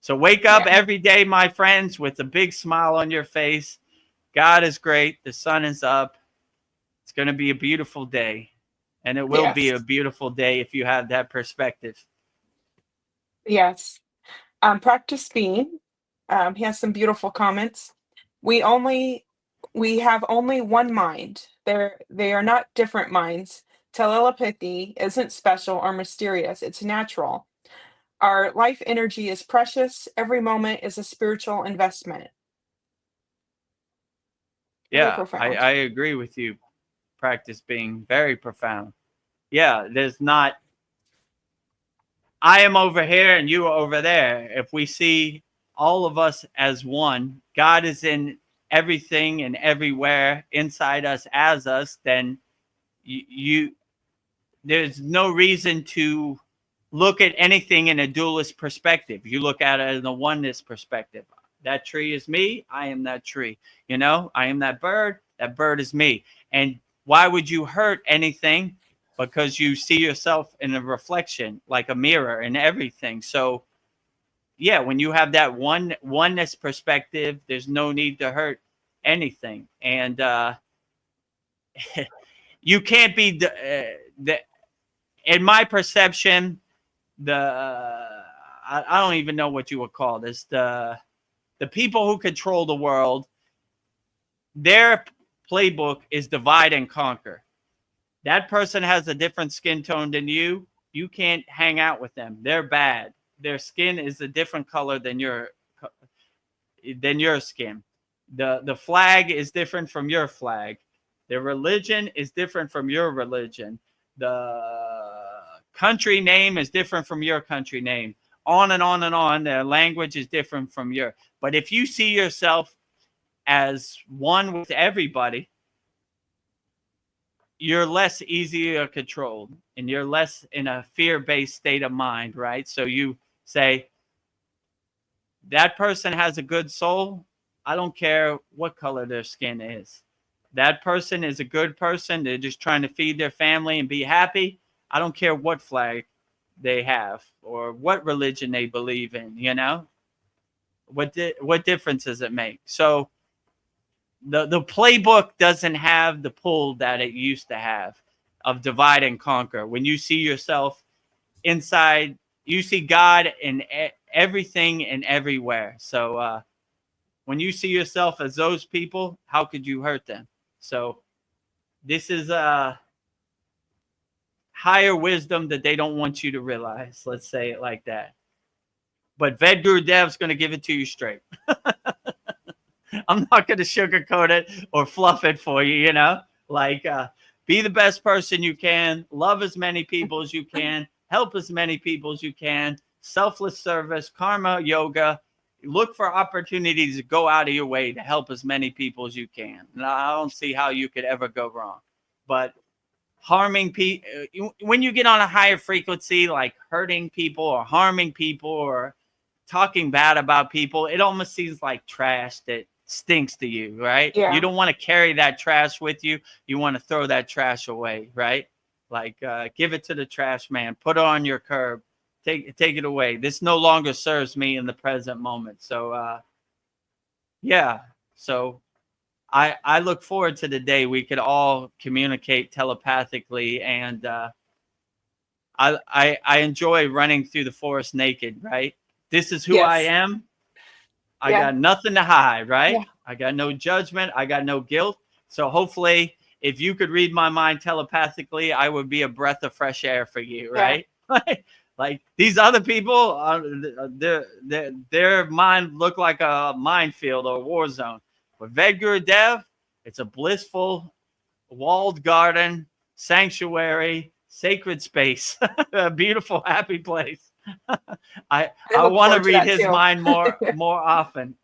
So wake up every day, my friends, with a big smile on your face. God is great. The sun is up. It's going to be a beautiful day. And it will be a beautiful day if you have that perspective. Yes. Practice being. He has some beautiful comments. We have only one mind. They are not different minds. Telepathy isn't special or mysterious. It's natural. Our life energy is precious. Every moment is a spiritual investment. Yeah, I agree with you. Practice being very profound. Yeah, there's not, I am over here and you are over there. If we see all of us as one, God is in everything and everywhere inside us as us, then there's no reason to look at anything in a dualist perspective. You look at it in a oneness perspective. That tree is me. I am that tree. You know, I am that bird. That bird is me. And why would you hurt anything? Because you see yourself in a reflection, like a mirror and everything. So yeah, when you have that oneness perspective, there's no need to hurt anything. And you can't be in my perception, I don't even know what you would call this. The people who control the world, their playbook is divide and conquer. That person has a different skin tone than you. You can't hang out with them. They're bad. Their skin is a different color than your skin. The flag is different from your flag. Their religion is different from your religion. The country name is different from your country name. On and on and on. Their language is different from your. But if you see yourself as one with everybody, you're less easily controlled and you're less in a fear-based state of mind, right? So you say, that person has a good soul. I don't care what color their skin is. That person is a good person. They're just trying to feed their family and be happy. I don't care what flag they have or what religion they believe in, you know? What difference does it make? So the playbook doesn't have the pull that it used to have of divide and conquer. When you see yourself inside, you see God in everything and everywhere. So when you see yourself as those people, how could you hurt them? So this is a higher wisdom that they don't want you to realize. Let's say it like that. But Vedgurudev's going to give it to you straight. I'm not going to sugarcoat it or fluff it for you, you know? Like, be the best person you can. Love as many people as you can. Help as many people as you can. Selfless service, karma yoga. Look for opportunities to go out of your way to help as many people as you can. And I don't see how you could ever go wrong. But harming people, when you get on a higher frequency, like hurting people or harming people or talking bad about people, it almost seems like trash that stinks to you, right? Yeah. You don't want to carry that trash with you. You want to throw that trash away, right? Like, give it to the trash man. Put it on your curb. Take it away. This no longer serves me in the present moment. So, yeah. So I look forward to the day we could all communicate telepathically, and I enjoy running through the forest naked, right? This is who I am. I got nothing to hide, right? Yeah. I got no judgment. I got no guilt. So hopefully, if you could read my mind telepathically, I would be a breath of fresh air for you, right? Like these other people, their mind look like a minefield or a war zone. But Vedagurudev, it's a blissful, walled garden, sanctuary, sacred space, a beautiful, happy place. I want to read his mind more often.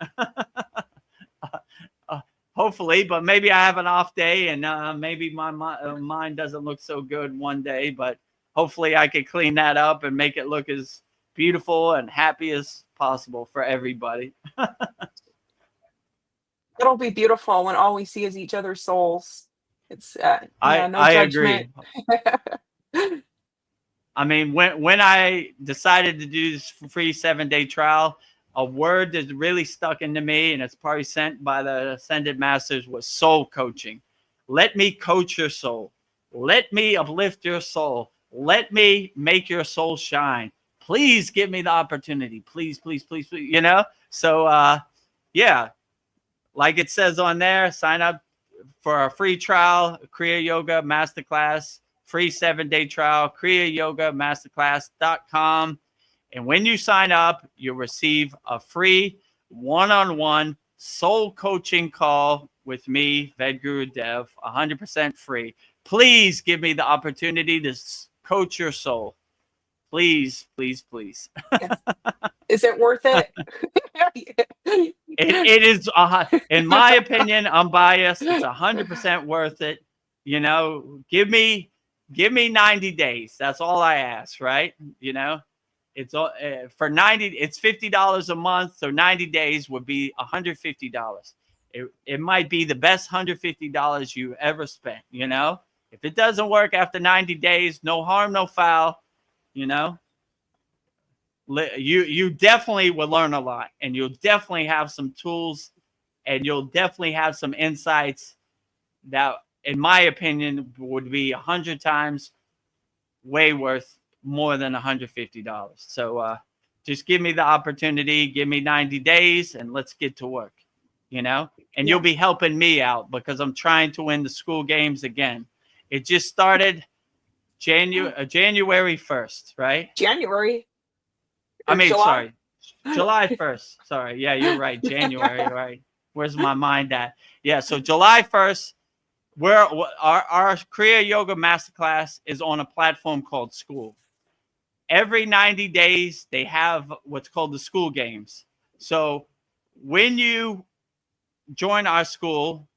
Hopefully, but maybe I have an off day, and maybe my mind doesn't look so good one day, but hopefully I could clean that up and make it look as beautiful and happy as possible for everybody. It'll be beautiful when all we see is each other's souls. It's no judgment. Agree. I mean, when I decided to do this free 7-day trial, a word that really stuck into me, and it's probably sent by the Ascended Masters, was soul coaching. Let me coach your soul. Let me uplift your soul. Let me make your soul shine. Please give me the opportunity. Please, please, please, please, you know? So, yeah, like it says on there, sign up for a free trial, Kriya Yoga Masterclass, free 7-day trial, KriyaYogaMasterclass.com. And when you sign up, you'll receive a free one-on-one soul coaching call with me, Vedagurudev, 100% free. Please give me the opportunity to coach your soul. Please, please, please. Yes. Is it worth it? It is, in my opinion, I'm biased. It's 100% worth it. You know, give me 90 days. That's all I ask, right? You know, it's for 90. It's $50 a month, so 90 days would be $150. It might be the best $150 you ever spent. You know, if it doesn't work after 90 days, no harm, no foul. You know, you definitely will learn a lot, and you'll definitely have some tools, and you'll definitely have some insights that, in my opinion, would be 100 times way worth more than $150. So just give me the opportunity, give me 90 days, and let's get to work, you know? And you'll be helping me out because I'm trying to win the school games again. It just started January 1st, right? January? Sorry, July 1st. Sorry. Yeah, you're right. January, right? Where's my mind at? Yeah, so July 1st, our Kriya Yoga Masterclass is on a platform called School. Every 90 days, they have what's called the school games. So when you join our school,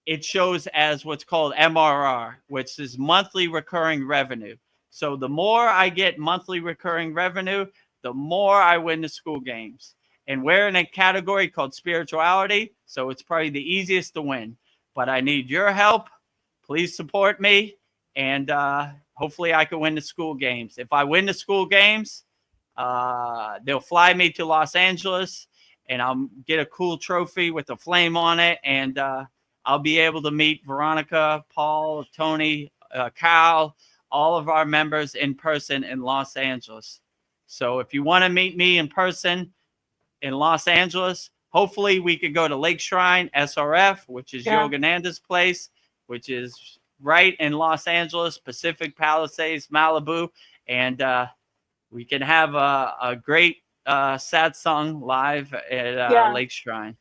it shows as what's called MRR, which is monthly recurring revenue. So the more I get monthly recurring revenue, the more I win the school games. And we're in a category called spirituality, so it's probably the easiest to win. But I need your help. Please support me, and hopefully I can win the school games. If I win the school games, they'll fly me to Los Angeles, and I'll get a cool trophy with a flame on it, and I'll be able to meet Veronica, Paul, Tony, Kyle, all of our members in person in Los Angeles. So if you want to meet me in person in Los Angeles, hopefully we could go to Lake Shrine SRF, which is Yogananda's place, which is right in Los Angeles, Pacific Palisades, Malibu, and we can have a great satsang live at Lake Shrine.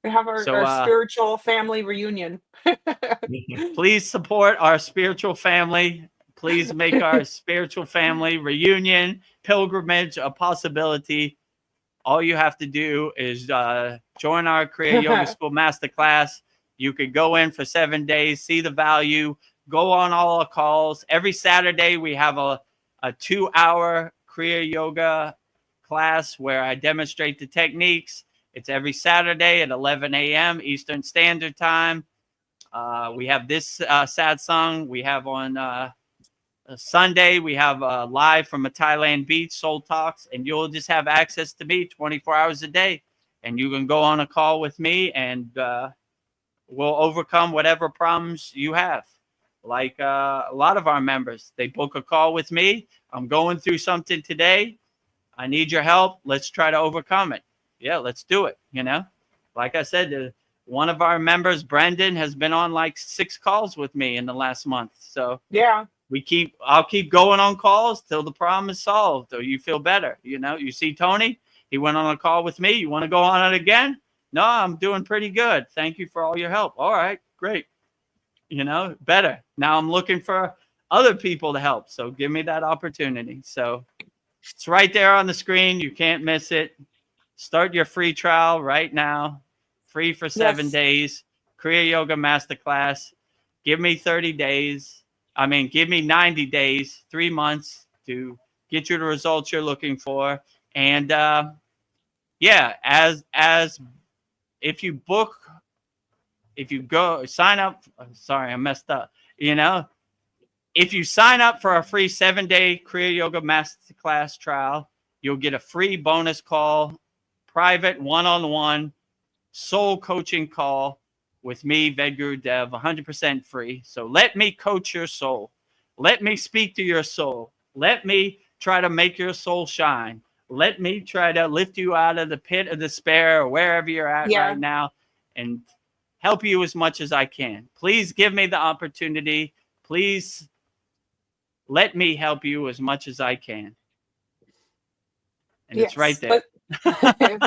We have our spiritual family reunion. Please support our spiritual family. Please make our spiritual family reunion pilgrimage a possibility. All you have to do is join our Kriya Yoga School Masterclass. You could go in for 7 days, see the value, go on all our calls. Every Saturday, we have a 2-hour Kriya Yoga class where I demonstrate the techniques. It's every Saturday at 11 a.m. Eastern Standard Time. We have this satsang. We have on Sunday, we have live from a Thailand beach, Soul Talks, and you'll just have access to me 24 hours a day. And you can go on a call with me, and we'll overcome whatever problems you have. Like a lot of our members, they book a call with me. I'm going through something today. I need your help. Let's try to overcome it. Yeah, let's do it. You know, like I said, one of our members, Brendan, has been on like 6 calls with me in the last month. So yeah, I'll keep going on calls till the problem is solved or you feel better. You know, you see Tony, he went on a call with me. You want to go on it again? No, I'm doing pretty good. Thank you for all your help. All right, great. You know, better. Now I'm looking for other people to help. So give me that opportunity. So it's right there on the screen. You can't miss it. Start your free trial right now. Free for 7 days. Kriya Yoga Masterclass. Give me 30 days. Give me 90 days, 3 months to get you the results you're looking for. And if you go sign up, sorry, I messed up. You know, if you sign up for a free 7-day Kriya Yoga Masterclass trial, you'll get a free bonus call, private one-on-one soul coaching call with me, Vedagurudev, 100% free. So let me coach your soul. Let me speak to your soul. Let me try to make your soul shine. Let me try to lift you out of the pit of despair or wherever you're at right now and help you as much as I can. Please give me the opportunity. Please let me help you as much as I can. And it's right there.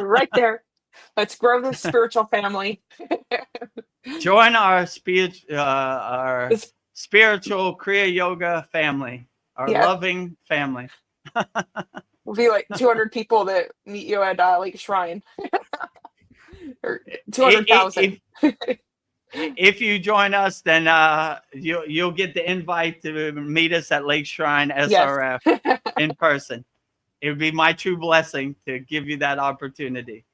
Right there. Let's grow this spiritual family. Join our spiritual Kriya Yoga family, our loving family. We'll be like 200 people that meet you at Lake Shrine. Or 200,000. If you join us, then you'll get the invite to meet us at Lake Shrine SRF in person. It would be my true blessing to give you that opportunity.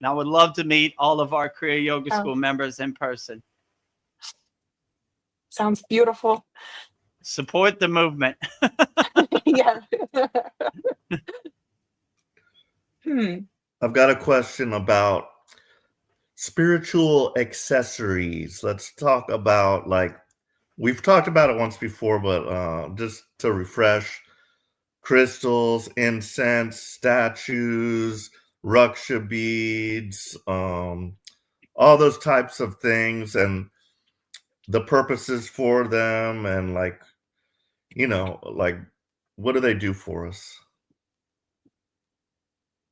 And I would love to meet all of our Kriya Yoga School members in person. Sounds beautiful. Support the movement. Yeah. I've got a question about spiritual accessories. Let's talk about, like, we've talked about it once before, but just to refresh, crystals, incense, statues, Raksha beads, all those types of things and the purposes for them, and like, you know, like, what do they do for us?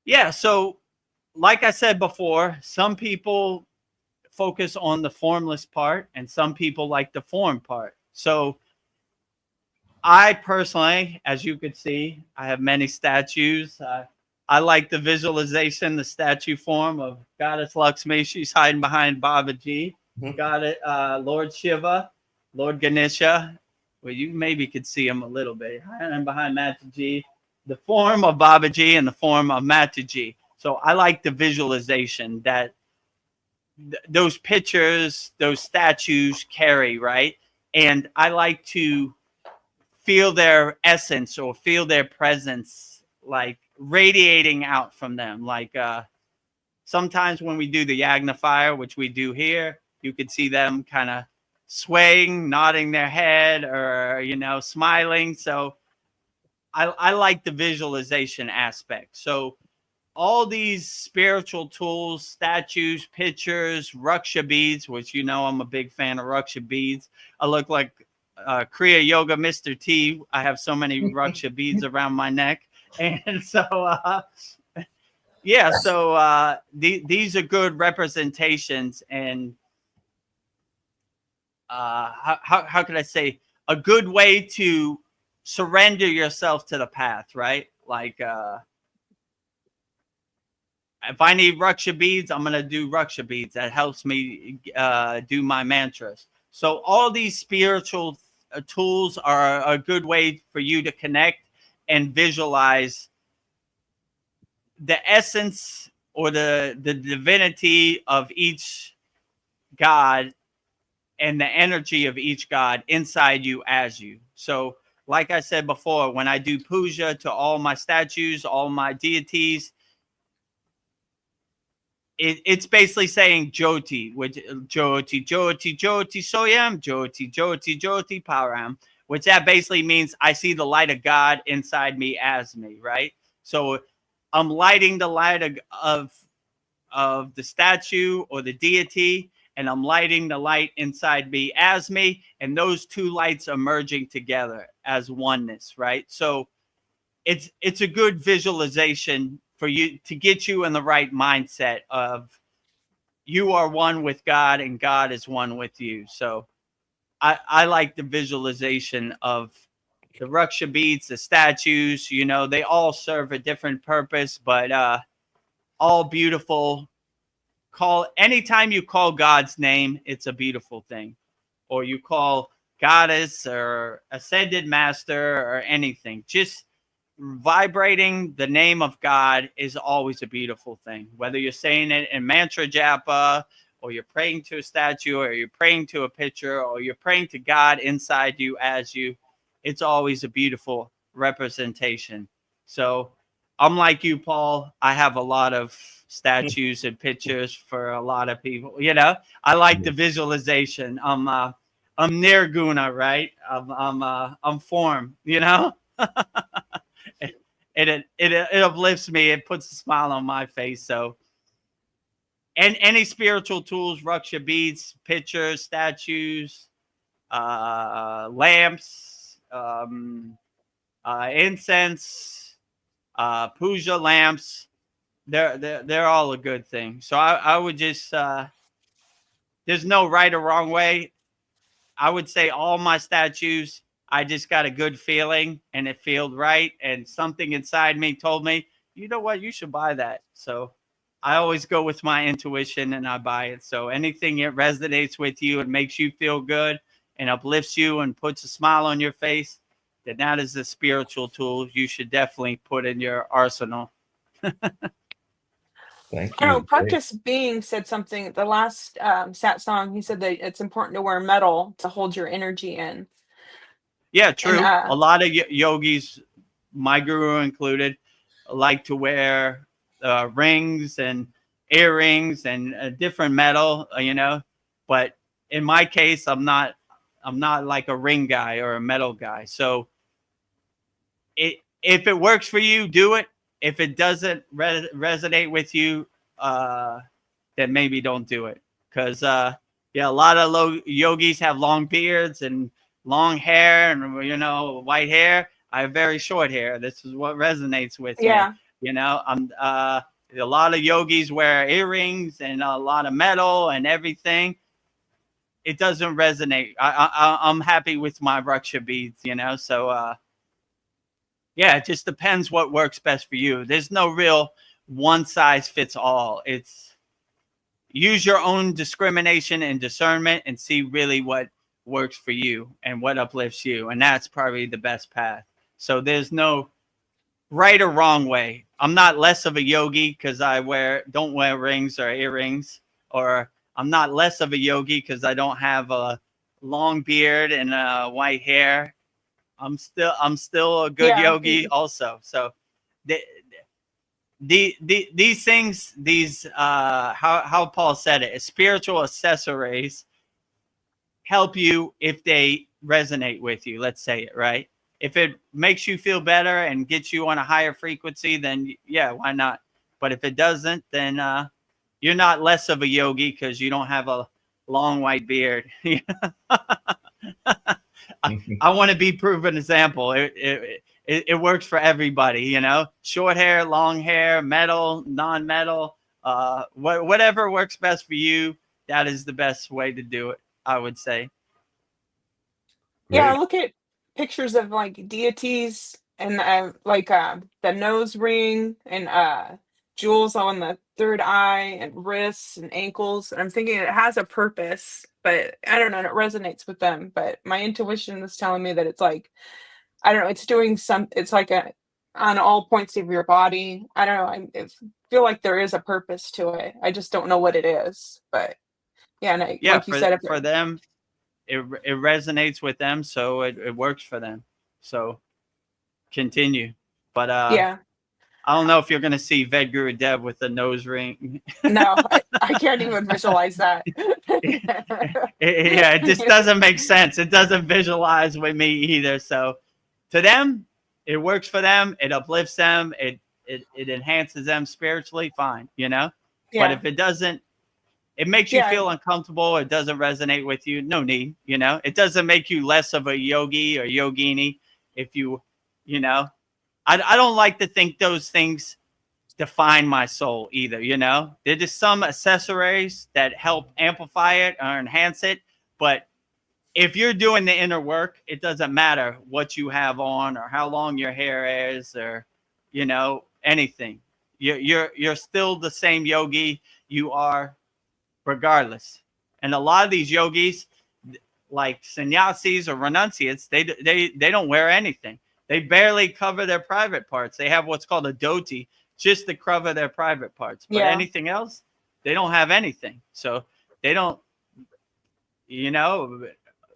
Yeah, so like I said before, some people focus on the formless part and some people like the form part. So I personally, as you could see, I have many statues. I like the visualization, the statue form of Goddess Lakshmi. She's hiding behind Babaji. Got it, Lord Shiva, Lord Ganesha. Well, you maybe could see him a little bit. Hiding behind Mataji. the form of Babaji and the form of Mataji. So I like the visualization that those pictures, those statues carry, right? And I like to feel their essence or feel their presence, like radiating out from them. Like sometimes when we do the Yagna fire, which we do here, you could see them kind of swaying, nodding their head, or smiling. So I like the visualization aspect. So all these spiritual tools, statues, pictures, Raksha beads, which I'm a big fan of Raksha beads. I look like Kriya Yoga Mr. T. I have so many Raksha beads around my neck. And so, these are good representations. And how could I say, a good way to surrender yourself to the path, right? Like, if I need Raksha beads, I'm going to do Raksha beads. That helps me do my mantras. So all these spiritual tools are a good way for you to connect and visualize the essence or the divinity of each God and the energy of each God inside you as you. So like I said before, when I do puja to all my statues, all my deities, it's basically saying Jyoti, which Jyoti, Jyoti, Jyoti, Soyam, Jyoti, Jyoti, Jyoti, Param, which that basically means I see the light of God inside me as me, right? So I'm lighting the light of the statue or the deity, and I'm lighting the light inside me as me, and those two lights are merging together as oneness, right? So it's a good visualization for you to get you in the right mindset of you are one with God and God is one with you. So I like the visualization of the Raksha beads, the statues, they all serve a different purpose, but all beautiful. Anytime you call God's name, it's a beautiful thing. Or you call goddess or ascended master or anything. Just vibrating the name of God is always a beautiful thing. Whether you're saying it in mantra japa, or you're praying to a statue, or you're praying to a picture, or you're praying to God inside you as you, it's always a beautiful representation. So I'm like you, Paul. I have a lot of statues and pictures for a lot of people. I like the visualization. I'm nirguna, right? I'm form. It uplifts me. It puts a smile on my face. So, and any spiritual tools, Raksha beads, pictures, statues, lamps, incense, puja lamps, they're all a good thing. So I would just there's no right or wrong way. I would say all my statues, I just got a good feeling and it felt right. And something inside me told me, you know what, you should buy that. So I always go with my intuition and I buy it. So anything that resonates with you and makes you feel good and uplifts you and puts a smile on your face, then that is a spiritual tool you should definitely put in your arsenal. Thank I know you. Practice Being said something the last Satsang. He said that it's important to wear metal to hold your energy in. Yeah, And true. A lot of yogis, my guru included, like to wear rings and earrings and different metal, But in my case, I'm not like a ring guy or a metal guy. So if it works for you, do it. If it doesn't resonate with you, then maybe don't do it. Because a lot of yogis have long beards and long hair and white hair. I have very short hair. This is what resonates with me. I'm a lot of yogis wear earrings and a lot of metal and everything. It doesn't resonate. I'm happy with my Raksha beads, So it just depends what works best for you. There's no real one size fits all. It's use your own discrimination and discernment and see really what works for you and what uplifts you. And that's probably the best path. So there's no right or wrong way. I'm not less of a yogi because I don't wear rings or earrings, or I'm not less of a yogi because I don't have a long beard and white hair. I'm still a good Yeah. yogi also. So the, these things, these how Paul said it, spiritual accessories help you if they resonate with you. Let's say it right. If it makes you feel better and gets you on a higher frequency, then yeah, why not? But if it doesn't, then you're not less of a yogi because you don't have a long white beard. I want to be proven example. It works for everybody, you know. Short hair, long hair, metal, non-metal, whatever works best for you. That is the best way to do it, I would say. Yeah, I Great. look at pictures of like deities and like the nose ring and jewels on the third eye and wrists and ankles. And I'm thinking it has a purpose, but I don't know, and it resonates with them. But my intuition is telling me that it's like, I don't know, it's doing it's like a on all points of your body. I don't know. Feel like there is a purpose to it. I just don't know what it is. But yeah, and Yeah, like you said, for them, it resonates with them, so it works for them. So continue. But yeah. I don't know if you're gonna see Vedagurudev with a nose ring. No, I can't even visualize that. Yeah, it just doesn't make sense. It doesn't visualize with me either. So to them, it works for them. It uplifts them. It enhances them spiritually. Fine, you know. But Yeah, if it doesn't, it makes you yeah, feel uncomfortable. It doesn't resonate with you. No need, you know. It doesn't make you less of a yogi or yogini if you know. I don't like to think those things define my soul either, you know. They're just some accessories that help amplify it or enhance it. But if you're doing the inner work, it doesn't matter what you have on or how long your hair is or, you know, anything. You're still the same yogi you are regardless. And a lot of these yogis, like sannyasis or renunciates, they don't wear anything. They barely cover their private parts. They have what's called a dhoti just to cover their private parts. But yeah, anything else, they don't have anything. So they don't, you know,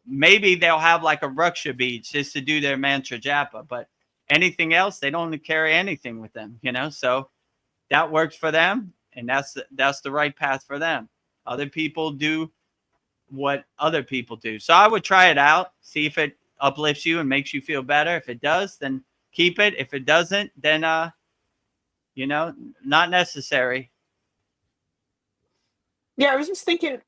maybe they'll have like a ruksha beads just to do their mantra japa. But anything else, they don't carry anything with them, you know. So that works for them, and that's the right path for them. Other people do what other people do. So I would try it out, see if it uplifts you and makes you feel better. If it does, then keep it. If it doesn't, then you know, not necessary. yeah. I was just thinking,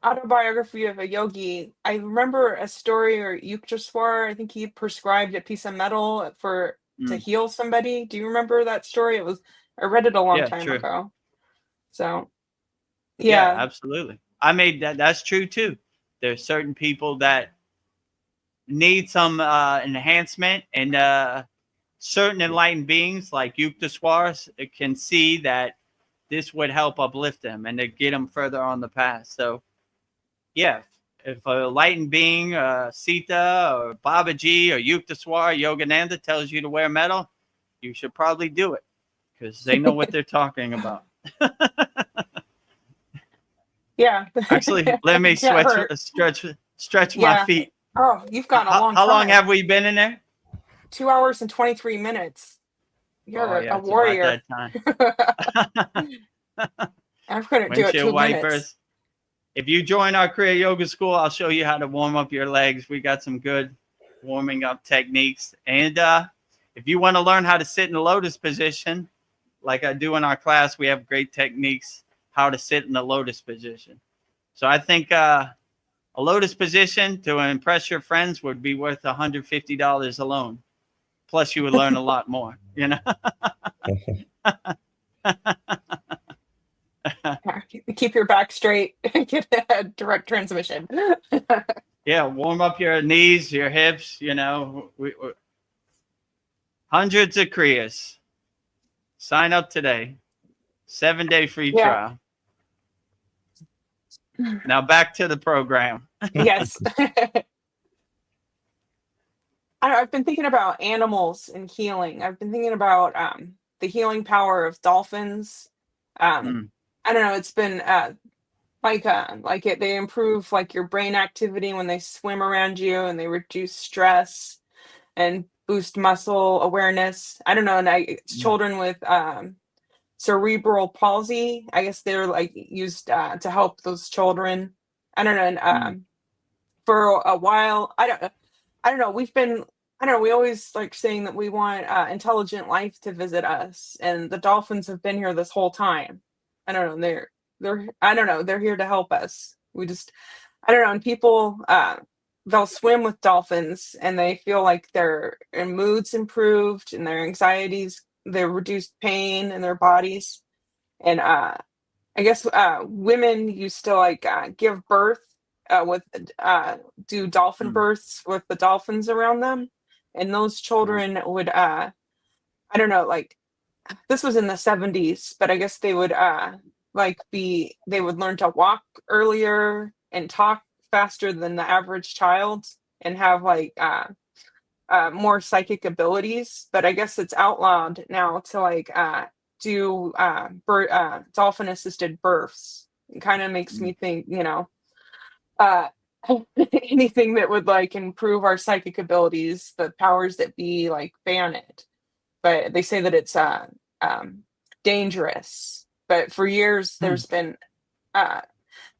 autobiography of a yogi. I remember a story or Yukteswar. I think he prescribed a piece of metal for to Mm. heal somebody. Do you remember that story? I read it a long Yeah, time true. ago. So Yeah, yeah, absolutely. I made that. That's true too. There's certain people that need some enhancement, and certain enlightened beings like Yukteswars can see that this would help uplift them and to get them further on the path. So yeah, if a enlightened being, Sita or Babaji or Yukteswar, Yogananda tells you to wear metal, you should probably do it because they know what they're talking about. yeah. Actually, let me Can't hurt. stretch my Yeah. feet. Oh, you've gone a long How long time. have we been in there? 2 hours and 23 minutes. Oh You're yeah, a it's about warrior. that time. I'm gonna do it Windshield 2 minutes. wipers. If you join our Kriya Yoga School, I'll show you how to warm up your legs. We got some good warming up techniques. And if you want to learn how to sit in the lotus position, like I do in our class, we have great techniques how to sit in the lotus position. So I think a lotus position to impress your friends would be worth $150 alone. Plus, you would learn a lot more, you know? Keep your back straight and get a direct transmission. Yeah, warm up your knees, your hips, you know. Hundreds of Kriyas. Sign up today. 7-day free Yeah. trial. Now back to the program. Yes. I've been thinking about animals and healing. I've been thinking about the healing power of dolphins. Um, Mm, I don't know. It's been they improve like your brain activity when they swim around you, and they reduce stress and boost muscle awareness. I don't know. And mm, children with cerebral palsy, I guess they're like used to help those children. I don't know. And mm, for a while, I don't know. I don't know. We always like saying that we want intelligent life to visit us, and the dolphins have been here this whole time. I don't know. I don't know. They're here to help us. I don't know. And people, they'll swim with dolphins, and they feel like their moods improved and their anxieties, their reduced pain in their bodies. And I guess women used to like give birth with do dolphin mm, births with the dolphins around them, and those right. children would I don't know, like this was in the 70s, but I guess they would they would learn to walk earlier and talk faster than the average child, and have like more psychic abilities. But I guess it's outlawed now to like do dolphin assisted births. It kind of makes Mm, me think, uh anything that would like improve our psychic abilities, the powers that be like ban it. But they say that it's um dangerous. But for years mm, there's been uh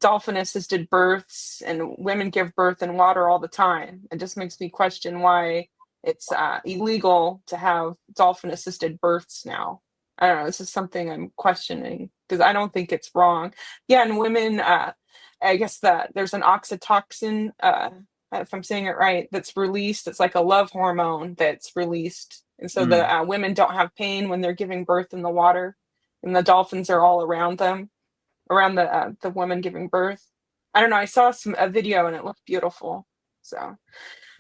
dolphin assisted births, and women give birth in water all the time. It just makes me question why it's illegal to have dolphin assisted births now. I don't know. This is something I'm questioning because I don't think it's wrong. Yeah, and women, I guess that there's an oxytocin, if I'm saying it right, that's released. It's like a love hormone that's released, and so the mm. women don't have pain when they're giving birth in the water, and the dolphins are all around them, around the woman giving birth. I don't know. I saw a video and it looked beautiful. So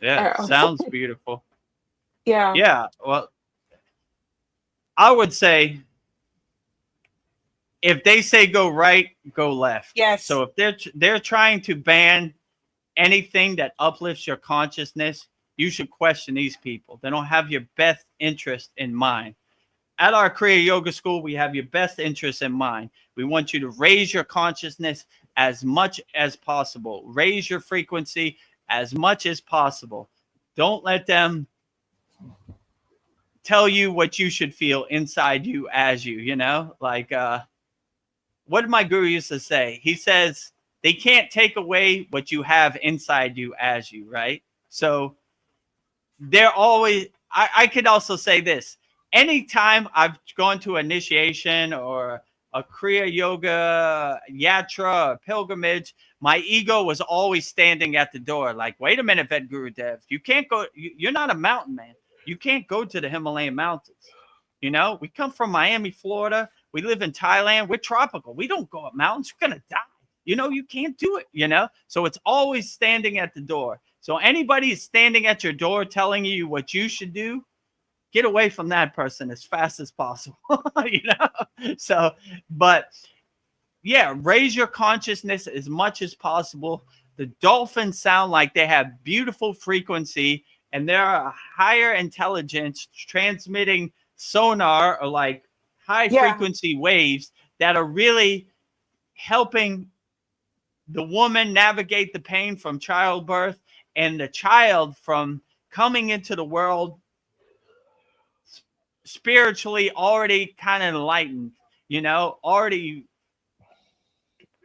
Yeah, I don't know. sounds beautiful. Yeah. Yeah, well, I would say if they say go right, go left. Yes. So if they're trying to ban anything that uplifts your consciousness, you should question these people. They don't have your best interest in mind. At our Kriya Yoga School, we have your best interest in mind. We want you to raise your consciousness as much as possible. Raise your frequency as much as possible. Don't let them tell you what you should feel inside you as you, like what did my guru used to say? He says, they can't take away what you have inside you as you, right? So they're always, I could also say this. Anytime I've gone to initiation or a Kriya Yoga yatra or pilgrimage, my ego was always standing at the door. Like, wait a minute, Vedagurudev, you can't go. You're not a mountain man. You can't go to the Himalayan mountains. We come from Miami, Florida. We live in Thailand. We're tropical. We don't go up mountains. You're gonna die. You can't do it. So it's always standing at the door. So anybody standing at your door telling you what you should do, get away from that person as fast as possible. So, but yeah, raise your consciousness as much as possible. The dolphins sound like they have beautiful frequency, and they're a higher intelligence transmitting sonar or like high Yeah. frequency waves that are really helping the woman navigate the pain from childbirth, and the child from coming into the world spiritually already kind of enlightened, already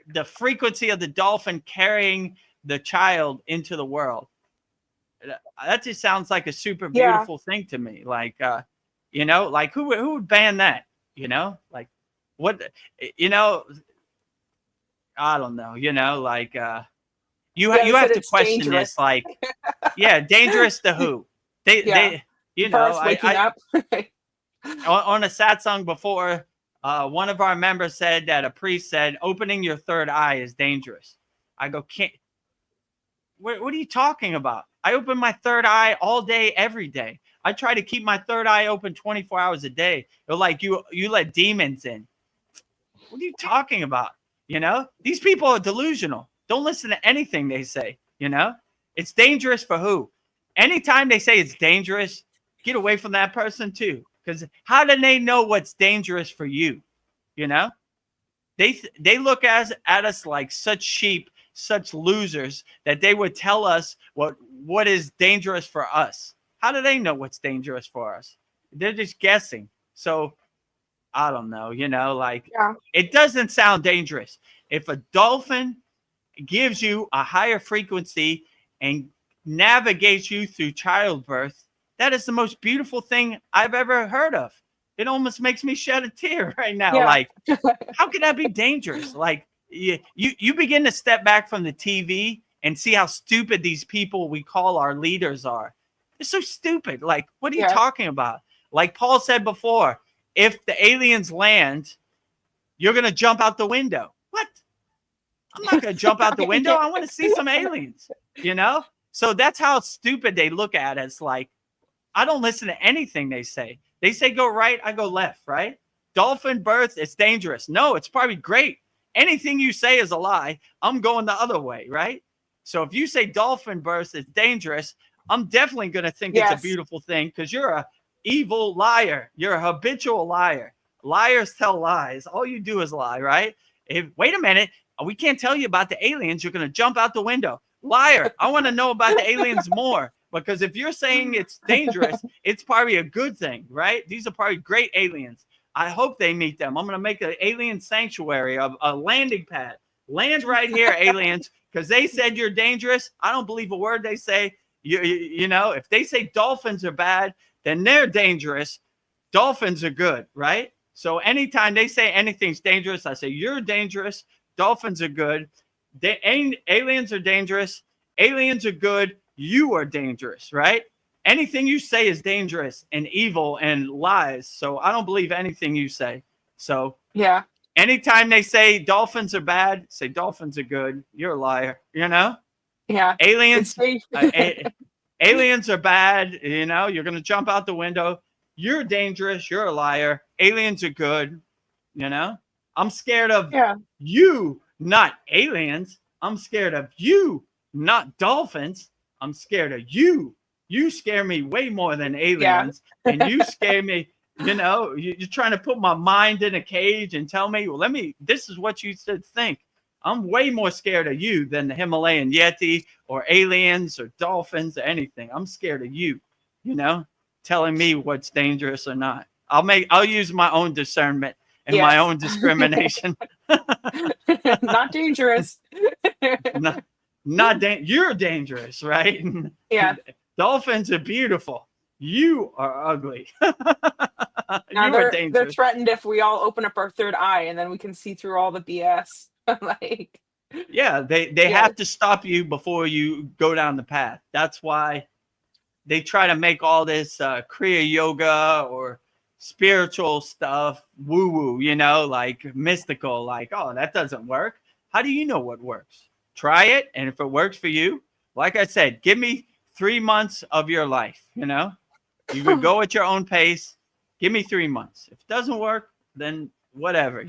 the frequency of the dolphin carrying the child into the world. That just sounds like a super Yeah. beautiful thing to me. Like, like who would ban that? Like what, you know, I don't know, like, Yeah. They you said have to it's question this. dangerous. Like, yeah, dangerous to who? Yeah. They, As far as waking I up. on a satsang before, one of our members said that a priest said opening your third eye is dangerous. I go, can't. What are you talking about? I open my third eye all day, every day. I try to keep my third eye open 24 hours a day. They're like, you let demons in. What are you talking about? These people are delusional. Don't listen to anything they say. It's dangerous for who? anytime they say it's dangerous, get away from that person too. Because how do they know what's dangerous for you? You know, they look at us like such sheep, such losers, that they would tell us what is dangerous for us. How do they know what's dangerous for us? They're just guessing. So I don't know, like Yeah. it doesn't sound dangerous. If a dolphin gives you a higher frequency and navigates you through childbirth, that is the most beautiful thing I've ever heard of. It almost makes me shed a tear right now. Yeah. Like, how could that be dangerous? Like, you begin to step back from the TV and see how stupid these people we call our leaders are. They're so stupid. Like, what are you Yeah. talking about? Like Paul said before, if the aliens land, you're going to jump out the window. What? I'm not going to jump out the window. I want to see some aliens, So that's how stupid they look at us. Like, I don't listen to anything they say. They say go right, I go left, right? Dolphin birth, it's dangerous. No, it's probably great. Anything you say is a lie. I'm going the other way, right? So if you say dolphin birth is dangerous, I'm definitely going to think it's a beautiful thing because you're a evil liar. You're a habitual liar. Liars tell lies. All you do is lie, right? Wait a minute. We can't tell you about the aliens. You're going to jump out the window. Liar. I want to know about the aliens more. Because if you're saying it's dangerous, it's probably a good thing, right? These are probably great aliens. I hope they meet them. I'm going to make an alien sanctuary, a landing pad. Land right here, aliens, because they said you're dangerous. I don't believe a word they say. If they say dolphins are bad, then they're dangerous. Dolphins are good, right? So anytime they say anything's dangerous, I say you're dangerous. Dolphins are good. Aliens are dangerous. Aliens are good. You are dangerous, right? Anything you say is dangerous and evil and lies. So I don't believe anything you say. So Yeah. anytime they say dolphins are bad, say dolphins are good. You're a liar, Yeah. Aliens, aliens are bad. You're going to jump out the window. You're dangerous. You're a liar. Aliens are good. I'm scared of you, not aliens. I'm scared of you, not dolphins. I'm scared of you. You scare me way more than aliens. And you scare me, you're trying to put my mind in a cage and tell me, well, this is what you should think. I'm way more scared of you than the Himalayan Yeti or aliens or dolphins or anything. I'm scared of you, telling me what's dangerous or not. I'll use my own discernment and my own discrimination. Not dangerous. You're dangerous, right? Yeah. Dolphins are beautiful. You are ugly. Now You are they're dangerous. threatened if we all open up our third eye and then we can see through all the BS. Like, Yeah, they have to stop you before you go down the path. That's why they try to make all this Kriya yoga or spiritual stuff woo-woo, like mystical, like, oh, that doesn't work. How do you know what works? Try it, and if it works for you, like I said, give me 3 months of your life, you can go at your own pace. Give me 3 months. If it doesn't work, then whatever,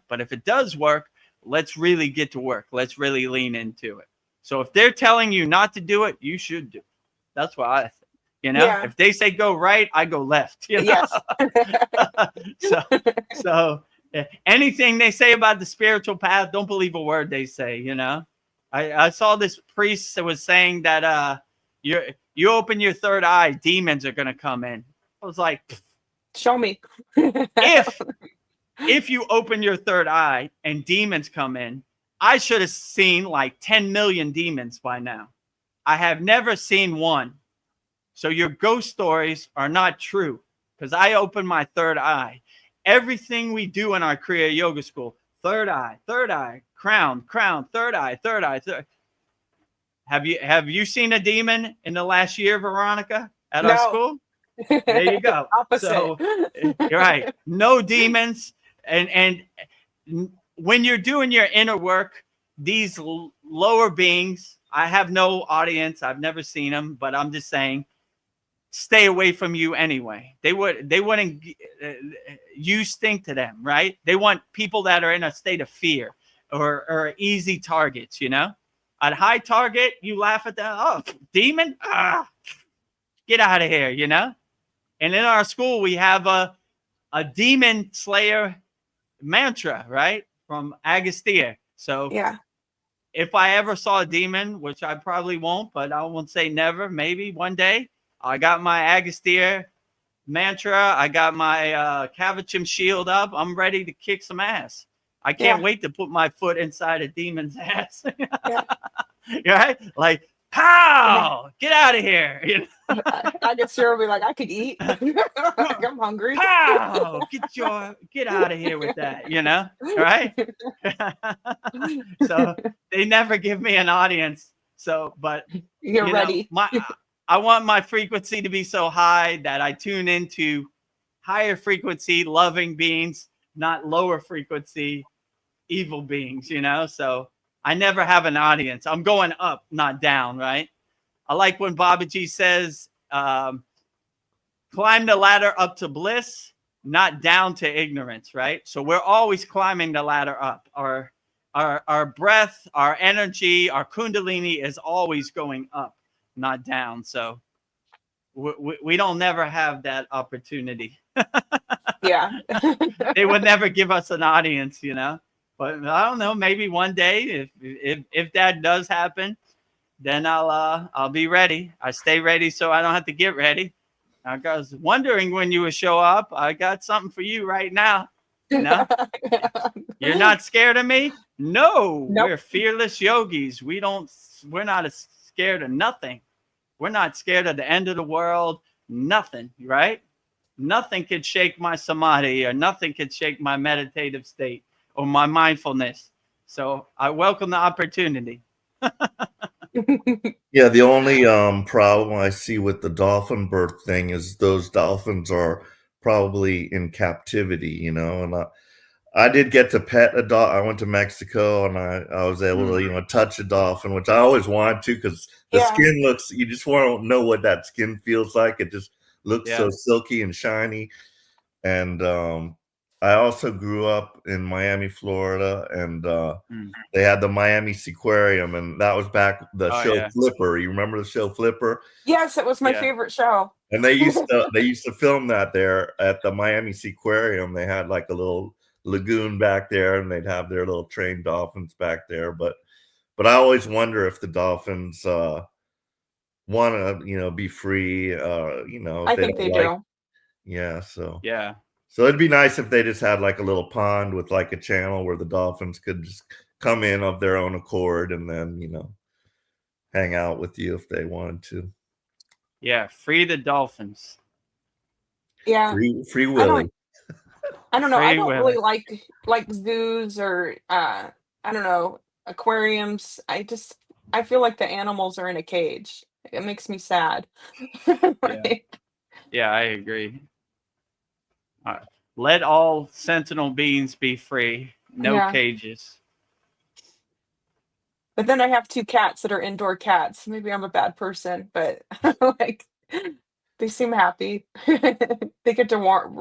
but if it does work, let's really get to work. Let's really lean into it. So if they're telling you not to do it, you should do it. That's what I think. If they say go right, I go left. Yes. So anything they say about the spiritual path, don't believe a word they say. I saw this priest that was saying that you open your third eye, demons are gonna come in. I was like, Show me. if you open your third eye and demons come in, I should have seen like 10 million demons by now. I have never seen one. So your ghost stories are not true because I opened my third eye. Everything we do in our Kriya Yoga School, third eye, crown, third eye, third. Have you seen a demon in the last year, Veronica, at our school? There you go. Opposite. So you're right. No demons. And when you're doing your inner work, these lower beings, I have no audience. I've never seen them, but I'm just saying, stay away from you anyway. They wouldn't you stink to them, right? They want people that are in a state of fear or easy targets, At high target, you laugh at them. Oh, demon? Get out of here, you know? And in our school, we have a demon slayer mantra, right? From Agastya. So Yeah. if I ever saw a demon, which I probably won't, but I won't say never, maybe one day, I got my Agastya mantra. I got my Kavachim shield up. I'm ready to kick some ass. I can't Yeah. wait to put my foot inside a demon's ass. Yeah. Right? Like, pow! Get out of here. You know? I get Sarah be like, I could eat. Like, I'm hungry. Pow! Get out of here with that, you know? Right? So they never give me an audience. So, but You're you ready. know, I want my frequency to be so high that I tune into higher frequency loving beings, not lower frequency evil beings, you know? So I never have an audience. I'm going up, not down, right? I like when Babaji says, climb the ladder up to bliss, not down to ignorance, right? So we're always climbing the ladder up. Our breath, our energy, our kundalini is always going up, not down. So we don't never have that opportunity. Yeah. They would never give us an audience, you know. But I don't know. Maybe one day, if that does happen, then I'll be ready. I stay ready so I don't have to get ready. I was wondering when you would show up. I got something for you right now. You know, you're not scared of me? No, Nope. we're fearless yogis. We're not scared of nothing. We're not scared of the end of the world. Nothing, right? Nothing could shake my samadhi, or nothing could shake my meditative state or my mindfulness. So I welcome the opportunity. Yeah, the only problem I see with the dolphin birth thing is those dolphins are probably in captivity, you know. And I did get to pet a dolphin. I went to Mexico and I was able to, you know, touch a dolphin, which I always wanted to, because the Yeah. skin looks, you just want to know what that skin feels like. It just looks Yeah. so silky and shiny. And I also grew up in Miami, Florida, and they had the Miami Seaquarium, and that was back the Oh, show yeah. Flipper. You remember the show Flipper? Yes, it was my Yeah. favorite show. And they used to film that there at the Miami Seaquarium. They had like a little lagoon back there, and they'd have their little trained dolphins back there. But I always wonder if the dolphins want to, you know, be free. You know, if I they think don't they like, do. yeah. So Yeah. So it'd be nice if they just had like a little pond with like a channel where the dolphins could just come in of their own accord and then, you know, hang out with you if they wanted to. Yeah. Free the dolphins. Yeah. Free Willy. I don't know. I Free don't Willy. really like zoos or I don't know, aquariums. I feel like the animals are in a cage. It makes me sad. Like, Yeah, I agree. Let all sentinel beings be free. No Yeah. cages. but then I have 2 cats that are indoor cats. Maybe I'm a bad person, but like they seem happy. They get to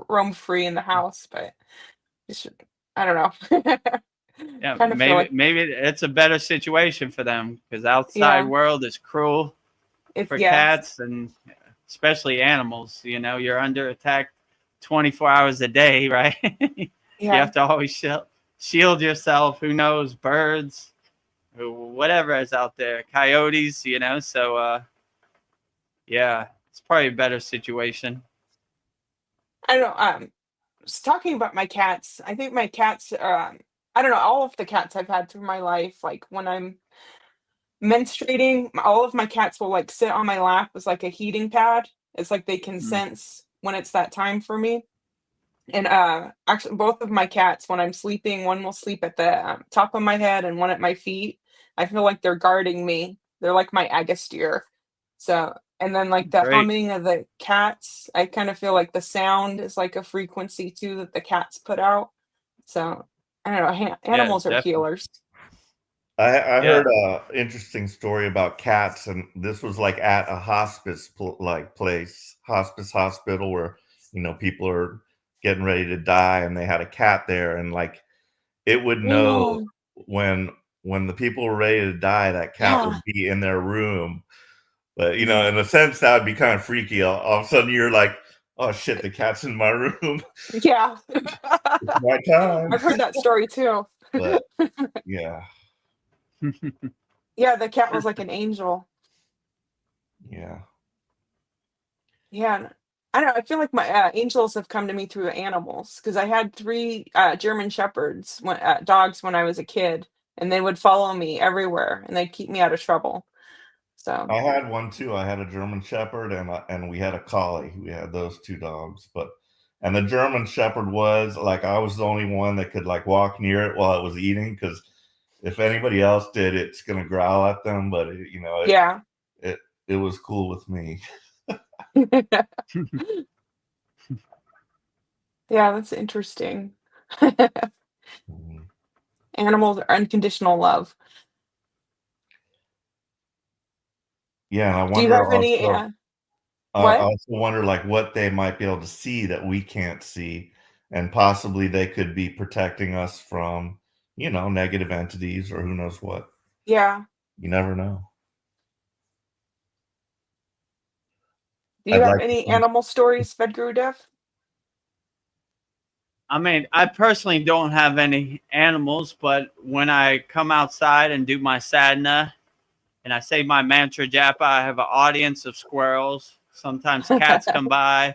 roam free in the house, but I don't know. Yeah, Kind of feel like maybe it's a better situation for them, because outside Yeah. world is cruel it's for yes. cats, and especially animals. You know, you're under attack 24 hours a day, right? You Yeah. have to always shield yourself. Who knows, birds, whatever is out there, coyotes, you know. So yeah, it's probably a better situation. I don't know. Just talking about my cats. I think my cats. I don't know. All of the cats I've had through my life, like when I'm menstruating, all of my cats will like sit on my lap as like a heating pad. It's like they can sense when it's that time for me. And actually, both of my cats, when I'm sleeping, one will sleep at the top of my head and one at my feet. I feel like they're guarding me. They're like my Agastier. So, and then like the Great. humming of the cats, I kind of feel like the sound is like a frequency too that the cats put out. So, I don't know. Animals are definitely. healers. I heard a interesting story about cats, and this was like at a hospice place, hospice hospital, where, you know, people are getting ready to die, and they had a cat there, and like it would know when the people were ready to die, that cat Yeah. would be in their room. But in a sense, that would be kind of freaky. All of a sudden, you're like, "Oh shit, the cat's in my room. Yeah. It's my time." I've heard that story too. But yeah, Yeah, the cat was like an angel. yeah. Yeah, and I don't know, I feel like my angels have come to me through animals because I had 3 German shepherds, dogs when I was a kid, and they would follow me everywhere, and they'd keep me out of trouble. So, I had one too. I had a German Shepherd and we had a Collie. We had those 2 dogs, and the German Shepherd was like I was the only one that could like walk near it while it was eating because if anybody else did, it's gonna growl at them. But yeah. it was cool with me. Yeah, that's interesting. Mhm. Animals are unconditional love. Yeah, and I Do you wonder have any also. I what? also wonder like what they might be able to see that we can't see, and possibly they could be protecting us from negative entities or who knows what. Yeah. You never know. Do you I'd have like to any think. animal stories, Vedagurudev? I mean, I personally don't have any animals, but when I come outside and do my sadhana and I say my mantra japa, I have an audience of squirrels. Sometimes cats come by,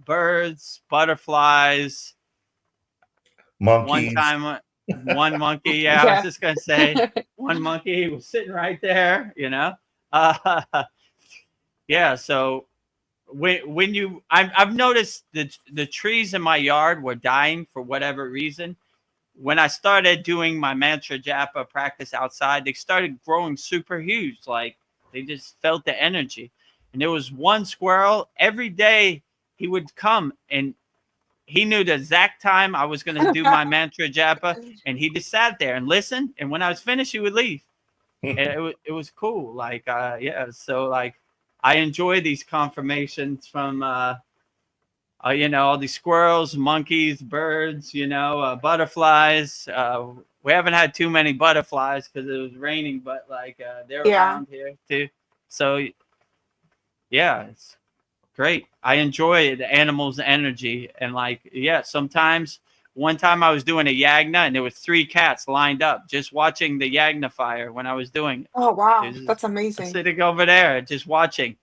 birds, butterflies. One Monkeys. time, one monkey. Yeah, I was Yeah. just gonna say one monkey was sitting right there. Uh, yeah. So I've noticed the trees in my yard were dying for whatever reason. When I started doing my mantra japa practice outside, they started growing super huge. Like they just felt the energy. And there was one squirrel every day he would come and he knew the exact time I was going to do my mantra japa, and he just sat there and listened. And when I was finished, he would leave. And it was cool. Like yeah, so like I enjoy these confirmations from all these squirrels, monkeys, birds, butterflies. We haven't had too many butterflies because it was raining, but like they're Yeah. around here too. So yeah, it's great. I enjoy the animals' energy, and like yeah, sometimes. One time I was doing a yagna and there were 3 cats lined up just watching the yagna fire when I was doing it. Oh, They were wow. just That's amazing. sitting over there just watching.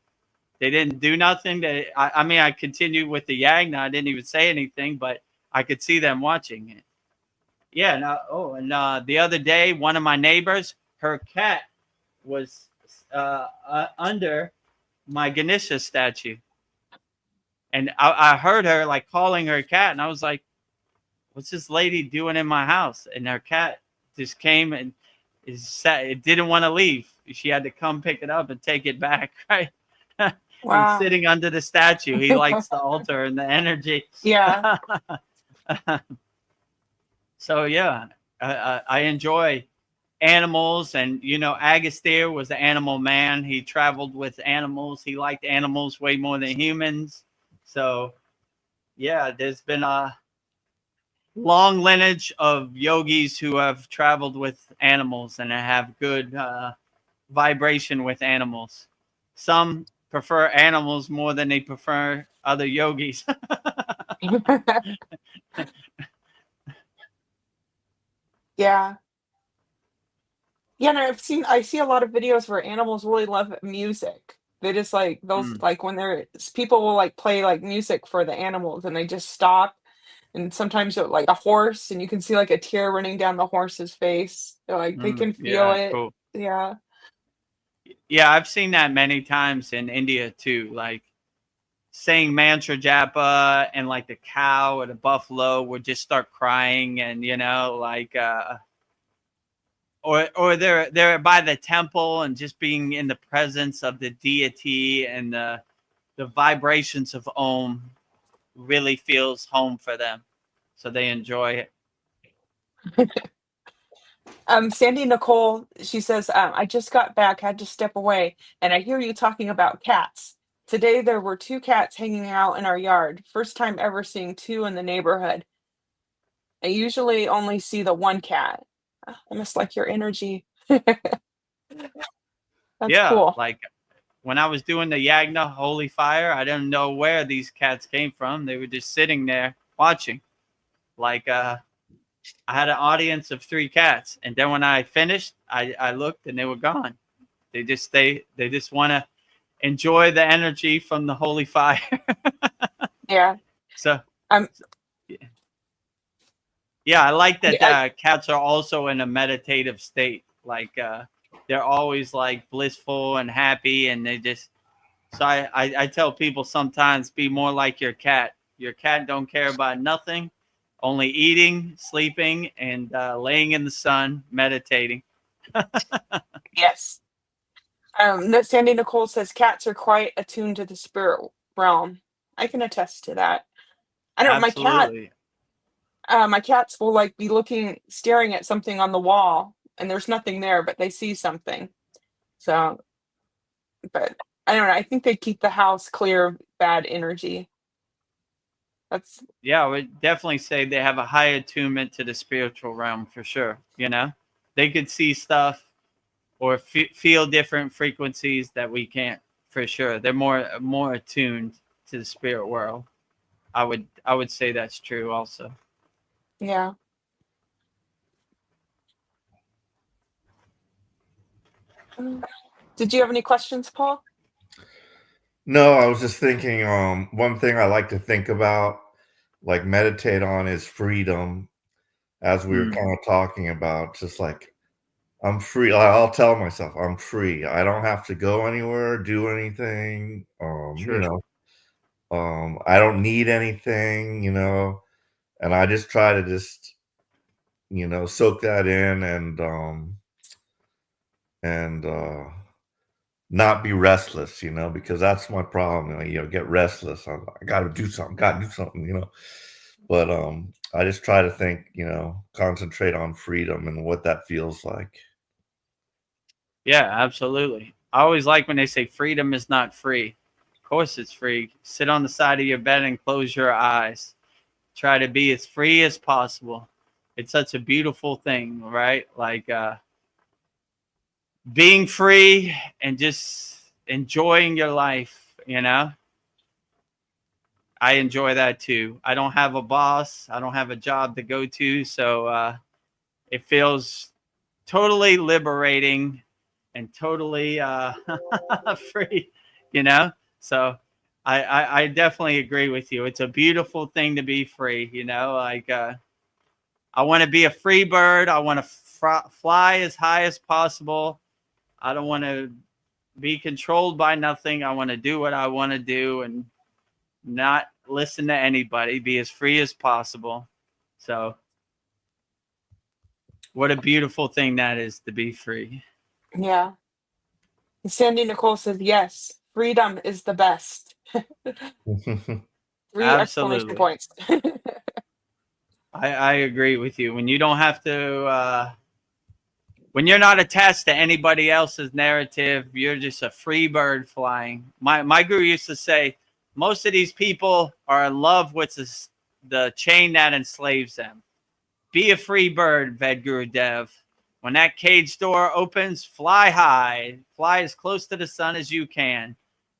They didn't do nothing. I mean, I continued with the yagna. I didn't even say anything, but I could see them watching it. Yeah. And the other day, one of my neighbors, her cat was under my Ganesha statue, and I heard her like calling her cat, and I was like, "What's this lady doing in my house?" And her cat just came and it didn't want to leave. She had to come pick it up and take it back. Right. He's Wow. sitting under the statue. He likes the altar and the energy. Yeah. So yeah, I enjoy animals, and Agastya was an animal man. He traveled with animals. He liked animals way more than humans. So yeah, there's been a long lineage of yogis who have traveled with animals and have good vibration with animals. Some prefer animals more than they prefer other yogis. Yeah. Yeah, and I see a lot of videos where animals really love music. They just like those Mm, like when people will like play like music for the animals and they just stop and sometimes like a horse and you can see like a tear running down the horse's face. They're like they can feel yeah, it. cool. Yeah. Yeah, I've seen that many times in India too. Like saying mantra japa, and like the cow or the buffalo would just start crying, and like or they're by the temple and just being in the presence of the deity, and the vibrations of Om really feels home for them, so they enjoy it. Sandy Nicole, she says, I just got back, had to step away, and I hear you talking about cats. Today there were 2 cats hanging out in our yard. First time ever seeing 2 in the neighborhood. I usually only see the 1 cat. I must like your energy. That's Yeah, cool. like when I was doing the Yagna Holy Fire, I didn't know where these cats came from. They were just sitting there watching. Like I had an audience of 3 cats, and then when I finished, I looked and they were gone. They just want to enjoy the energy from the holy fire. Yeah. So Um. yeah, I like that I, cats are also in a meditative state. Like they're always like blissful and happy, and they just. So I tell people sometimes be more like your cat. Your cat don't care about nothing, only eating, sleeping, and laying in the sun, meditating. yes. Sandy Nicole says cats are quite attuned to the spirit realm. I can attest to that. I don't. Absolutely. My cats will like be staring at something on the wall, and there's nothing there, but they see something. So, but I don't know. I think they keep the house clear of bad energy. That's Yeah, I would definitely say they have a high attunement to the spiritual realm for sure. You know, they could see stuff or feel different frequencies that we can't for sure. They're more attuned to the spirit world. I would say that's true also. yeah. Did you have any questions, Paul? No, I was just thinking, one thing I like to think about, like meditate on, is freedom, as we were Mm, kind of talking about, just like I'm free. I'll tell myself I'm free. I don't have to go anywhere, do anything. true. I don't need anything, and I just try to just, soak that in and not be restless, because that's my problem. Get restless. I got to do something, But I just try to think, concentrate on freedom and what that feels like. Yeah, absolutely. I always like when they say freedom is not free. Of course it's free. Sit on the side of your bed and close your eyes. Try to be as free as possible. It's such a beautiful thing, right? Like being free and just enjoying your life, I enjoy that too. I don't have a boss. I don't have a job to go to. So it feels totally liberating and totally free, you know? So I definitely agree with you. It's a beautiful thing to be free, like I want to be a free bird. I want to fly as high as possible. I don't want to be controlled by nothing. I want to do what I want to do and not listen to anybody, be as free as possible. So, what a beautiful thing that is to be free. Yeah. Sandy Nicole says yes. Freedom is the best. 3 exclamation Absolutely. points. I agree with you. When you don't have to, when you're not attached to anybody else's narrative, you're just a free bird flying. My guru used to say, most of these people are in love with the chain that enslaves them. Be a free bird, Vedagurudev. When that cage door opens, fly high. Fly as close to the sun as you can.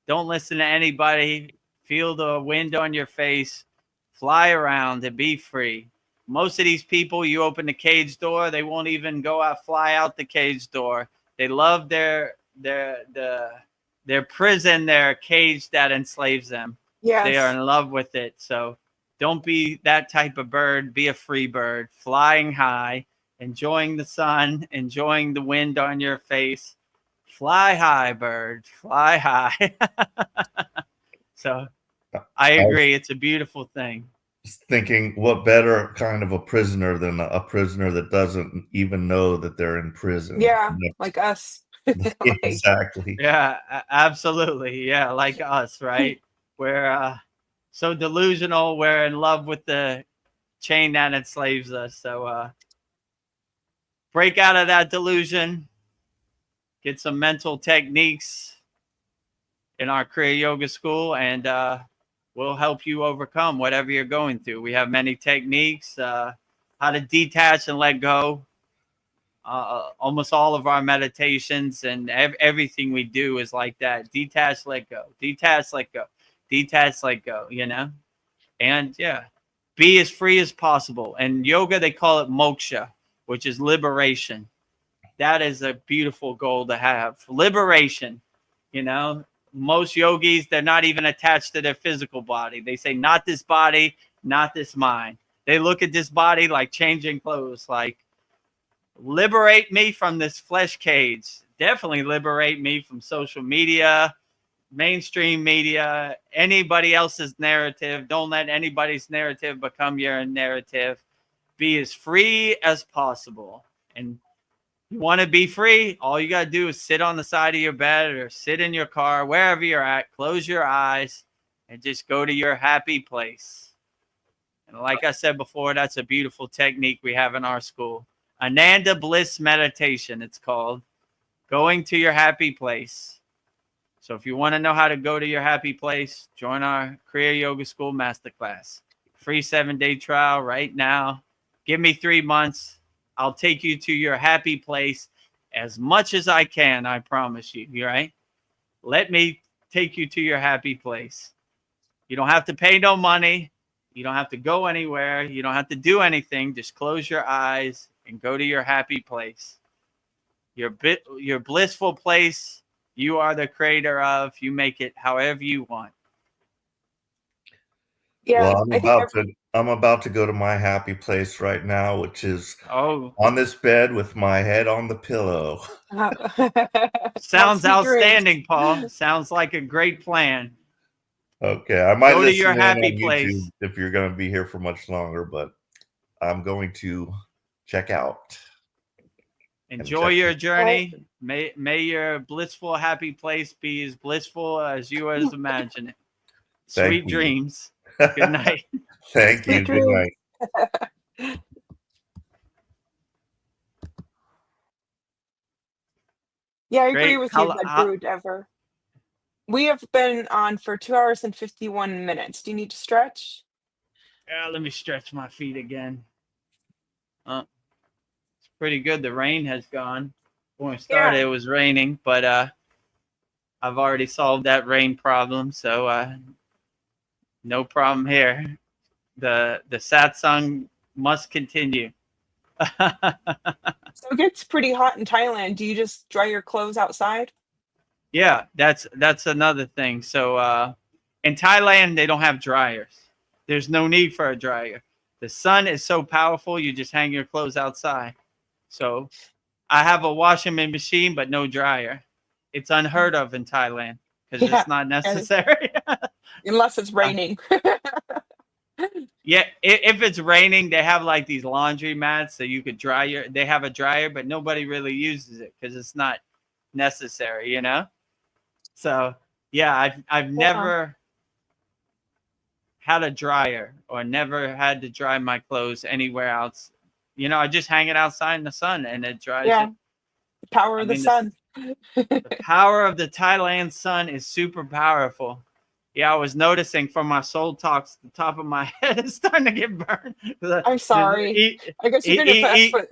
Don't listen to anybody. Feel the wind on your face. Fly around and be free. Most of these people, you open the cage door, they won't even fly out the cage door. They love their prison, their cage that enslaves them. They are Yes. in love with it. So don't be that type of bird. Be a free bird, flying high, enjoying the sun, enjoying the wind on your face. Fly high, bird, fly high. So I I was agree. It's a beautiful thing. thinking, what better kind of a prisoner than a prisoner that doesn't even know that they're in prison? Yeah, like us. Like, Exactly. Yeah, absolutely. Yeah, like us, right? We're so delusional. We're in love with the chain that enslaves us. So break out of that delusion. Get some mental techniques in our Kriya Yoga school, and we'll help you overcome whatever you're going through. We have many techniques, how to detach and let go, Almost all of our meditations and everything we do is like that. Detach, let go. Detach, let go. Detach, let go. You know, and yeah, be as free as possible. And yoga, they call it moksha, which is liberation. That is a beautiful goal to have. Liberation. You know, most yogis, they're not even attached to their physical body. They say, not this body, not this mind. They look at this body like changing clothes, like, liberate me from this flesh cage. Definitely liberate me from social media, mainstream media, anybody else's narrative. Don't let anybody's narrative become your narrative. Be as free as possible. And you want to be free, all you got to do is sit on the side of your bed or sit in your car, wherever you're at, close your eyes, and just go to your happy place. And like I said before, that's a beautiful technique we have in our school. Ananda Bliss Meditation, it's called. Going to your happy place. So if you want to know how to go to your happy place, join our Kriya Yoga School Masterclass. Free 7-day trial right now. Give me 3 months. I'll take you to your happy place as much as I can, I promise you. You right? Let me take you to your happy place. You don't have to pay no money. You don't have to go anywhere. You don't have to do anything. Just close your eyes and go to your happy place. Your blissful place, you are the creator of. You make it however you want. Yeah, Well, I think I'm about to go to my happy place right now, which is Oh, on this bed with my head on the pillow. sounds sweet dreams. outstanding, Paul. Sounds like a great plan. Okay, I might Go to listen your in happy on place. YouTube if you're going to be here for much longer, but I'm going to check out. Enjoy check your it. journey. May your blissful happy place be as blissful as you as imagine it. Thank Sweet you. dreams. Good night. Thank you. Sweet Good dreams. night. Yeah, I agree Great. with you, Vedagurudev. We have been on for 2 hours and 51 minutes. Do you need to stretch? Let me stretch my feet again. It's pretty good. The rain has gone. When we started, Yeah. it was raining, but I've already solved that rain problem, so no problem here. The satsang must continue. So it gets pretty hot in Thailand. Do you just dry your clothes outside? Yeah, that's another thing. So in Thailand, they don't have dryers. There's no need for a dryer. The sun is so powerful, you just hang your clothes outside. So I have a washing machine, but no dryer. It's unheard of in Thailand because Yeah, it's not necessary. unless it's raining. Yeah, if it's raining, they have like these laundry mats so you could dry your. They have a dryer, but nobody really uses it because it's not necessary, you know. So yeah, I've Yeah. never had a dryer or never had to dry my clothes anywhere else. You know, I just hang it outside in the sun and it dries Yeah. it. The power I of the mean, sun. the power of the Thailand sun is super powerful. Yeah, I was noticing from my soul talks, the top of my head is starting to get burned. I'm sorry. I guess you're gonna pass for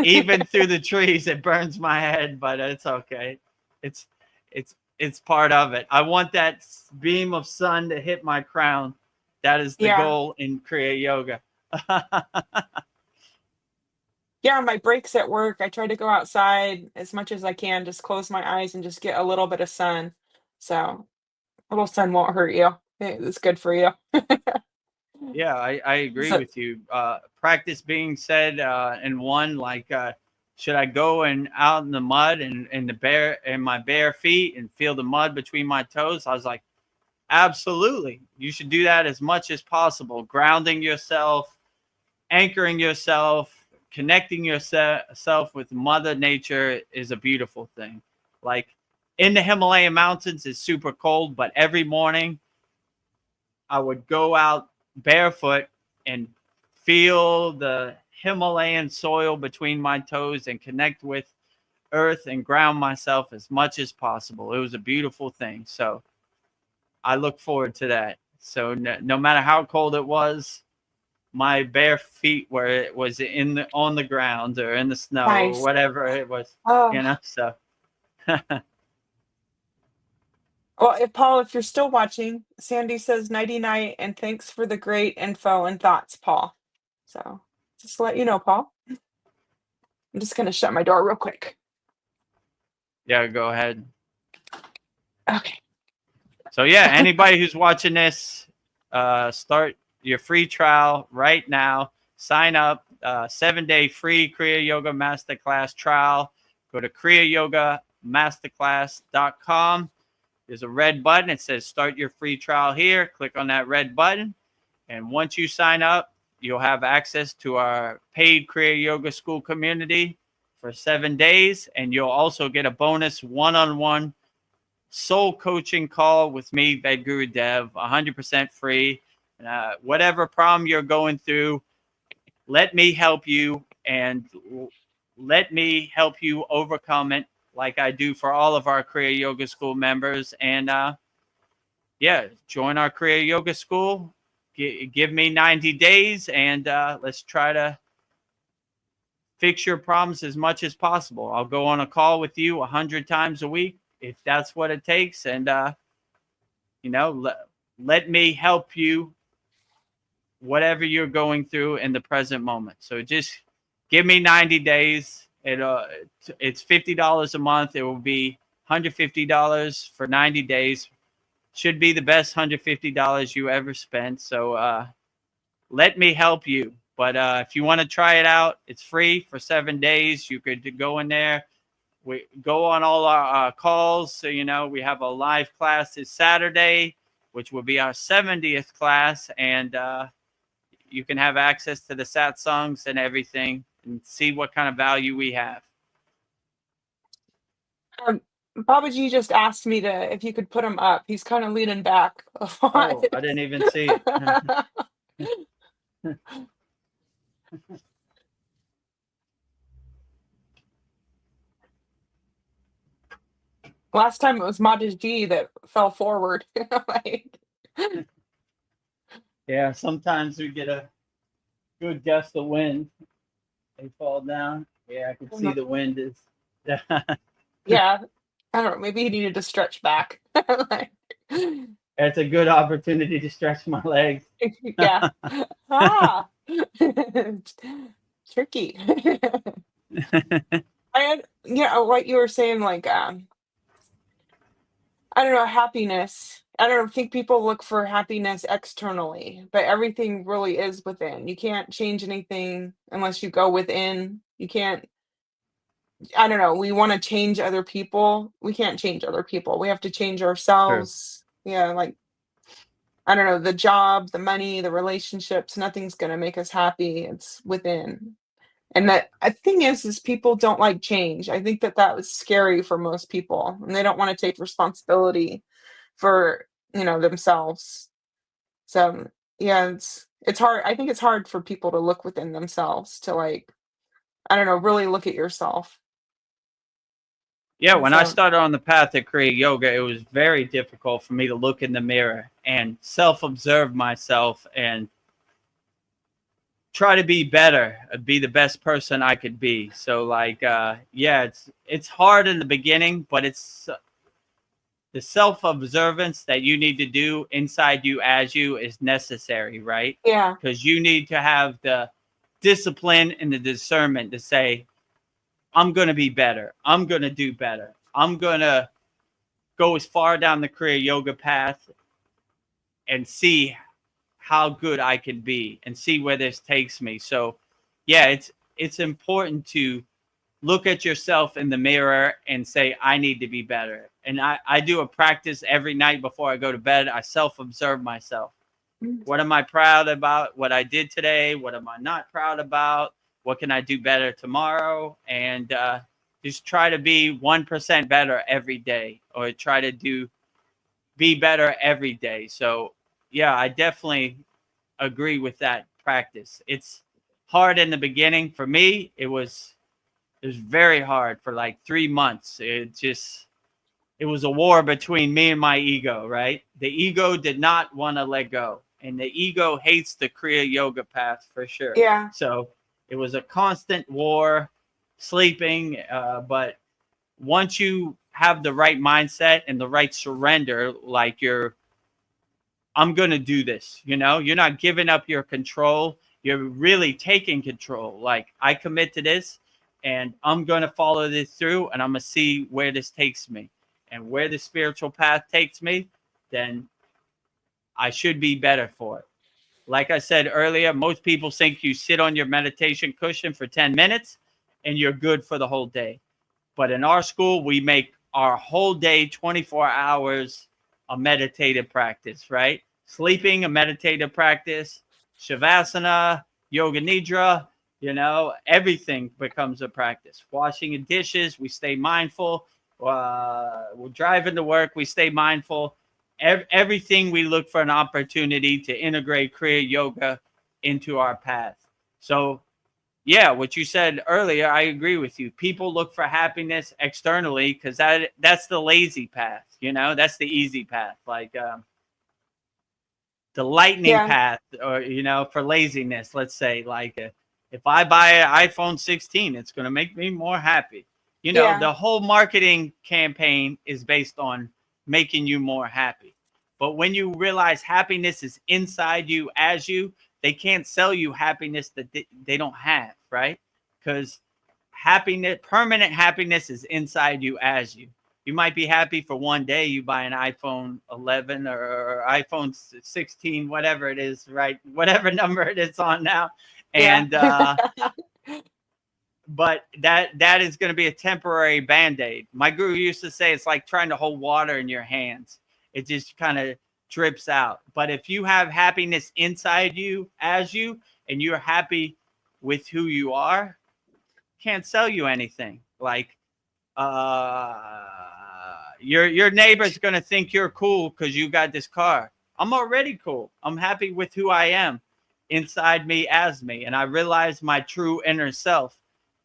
Even through the trees, it burns my head, but it's okay. It's it's part of it. I want that beam of sun to hit my crown. That is the Yeah. goal in Kriya Yoga. Yeah, my breaks at work, I try to go outside as much as I can, just close my eyes and just get a little bit of sun. So a little sun won't hurt you. It's good for you. Yeah, I agree So with you. Practice being said in one, like, should I go and out in the mud and my bare feet and feel the mud between my toes? I was like, absolutely. You should do that as much as possible. Grounding yourself, anchoring yourself, connecting yourself with Mother Nature is a beautiful thing. Like in the Himalayan mountains, it's super cold, but every morning I would go out barefoot and feel the Himalayan soil between my toes and connect with earth and ground myself as much as possible. It was a beautiful thing. So I look forward to that. So no matter how cold it was, my bare feet where it was on the ground or in the snow or Nice. whatever it was, Oh, so well, if Paul, if you're still watching, Sandy says nighty night and thanks for the great info and thoughts, Paul. So just to let you know, Paul. I'm just gonna shut my door real quick. yeah, go ahead. Okay. So yeah, anybody who's watching this, start your free trial right now. Sign up, 7-day free Kriya Yoga Masterclass trial. Go to KriyaYogaMasterclass.com. There's a red button. It says start your free trial here. Click on that red button. And once you sign up, you'll have access to our paid Kriya Yoga School community for 7 days. And you'll also get a bonus one-on-one soul coaching call with me, Vedagurudev, 100% free. Whatever problem you're going through, let me help you, and let me help you overcome it like I do for all of our Kriya Yoga School members. And yeah, join our Kriya Yoga School. Give me 90 days, and let's try to fix your problems as much as possible. I'll go on a call with you 100 times a week if that's what it takes. And, let me help you whatever you're going through in the present moment. So just give me 90 days. It's $50 a month. It will be $150 for 90 days. Should be the best $150 you ever spent. So let me help you. But if you want to try it out, it's free for 7 days. You could go in there. We go on all our calls. So, we have a live class this Saturday, which will be our 70th class. And you can have access to the Satsangs and everything and see what kind of value we have. Babaji just asked me if you could put him up. He's kind of leaning back a lot. Oh, I didn't even see it. Last time it was Mataji that fell forward. Yeah, sometimes we get a good gust of wind. They fall down. Yeah, I can see the wind is. Yeah, I don't know. Maybe he needed to stretch back. It's a good opportunity to stretch my legs. Yeah. Tricky. What you were saying, like, I don't know, happiness. I don't think people look for happiness externally, but everything really is within. You can't change anything unless you go within. You can't, I don't know, we want to change other people. We can't change other people. We have to change ourselves. Yeah, like, I don't know, the job, the money, the relationships, nothing's going to make us happy. It's within. And that thing is people don't like change. I think that was scary for most people, and they don't want to take responsibility for, themselves. So yeah, it's hard. I think it's hard for people to look within themselves to, like, I don't know, really look at yourself. Yeah, when I So started on the path of Kriya Yoga, it was very difficult for me to look in the mirror and self-observe myself and try to be better, be the best person I could be. So, like, yeah, it's hard in the beginning, but it's the self-observance that you need to do inside you as you is necessary, right? yeah, Because you need to have the discipline and the discernment to say, I'm going to be better. I'm going to do better. I'm going to go as far down the Kriya Yoga path and see how good I can be and see where this takes me. So, yeah, it's important to look at yourself in the mirror and say, I need to be better. And I do a practice every night before I go to bed. I self-observe myself. What am I proud about? What I did today? What am I not proud about? What can I do better tomorrow? And just try to be 1% better every day, or try to be better every day. So, yeah, I definitely agree with that practice. It's hard in the beginning. For me, it was very hard for like 3 months. It was a war between me and my ego, right? The ego did not want to let go. and the ego hates the Kriya yoga path for sure. Yeah. So it was a constant war, sleeping. But once you have the right mindset and the right surrender, like I'm going to do this, you're not giving up your control. You're really taking control. Like, I commit to this and I'm going to follow this through, and I'm going to see where this takes me, and where the spiritual path takes me, then I should be better for it. Like I said earlier, most people think you sit on your meditation cushion for 10 minutes and you're good for the whole day. But in our school, we make our whole day, 24 hours, a meditative practice, right? Sleeping, a meditative practice, Shavasana, Yoga Nidra, everything becomes a practice. Washing dishes, we stay mindful. We're driving to work, we stay mindful. Everything, we look for an opportunity to integrate Kriya Yoga into our path. So, yeah, what you said earlier, I agree with you. People look for happiness externally because that's the lazy path, that's the easy path. Like the lightning path, or, for laziness, let's say, like if I buy an iPhone 16, it's going to make me more happy. The whole marketing campaign is based on making you more happy. But when you realize happiness is inside you, as you, they can't sell you happiness that they don't have, right? Because permanent happiness is inside you, as you. You might be happy for one day. You buy an iPhone 11 or iPhone 16, whatever it is, right? Whatever number it is on now. And but that is going to be a temporary Band-Aid. My guru used to say it's like trying to hold water in your hands. It just kind of drips out. But if you have happiness inside you, as you, and you're happy with who you are, can't sell you anything. Like your neighbor's going to think you're cool because you got this car. I'm already cool. I'm happy with who I am inside me, as me. And I realize my true inner self.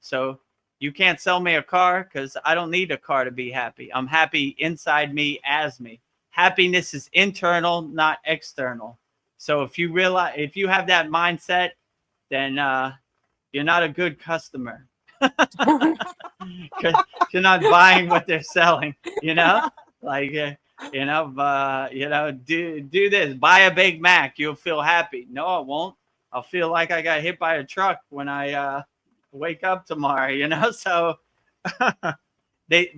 So you can't sell me a car because I don't need a car to be happy. I'm happy inside me, as me. Happiness is internal, not external. So if you have that mindset, then you're not a good customer. Because you're not buying what they're selling, like do this, buy a Big Mac, you'll feel happy. No, I won't. I'll feel like I got hit by a truck when I wake up tomorrow, so they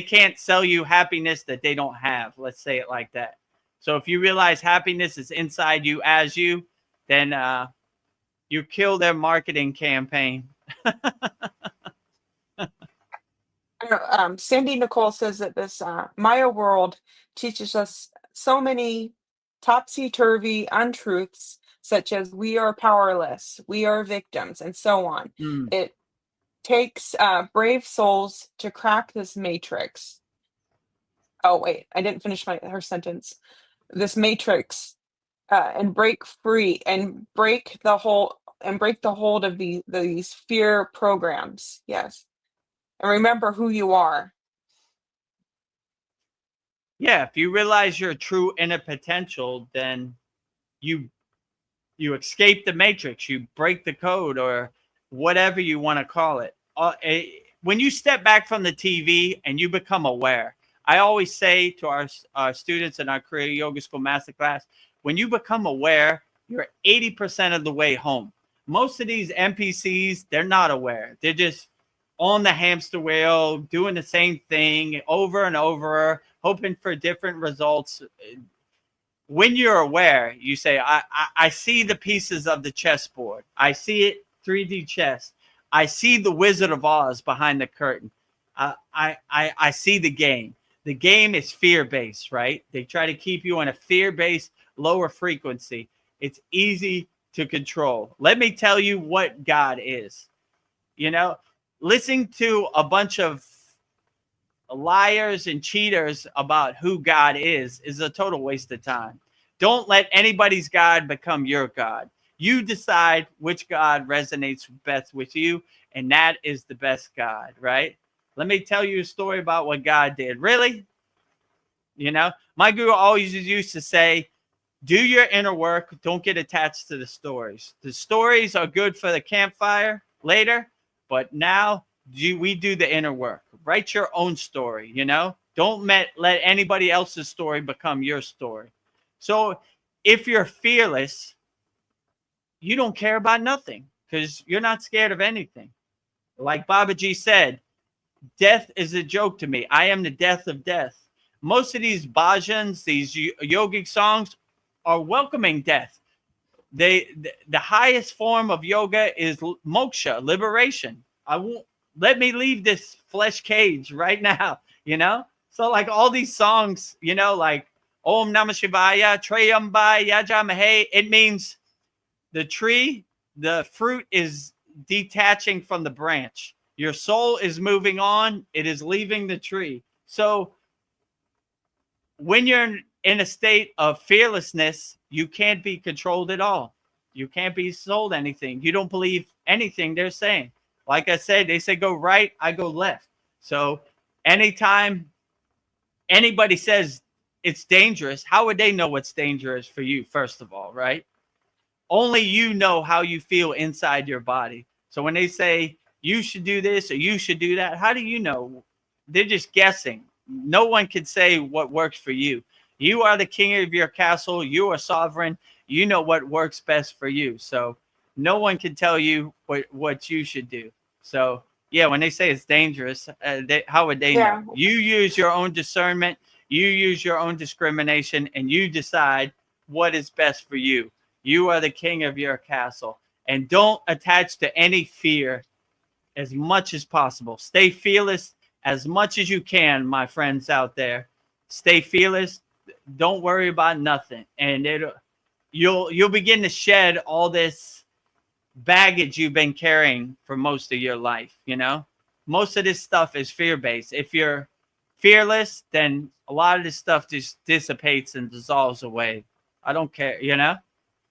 can't sell you happiness that they don't have. Let's say it like that. So if you realize happiness is inside you, as you, then you kill their marketing campaign. Sandy Nicole says that this Maya world teaches us so many topsy-turvy untruths, such as we are powerless, we are victims, and so on. It takes brave souls to crack this matrix. Oh, wait, I didn't finish her sentence. This matrix and break free and break the hold of these fear programs. Yes. And remember who you are. Yeah, if you realize your true inner potential, then you escape the matrix, you break the code, or whatever you want to call it. When you step back from the TV and you become aware, I always say to our students in our Kriya Yoga School Masterclass, when you become aware, you're 80% of the way home. Most of these NPCs, they're not aware. They're just on the hamster wheel, doing the same thing over and over, hoping for different results. When you're aware, you say, I see the pieces of the chessboard. I see it 3D chess. I see the Wizard of Oz behind the curtain. I see the game. The game is fear-based, right? They try to keep you on a fear-based, lower frequency. It's easy to control. Let me tell you what God is. Listening to a bunch of liars and cheaters about who God is a total waste of time. Don't let anybody's God become your God. You decide which God resonates best with you, and that is the best God, right? Let me tell you a story about what God did. Really? My guru always used to say, do your inner work. Don't get attached to the stories. The stories are good for the campfire later, but now we do the inner work. Write your own story, you know? Don't let anybody else's story become your story. So if you're fearless, you don't care about nothing because you're not scared of anything. Like Babaji said, death is a joke to me. I am the death of death. Most of these bhajans, these yogic songs, are welcoming death. The highest form of yoga is moksha, liberation. I won't let me leave this flesh cage right now, you know? So like all these songs, you know, like Om Namah Shivaya, Trayambaya, Yajamahe, it means the tree, the fruit is detaching from the branch. Your soul is moving on. It is leaving the tree. So when you're in a state of fearlessness, you can't be controlled at all. You can't be sold anything. You don't believe anything they're saying. Like I said, they say go right, I go left. So anytime anybody says it's dangerous, how would they know what's dangerous for you, first of all, right? Only you know how you feel inside your body. So when they say you should do this or you should do that, how do you know? They're just guessing. No one can say what works for you. You are the king of your castle. You are sovereign. You know what works best for you. So no one can tell you what you should do. So yeah, when they say it's dangerous, how would they know? You use your own discernment. You use your own discrimination, and you decide what is best for you. You are the king of your castle. And don't attach to any fear as much as possible. Stay fearless as much as you can, my friends out there. Stay fearless. Don't worry about nothing. And you'll begin to shed all this baggage you've been carrying for most of your life, you know? Most of this stuff is fear-based. If you're fearless, then a lot of this stuff just dissipates and dissolves away. I don't care, you know?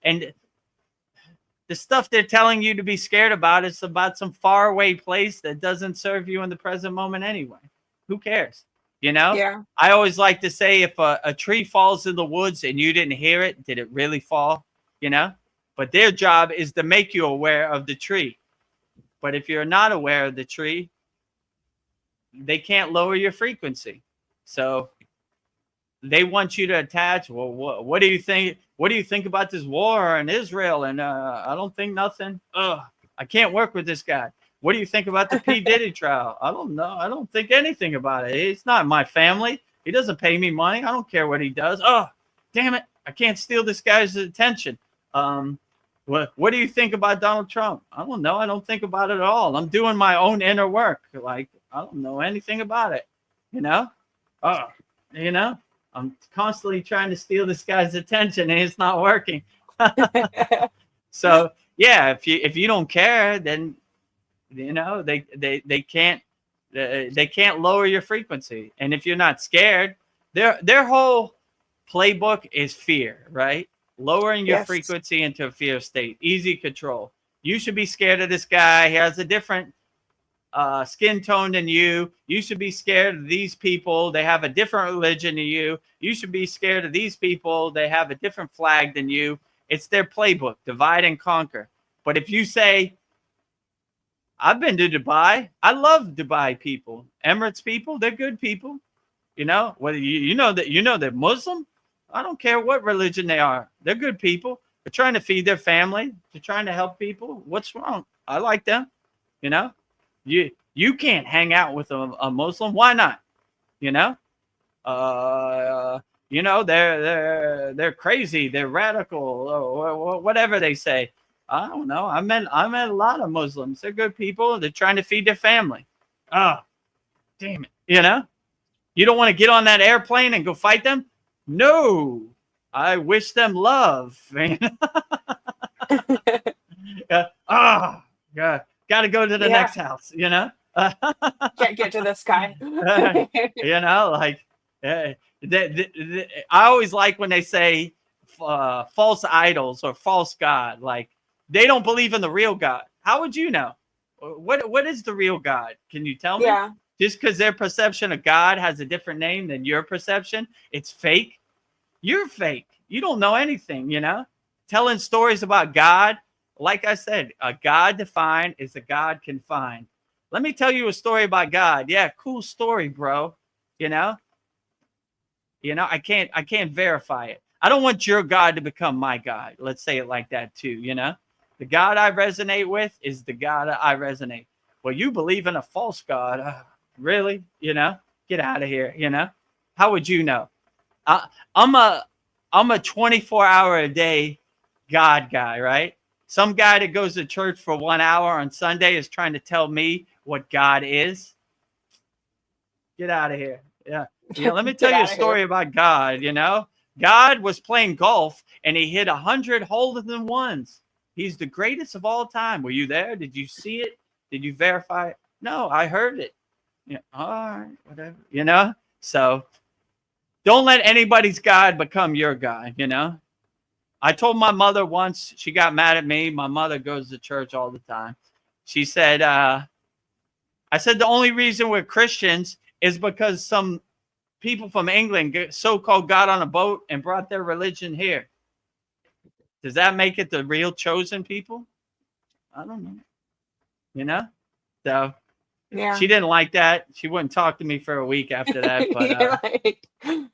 And the stuff they're telling you to be scared about is about some faraway place that doesn't serve you in the present moment anyway. Who cares? You know? Yeah. I always like to say if a tree falls in the woods and you didn't hear it, did it really fall? You know? But their job is to make you aware of the tree. But if you're not aware of the tree, they can't lower your frequency. So they want you to attach. Well, what do you think? What do you think about this war in Israel? And I don't think nothing. I can't work with this guy. What do you think about the P. Diddy trial? I don't know. I don't think anything about it. It's not my family. He doesn't pay me money. I don't care what he does. Oh, damn it. I can't steal this guy's attention. What do you think about Donald Trump? I don't know. I don't think about it at all. I'm doing my own inner work. Like, I don't know anything about it. You know? You know? I'm constantly trying to steal this guy's attention and it's not working. So yeah, if you don't care, then you know they can't lower your frequency. And if you're not scared, their whole playbook is fear, right? Lowering your frequency into a fear state, easy control. You should be scared of this guy. He has a different skin tone than you. You should be scared of these people. They have a different religion than you. You should be scared of these people. They have a different flag than you. It's their playbook, divide and conquer. But if you say, I've been to Dubai. I love Dubai people. Emirates people, they're good people. You know, whether you know they're Muslim, I don't care what religion they are. They're good people. They're trying to feed their family. They're trying to help people. What's wrong? I like them. You know? You can't hang out with a Muslim. Why not? You know, they're crazy. They're radical or whatever they say. I don't know. I met a lot of Muslims. They're good people. They're trying to feed their family. Oh, damn it. You know, you don't want to get on that airplane and go fight them. No, I wish them love. God. Got to go to the next house, you know? Can't get to this guy. You know, like, I always like when they say false idols or false God. Like, they don't believe in the real God. How would you know? What is the real God? Can you tell me? Yeah. Just because their perception of God has a different name than your perception, it's fake? You're fake. You don't know anything, you know? Telling stories about God, like I said, a God defined is a God can find. Let me tell you a story about God. Yeah, cool story, bro. You know? I can't verify it. I don't want your God to become my God. Let's say it like that too, you know? The God I resonate with is the God I resonate. Well, you believe in a false God. Really? You know? Get out of here, you know? How would you know? I, I'm a 24-hour a day God guy, right? Some guy that goes to church for 1 hour on Sunday is trying to tell me what God is. Get out of here. Yeah. Yeah. Let me tell Get you a out of here. story about God. God was playing golf and he hit 100 hole-in-ones. He's the greatest of all time. Were you there? Did you see it? Did you verify it? No, I heard it. Yeah. All right. Whatever. So don't let anybody's God become your God. I told my mother once, she got mad at me. My mother goes to church all the time. She said, I said, the only reason we're Christians is because some people from England so-called got on a boat and brought their religion here. Does that make it the real chosen people? I don't know. So Yeah. she didn't like that. She wouldn't talk to me for a week after that. But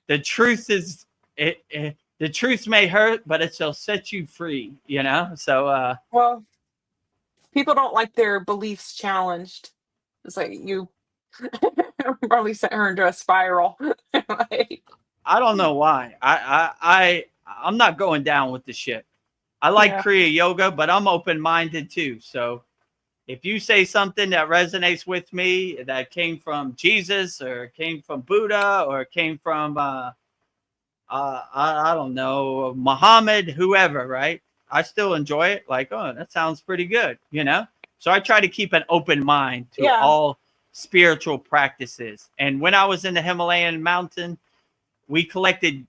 the truth is, the truth may hurt, but it shall set you free. So well, people don't like their beliefs challenged. It's like you probably sent her into a spiral. Like, I don't know why. I'm not going down with the ship. I like yeah. Kriya yoga, but I'm open-minded too. So if you say something that resonates with me, that came from Jesus or came from Buddha or came from I don't know, Muhammad, whoever, right? I still enjoy it. Like, oh, that sounds pretty good. So I try to keep an open mind to Yeah. all spiritual practices. And when I was in the Himalayan mountain, we collected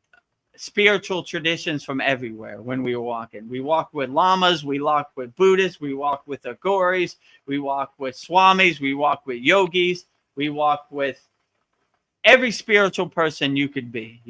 spiritual traditions from everywhere when we were walking. We walked with lamas, we walked with Buddhists, we walked with Agoris, we walked with Swamis, we walked with yogis, we walked with every spiritual person you could be,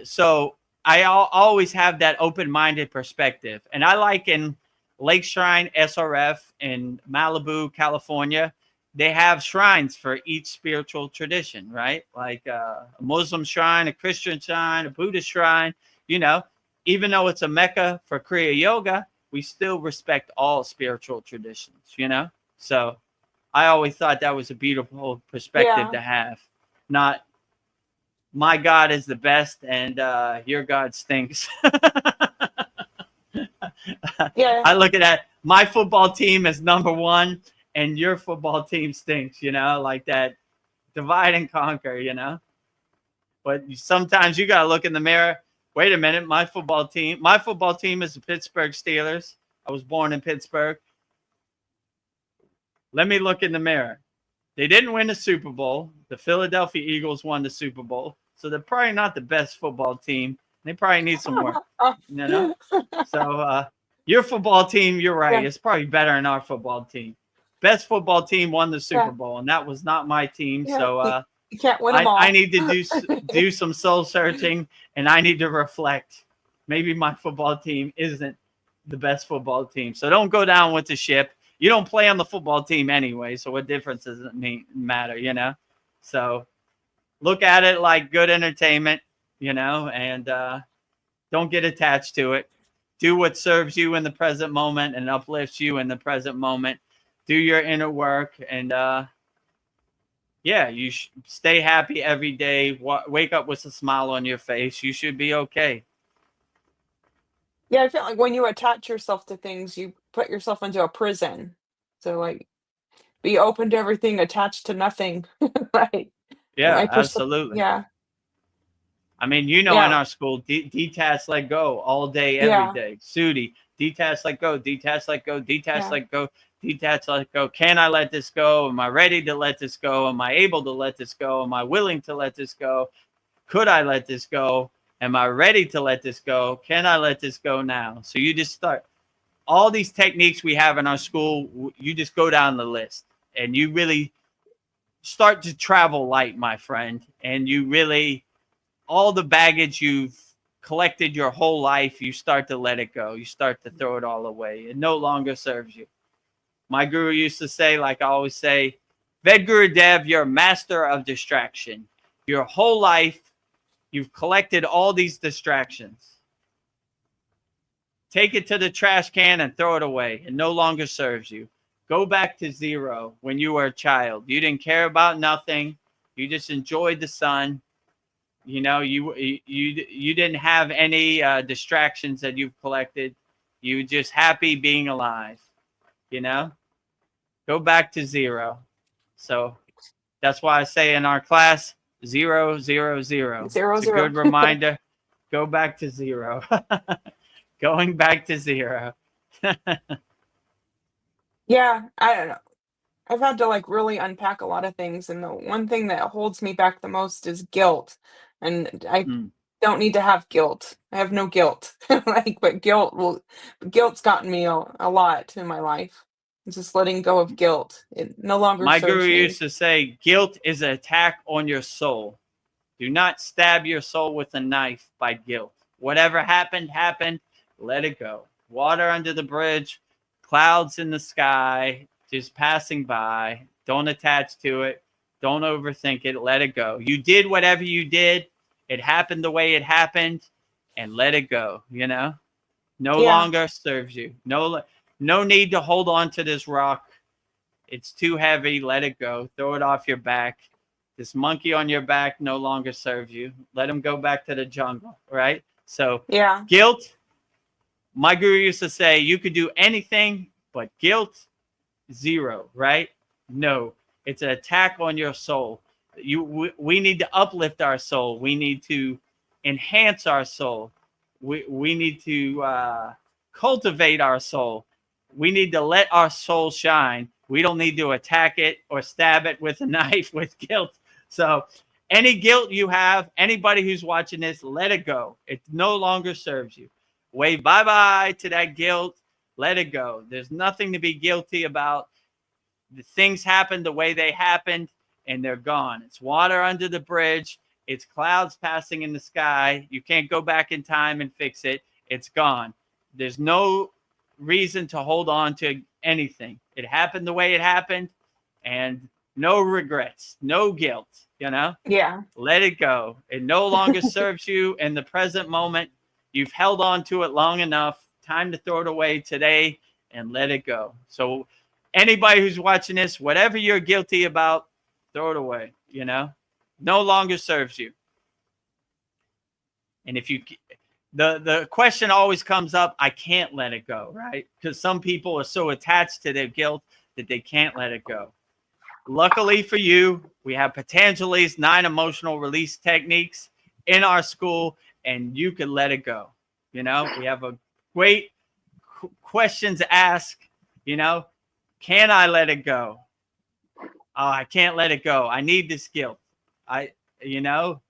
So I always have that open-minded perspective. And I like in Lake Shrine SRF in Malibu, California, they have shrines for each spiritual tradition, right? Like a Muslim shrine, a Christian shrine, a Buddhist shrine, even though it's a Mecca for Kriya yoga, we still respect all spiritual traditions, So I always thought that was a beautiful perspective to have. Not my God is the best and your God stinks. Yeah. I look at that. My football team is number one and your football team stinks, like that divide and conquer, But sometimes you got to look in the mirror. Wait a minute. My football team is the Pittsburgh Steelers. I was born in Pittsburgh. Let me look in the mirror. They didn't win the Super Bowl. The Philadelphia Eagles won the Super Bowl. So they're probably not the best football team. They probably need some work, So your football team, you're right. Yeah. It's probably better than our football team. Best football team won the Super Bowl, and that was not my team. Yeah. So you can't win them all. I need to do some soul searching, and I need to reflect. Maybe my football team isn't the best football team. So don't go down with the ship. You don't play on the football team anyway, so what difference does it matter, So look at it like good entertainment, and don't get attached to it. Do what serves you in the present moment and uplifts you in the present moment. Do your inner work and you stay happy every day. Wake up with a smile on your face. You should be okay. Yeah, I feel like when you attach yourself to things, you put yourself into a prison. So like be open to everything, attached to nothing. Right. Yeah, absolutely. Yeah. I mean, in Yeah. our school, detach, let go all day, every Yeah. day. Sudi, detach, let go, detach, let go, detach, Yeah. let go, detach, let go. Can I let this go? Am I ready to let this go? Am I able to let this go? Am I willing to let this go? Could I let this go? Am I ready to let this go? Can I let this go now? So you just start. All these techniques we have in our school, you just go down the list and you really start to travel light, my friend. And you really all the baggage you've collected your whole life, you start to let it go. You start to throw it all away. It no longer serves you. My guru used to say, like I always say, Vedagurudev, you're a master of distraction. Your whole life, you've collected all these distractions. Take it to the trash can and throw it away. It no longer serves you. Go back to zero when you were a child. You didn't care about nothing. You just enjoyed the sun. You know, you didn't have any distractions that you've collected. You were just happy being alive. You know, go back to zero. So that's why I say in our class, 0, 0, 0. Zero, It's a zero. good reminder. Go back to zero. Going back to zero. Yeah, I don't know. I've had to like really unpack a lot of things, and the one thing that holds me back the most is guilt. And I Mm. don't need to have guilt. I have no guilt. Like, but guilt's gotten me a lot in my life. Just letting go of guilt. It no longer My guru serves me. used to say, guilt is an attack on your soul. Do not stab your soul with a knife by guilt. Whatever happened, happened. Let it go. Water under the bridge, clouds in the sky, just passing by. Don't attach to it. Don't overthink it. Let it go. You did whatever you did. It happened the way it happened, and let it go. You know, no Yeah. longer serves you. No need to hold on to this rock. It's too heavy. Let it go. Throw it off your back. This monkey on your back no longer serves you. Let him go back to the jungle, right? So Yeah. guilt, my guru used to say, you could do anything, but guilt, 0, right? No, it's an attack on your soul. We need to uplift our soul. We need to enhance our soul. We need to cultivate our soul. We need to let our soul shine. We don't need to attack it or stab it with a knife with guilt. So any guilt you have, anybody who's watching this, let it go. It no longer serves you. Wave bye-bye to that guilt. Let it go. There's nothing to be guilty about. The things happened the way they happened, and they're gone. It's water under the bridge. It's clouds passing in the sky. You can't go back in time and fix it. It's gone. There's no reason to hold on to anything. It happened the way it happened, and no regrets, no guilt, you know? Yeah. Let it go. It no longer serves you in the present moment. You've held on to it long enough. Time to throw it away today and let it go. So anybody who's watching this, whatever you're guilty about, throw it away, you know? No longer serves you. And if you the question always comes up, I can't let it go, right? Because some people are so attached to their guilt that they can't let it go. Luckily for you, we have Patanjali's 9 emotional release techniques in our school, and you can let it go. You know, we have a great questions asked, you know, can I let it go? Oh, I can't let it go. I need this guilt. You know,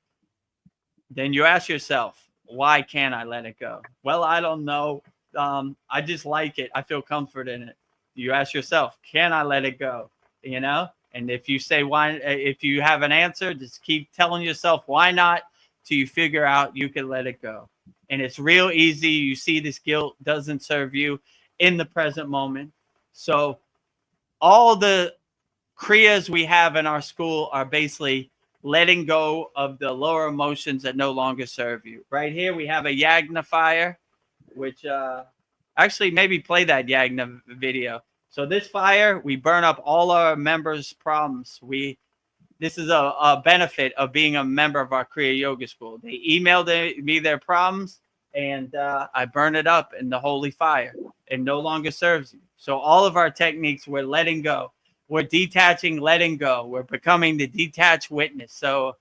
then you ask yourself, why can't I let it go? Well, I don't know. I just like it. I feel comfort in it. You ask yourself, can I let it go? You know, and if you say why, if you have an answer, just keep telling yourself why not till you figure out you can let it go. And it's real easy. You see this guilt doesn't serve you in the present moment. So all the Kriyas we have in our school are basically letting go of the lower emotions that no longer serve you. Right here, we have a Yagna fire, which actually maybe play that Yagna video. So this fire, we burn up all our members' problems. This is a benefit of being a member of our Kriya Yoga School. They emailed me their problems, and I burn it up in the holy fire. It no longer serves you. So all of our techniques, we're letting go. We're detaching, letting go. We're becoming the detached witness. So,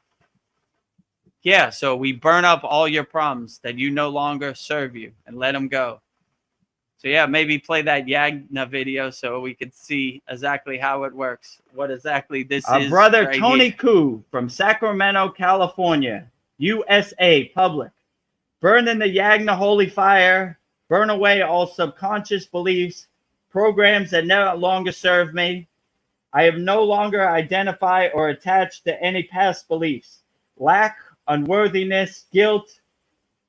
yeah, so we burn up all your problems that you no longer serve you and let them go. So, yeah, maybe play that Yagna video so we can see exactly how it works. What exactly this is. Our brother right Tony Koo from Sacramento, California, USA, public. Burn in the Yagna holy fire. Burn away all subconscious beliefs, programs that no longer serve me. I have no longer identified or attached to any past beliefs, lack unworthiness, guilt,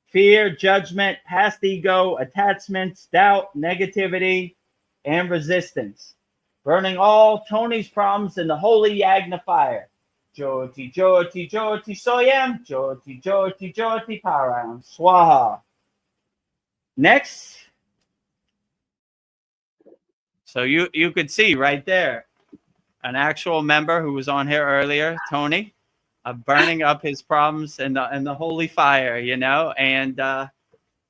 fear, judgment, past ego, attachments, doubt, negativity, and resistance. Burning all Tony's problems in the holy yagna fire. Jyoti, Jyoti, Jyoti, Soyam, Jyoti, Jyoti, Jyoti, Param, Swaha. Next. So you could see right there an actual member who was on here earlier, Tony, burning up his problems in the holy fire, you know, and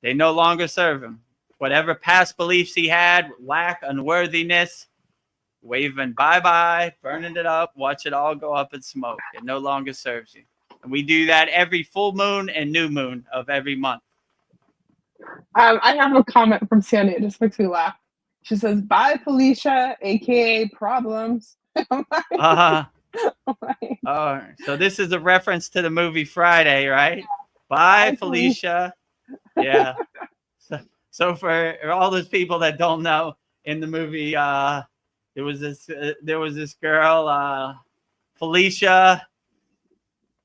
they no longer serve him. Whatever past beliefs he had, lack, unworthiness, waving bye-bye, burning it up, watch it all go up in smoke. It no longer serves you. And we do that every full moon and new moon of every month. I have a comment from Sandy. It just makes me laugh. She says, "Bye, Felicia, aka problems." So this is a reference to the movie Friday, right? Bye, Felicia. Yeah. So for all those people that don't know, in the movie, there was this girl, Felicia.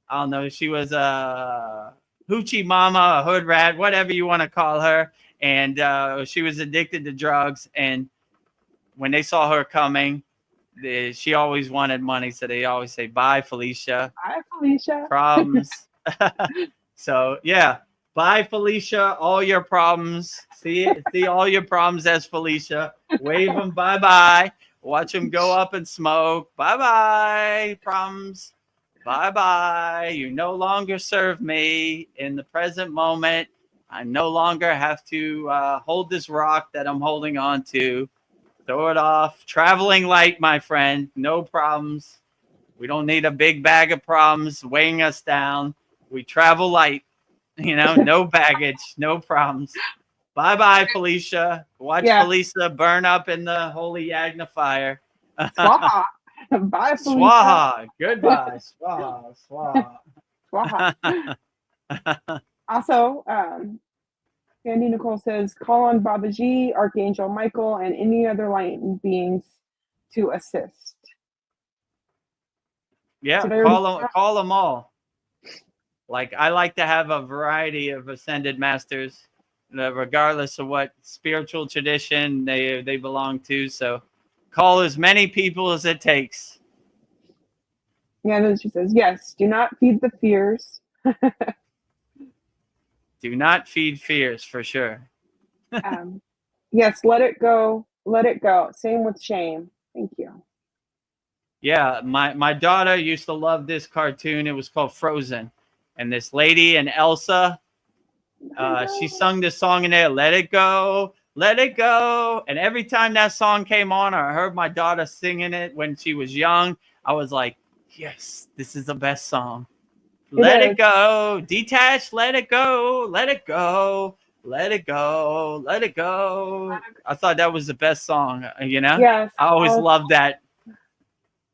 I don't know. She was a hoochie mama, a hood rat, whatever you want to call her, and she was addicted to drugs. And when they saw her coming, she always wanted money, so they always say, "Bye, Felicia." Bye, Felicia. Problems. So yeah, bye, Felicia. All your problems. See all your problems as Felicia. Wave them bye-bye. Watch them go up in smoke. Bye-bye, problems. Bye-bye. You no longer serve me in the present moment. I no longer have to hold this rock that I'm holding on to. Throw it off. Traveling light, my friend. No problems. We don't need a big bag of problems weighing us down. We travel light. You know, no baggage, no problems. Bye-bye, Felicia. Watch Felicia burn up in the holy yagna fire. Swaha. Bye, Felicia. Swaha. Goodbye. Swaha. Swaha. Swaha. Also, Sandy Nicole says, "Call on Babaji, Archangel Michael, and any other light beings to assist." Yeah, call them all. Like, I like to have a variety of ascended masters, regardless of what spiritual tradition they belong to. So call as many people as it takes. Yeah, then she says, "Yes, do not feed the fears." Do not feed fears, for sure. Yes, let it go. Let it go. Same with shame. Thank you. Yeah, my daughter used to love this cartoon. It was called Frozen. And this lady and Elsa, she sung this song in there, "Let it go, let it go." And every time that song came on, or I heard my daughter singing it when she was young, I was like, yes, this is the best song. Let it go, detach, let it go, let it go, let it go, let it go. I thought that was the best song, you know? Yes. I always loved that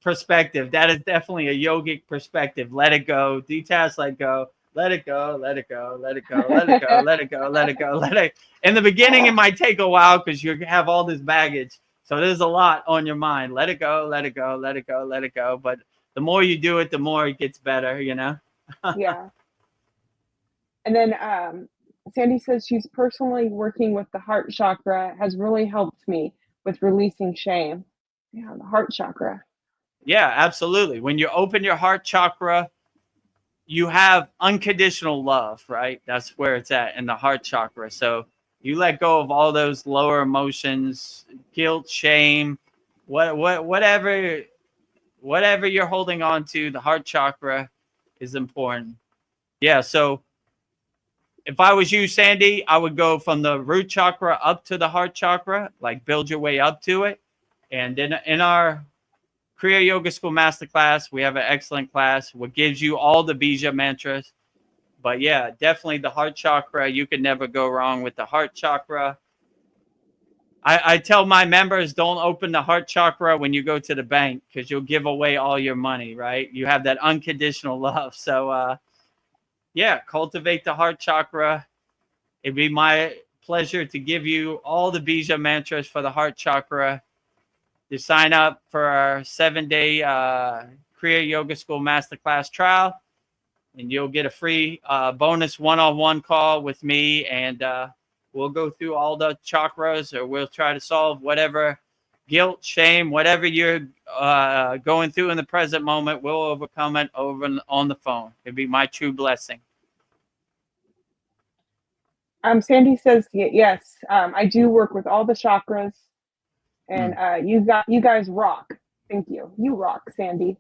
perspective. That is definitely a yogic perspective. Let it go, detach, let go, let it go, let it go, let it go, let it go, let it go, let it go, let it. In the beginning, it might take a while because you have all this baggage, so there's a lot on your mind. Let it go, let it go, let it go, let it go. But the more you do it, the more it gets better, you know. Yeah. And then Sandy says she's personally working with the heart chakra, has really helped me with releasing shame. Yeah, the heart chakra. Yeah, absolutely. When you open your heart chakra, you have unconditional love, right? That's where it's at, in the heart chakra. So you let go of all those lower emotions, guilt, shame, whatever you're holding on to. The heart chakra is important. Yeah. So if I was you, Sandy, I would go from the root chakra up to the heart chakra, like build your way up to it. And then in our Kriya Yoga School Masterclass, we have an excellent class what gives you all the bija mantras. But yeah, definitely the heart chakra. You can never go wrong with the heart chakra. I tell my members, don't open the heart chakra when you go to the bank, because you'll give away all your money, right? You have that unconditional love. So yeah, cultivate the heart chakra. It'd be my pleasure to give you all the bija mantras for the heart chakra. To sign up for our 7-day Kriya Yoga School Masterclass trial, and you'll get a free bonus one-on-one call with me, and we'll go through all the chakras, or we'll try to solve whatever guilt, shame, whatever you're going through in the present moment. We'll overcome it on the phone. It'd be my true blessing. Sandy says yes. I do work with all the chakras, and you guys rock. Thank you. You rock, Sandy.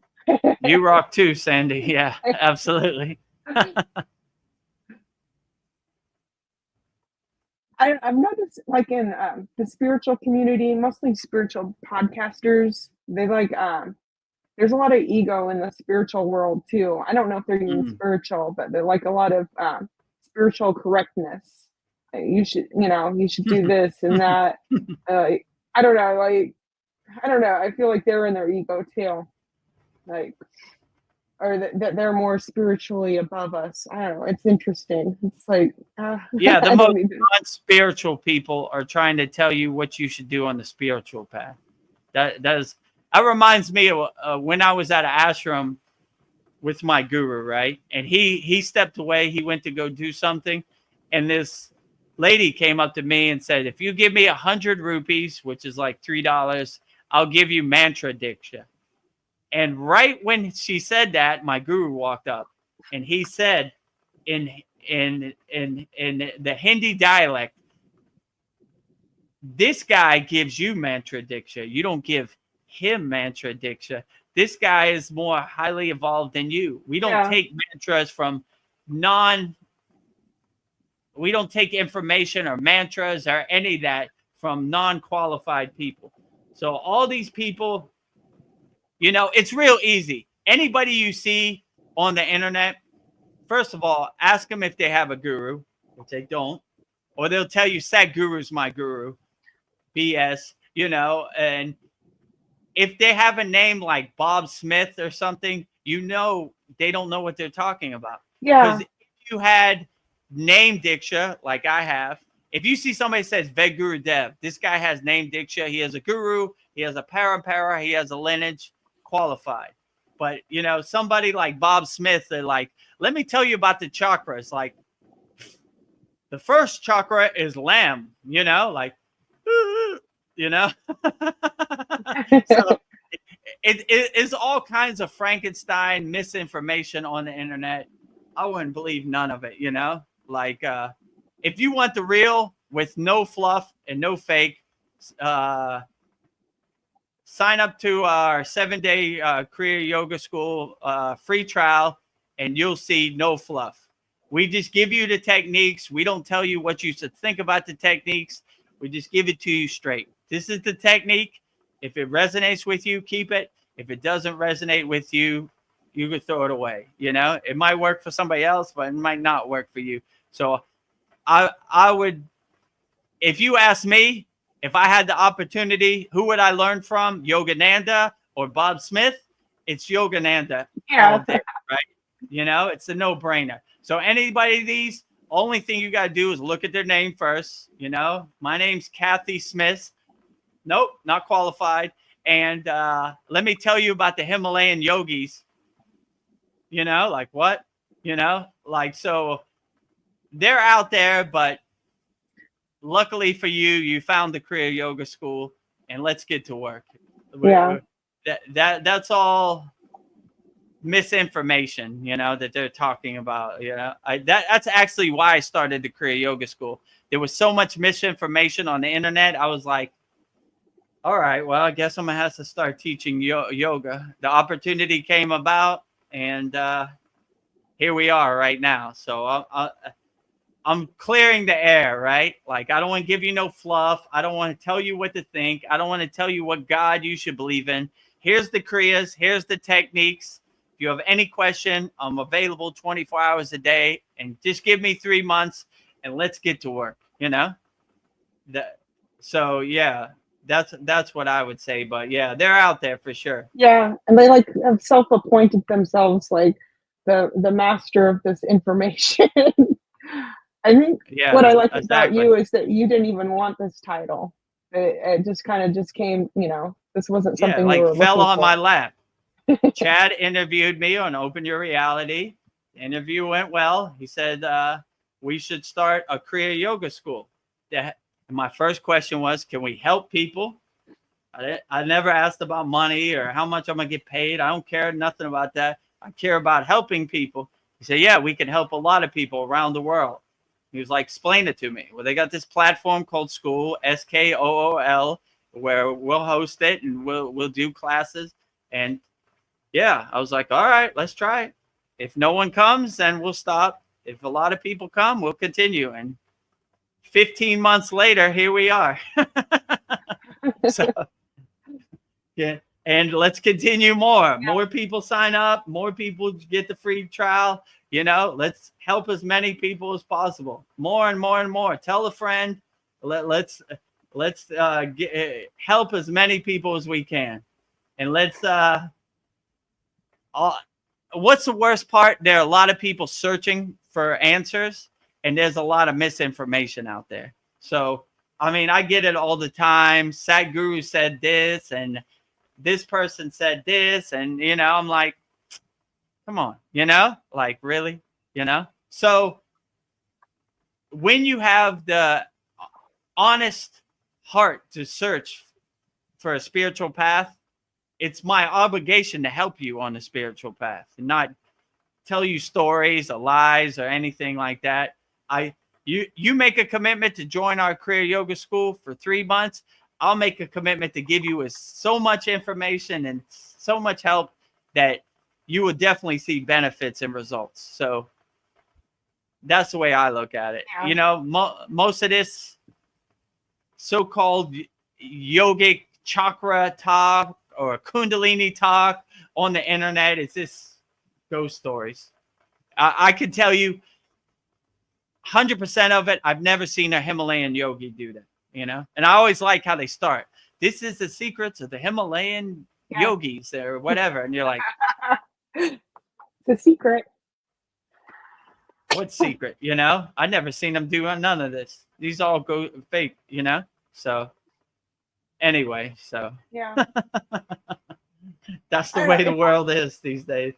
You rock too, Sandy. Yeah, absolutely. I've noticed, like, in the spiritual community, mostly spiritual podcasters, they like there's a lot of ego in the spiritual world too. I don't know if they're even spiritual, but they're like a lot of spiritual correctness. You should do this and that. I don't know. I feel like they're in their ego too, like, or that they're more spiritually above us. I don't know. It's interesting. It's like, yeah, the most non-spiritual people are trying to tell you what you should do on the spiritual path. That reminds me of when I was at an ashram with my guru, right? And he stepped away. He went to go do something, and this lady came up to me and said, "If you give me 100 rupees, which is like $3, I'll give you mantra diksha." And right when she said that, my guru walked up, and he said, in the Hindi dialect, "This guy gives you mantra diksha. You don't give him mantra diksha. This guy is more highly evolved than you. We don't take mantras from we don't take information or mantras or any of that from non-qualified people." So all these people, it's real easy. Anybody you see on the internet, first of all, ask them if they have a guru, which they don't, or they'll tell you Sadhguru's my guru. BS, and if they have a name like Bob Smith or something, they don't know what they're talking about. Yeah. Because if you had name diksha, like I have, if you see somebody says Vedagurudev, this guy has name diksha, he has a guru, he has a parampara, he has a lineage, qualified. But somebody like Bob Smith, they're like, "Let me tell you about the chakras. Like, the first chakra is lamb, like, So it's all kinds of Frankenstein misinformation on the internet. I wouldn't believe none of it, like, if you want the real with no fluff and no fake, sign up to our 7-day Kriya Yoga School free trial, and you'll see no fluff. We just give you the techniques. We don't tell you what you should think about the techniques. We just give it to you straight. This is the technique. If it resonates with you, keep it. If it doesn't resonate with you, you could throw it away. It might work for somebody else, but it might not work for you. So I would, if you ask me, if I had the opportunity, who would I learn from? Yogananda or Bob Smith? It's Yogananda. Yeah. Day, right? It's a no-brainer. So anybody of these, only thing you got to do is look at their name first. My name's Kathy Smith. Nope, not qualified. And let me tell you about the Himalayan yogis. Like what? Like, so they're out there, but luckily for you, you found the Kriya Yoga School, and let's get to work. Yeah. That's all misinformation, that they're talking about. That's actually why I started the Kriya Yoga School. There was so much misinformation on the internet. I was like, all right, well, I guess I'm gonna have to start teaching yoga. The opportunity came about, and here we are right now. So I'm clearing the air, right? Like, I don't want to give you no fluff. I don't want to tell you what to think. I don't want to tell you what God you should believe in. Here's the Kriyas. Here's the techniques. If you have any question, I'm available 24 hours a day, and just give me 3 months and let's get to work, So yeah, that's what I would say. But yeah, they're out there for sure. Yeah. And they like have self-appointed themselves like the master of this information. I think what I like about you is that you didn't even want this title. It just kind of just came, this wasn't something like you were fell looking on for. my lap. Chad interviewed me on Open Your Reality. The interview went well. He said, we should start a Kriya yoga school. My first question was, can we help people? I never asked about money or how much I'm going to get paid. I don't care nothing about that. I care about helping people. He said, yeah, we can help a lot of people around the world. He was like, explain it to me. Well, they got this platform called School, SKOOL, where we'll host it and we'll do classes. And yeah, I was like, all right, let's try it. If no one comes, then we'll stop. If a lot of people come, we'll continue. And 15 months later, here we are. So, yeah. And let's continue more. More people sign up. More people get the free trial. You know, let's help as many people as possible. More and more and more. Tell a friend. Let's help as many people as we can. And let's. What's the worst part? There are a lot of people searching for answers, and there's a lot of misinformation out there. So, I mean, I get it all the time. Sadhguru said this, and this person said this, and, you know, I'm like, come on, you know, like, really, you know? So when you have the honest heart to search for a spiritual path, it's my obligation to help you on the spiritual path and not tell you stories or lies or anything like that. You make a commitment to join our Kriya Yoga School for 3 months. I'll make a commitment to give you so much information and so much help that you will definitely see benefits and results. So that's the way I look at it. Yeah. You know, most of this so-called yogic chakra talk or Kundalini talk on the internet, it's just ghost stories. I can tell you 100% of it, I've never seen a Himalayan yogi do that, you know? And I always like how they start. This is the secrets of the Himalayan yogis or whatever. And you're like, it's a secret. What secret? You know, I never seen them do none of this. These all go fake, you know? So anyway, so yeah. That's the way the world is these days.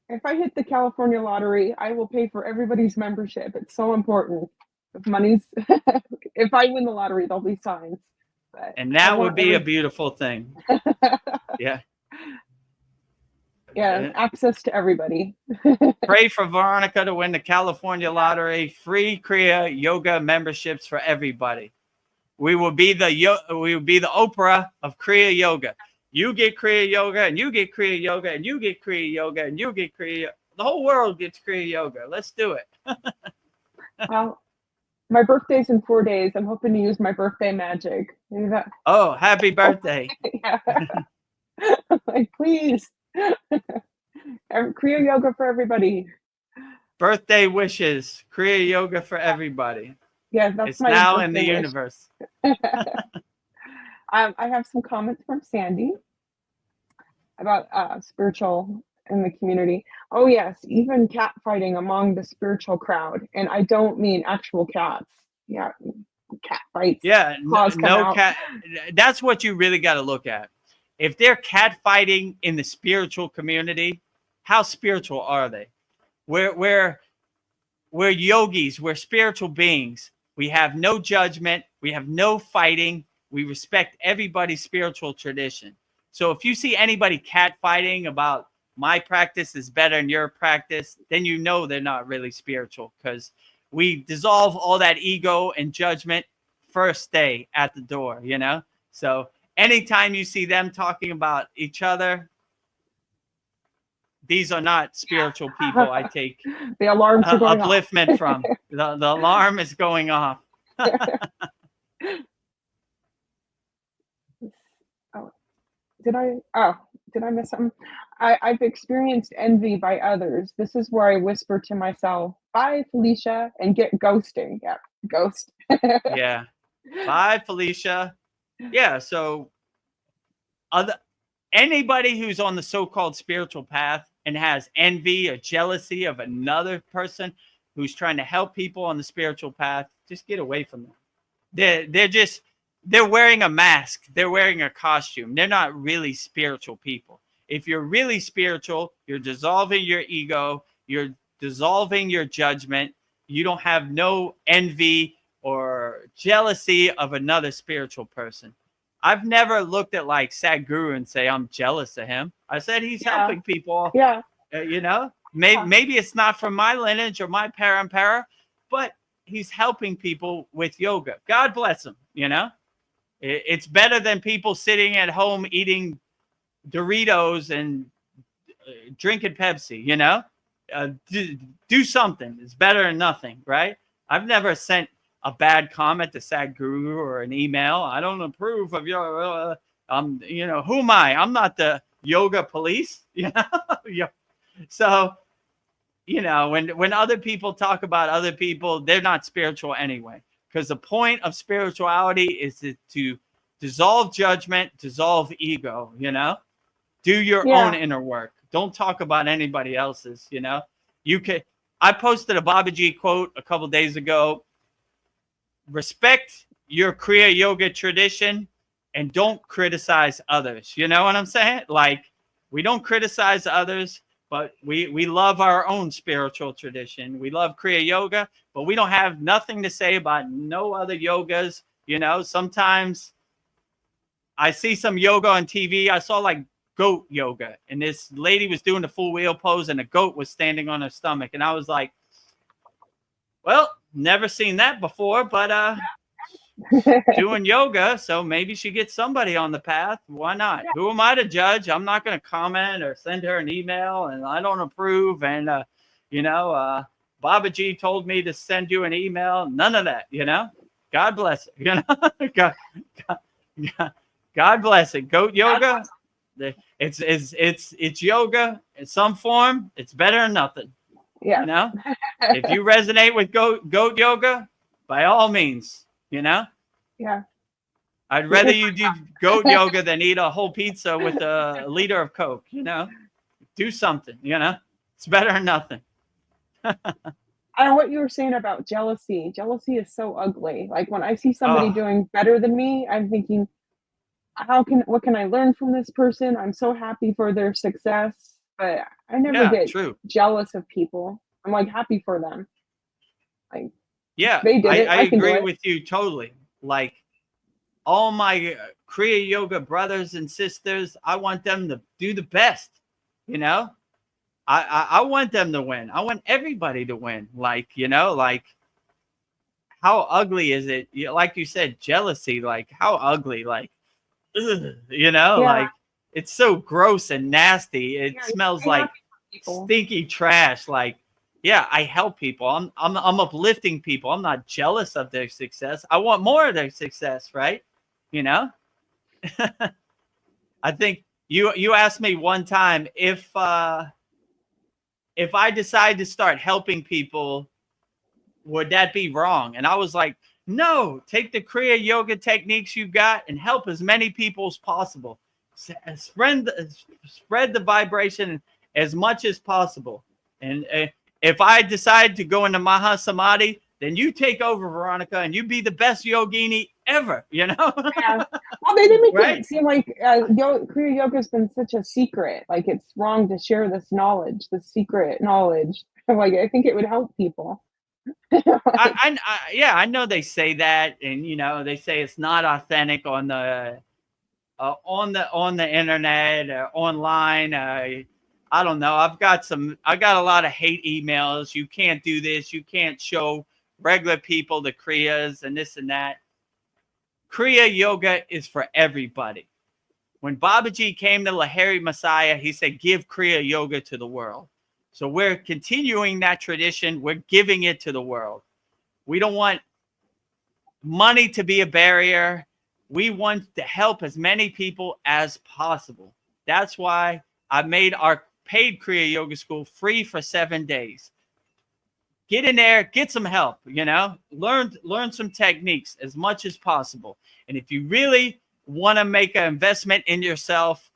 If I hit the California lottery, I will pay for everybody's membership. It's so important. If I win the lottery, there'll be signs. But and that would be a beautiful thing. Yeah. Yeah, access to everybody. Pray for Veronica to win the California lottery. Free Kriya yoga memberships for everybody. We will be the Oprah of Kriya yoga. You get Kriya yoga, and you get Kriya yoga, and you get Kriya yoga, and you get Kriya. The whole world gets Kriya yoga. Let's do it. Well, my birthday's in 4 days. I'm hoping to use my birthday magic. Oh, happy birthday. Like, please. Kriya yoga for everybody. Birthday wishes. Kriya yoga for everybody. Yeah, that's it's now in the wish. universe. I have some comments from Sandy about spiritual in the community. Oh yes, even cat fighting among the spiritual crowd, and I don't mean actual cats. Yeah, cat fights. Yeah, no cat. That's what you really got to look at. If they're cat fighting in the spiritual community, how spiritual are they? We're yogis. We're spiritual beings. We have no judgment. We have no fighting. We respect everybody's spiritual tradition. So if you see anybody cat fighting about my practice is better than your practice, then you know they're not really spiritual, because we dissolve all that ego and judgment first day at the door, you know? So anytime you see them talking about each other, these are not spiritual people. I take the alarms are going upliftment off. From. The alarm is going off. Did I miss something? I've experienced envy by others. This is where I whisper to myself, bye, Felicia, and get ghosting. Yeah, ghost. Yeah. Bye, Felicia. Yeah, so anybody who's on the so-called spiritual path and has envy or jealousy of another person who's trying to help people on the spiritual path, just get away from them. They're wearing a mask. They're wearing a costume. They're not really spiritual people. If you're really spiritual, you're dissolving your ego. You're dissolving your judgment. You don't have no envy or jealousy of another spiritual person. I've never looked at like Sadhguru and say I'm jealous of him. I said he's helping people. Yeah. Maybe it's not from my lineage or my parampara, but he's helping people with yoga. God bless him. It's better than people sitting at home eating Doritos and drinking Pepsi. Do something. It's better than nothing, right? I've never sent a bad comment to Sadhguru or an email. I don't approve of your, who am I? I'm not the yoga police, So, when other people talk about other people, they're not spiritual anyway. Because the point of spirituality is to dissolve judgment, dissolve ego, do your own inner work. Don't talk about anybody else's, I posted a Babaji quote a couple days ago. Respect your Kriya yoga tradition and don't criticize others. You know what I'm saying? Like, we don't criticize others, but we love our own spiritual tradition. We love Kriya yoga, but we don't have nothing to say about no other yogas. Sometimes I see some yoga on TV. I saw like goat yoga, and this lady was doing the full wheel pose and a goat was standing on her stomach. And I was like, well, never seen that before, but doing yoga, so maybe she gets somebody on the path. Why not? Who am I to judge? I'm not going to comment or send her an email, and I don't approve. And Babaji told me to send you an email. None of that. God bless it. God bless it. Goat yoga. It's yoga in some form. It's better than nothing. Yeah. If you resonate with goat yoga, by all means, Yeah. I'd rather you do goat yoga than eat a whole pizza with a liter of Coke, do something, it's better than nothing. And what you were saying about jealousy is so ugly. Like when I see somebody doing better than me, I'm thinking, what can I learn from this person? I'm so happy for their success, but I never get jealous of people. I'm like happy for them. Like, they did it. I agree with with you totally. Like all my Kriya yoga brothers and sisters, I want them to do the best. I want them to win. I want everybody to win. Like how ugly is it? Like you said, jealousy. Like how ugly. Like like it's so gross and nasty. It smells like stinky trash. Like, I help people. I'm uplifting people. I'm not jealous of their success. I want more of their success, right? I think you asked me one time if I decide to start helping people, would that be wrong? And I was like, no, take the Kriya yoga techniques you got and help as many people as possible. Spread the vibration as much as possible. And if I decide to go into Maha Samadhi, then you take over, Veronica, and you be the best yogini ever, Yeah. Well, they didn't make it seem like Kriya yoga has been such a secret. Like it's wrong to share this knowledge, this secret knowledge. Like I think it would help people. I know they say that, and they say it's not authentic on the internet or online. I don't know. I got a lot of hate emails. You can't do this. You can't show regular people the Kriyas and this and that. Kriya yoga is for everybody. When Babaji came to Lahiri Messiah, he said, give Kriya yoga to the world. So we're continuing that tradition. We're giving it to the world. We don't want money to be a barrier. We want to help as many people as possible. That's why I made our paid Kriya Yoga School free for 7 days. Get in there, get some help, learn some techniques as much as possible. And if you really want to make an investment in yourself,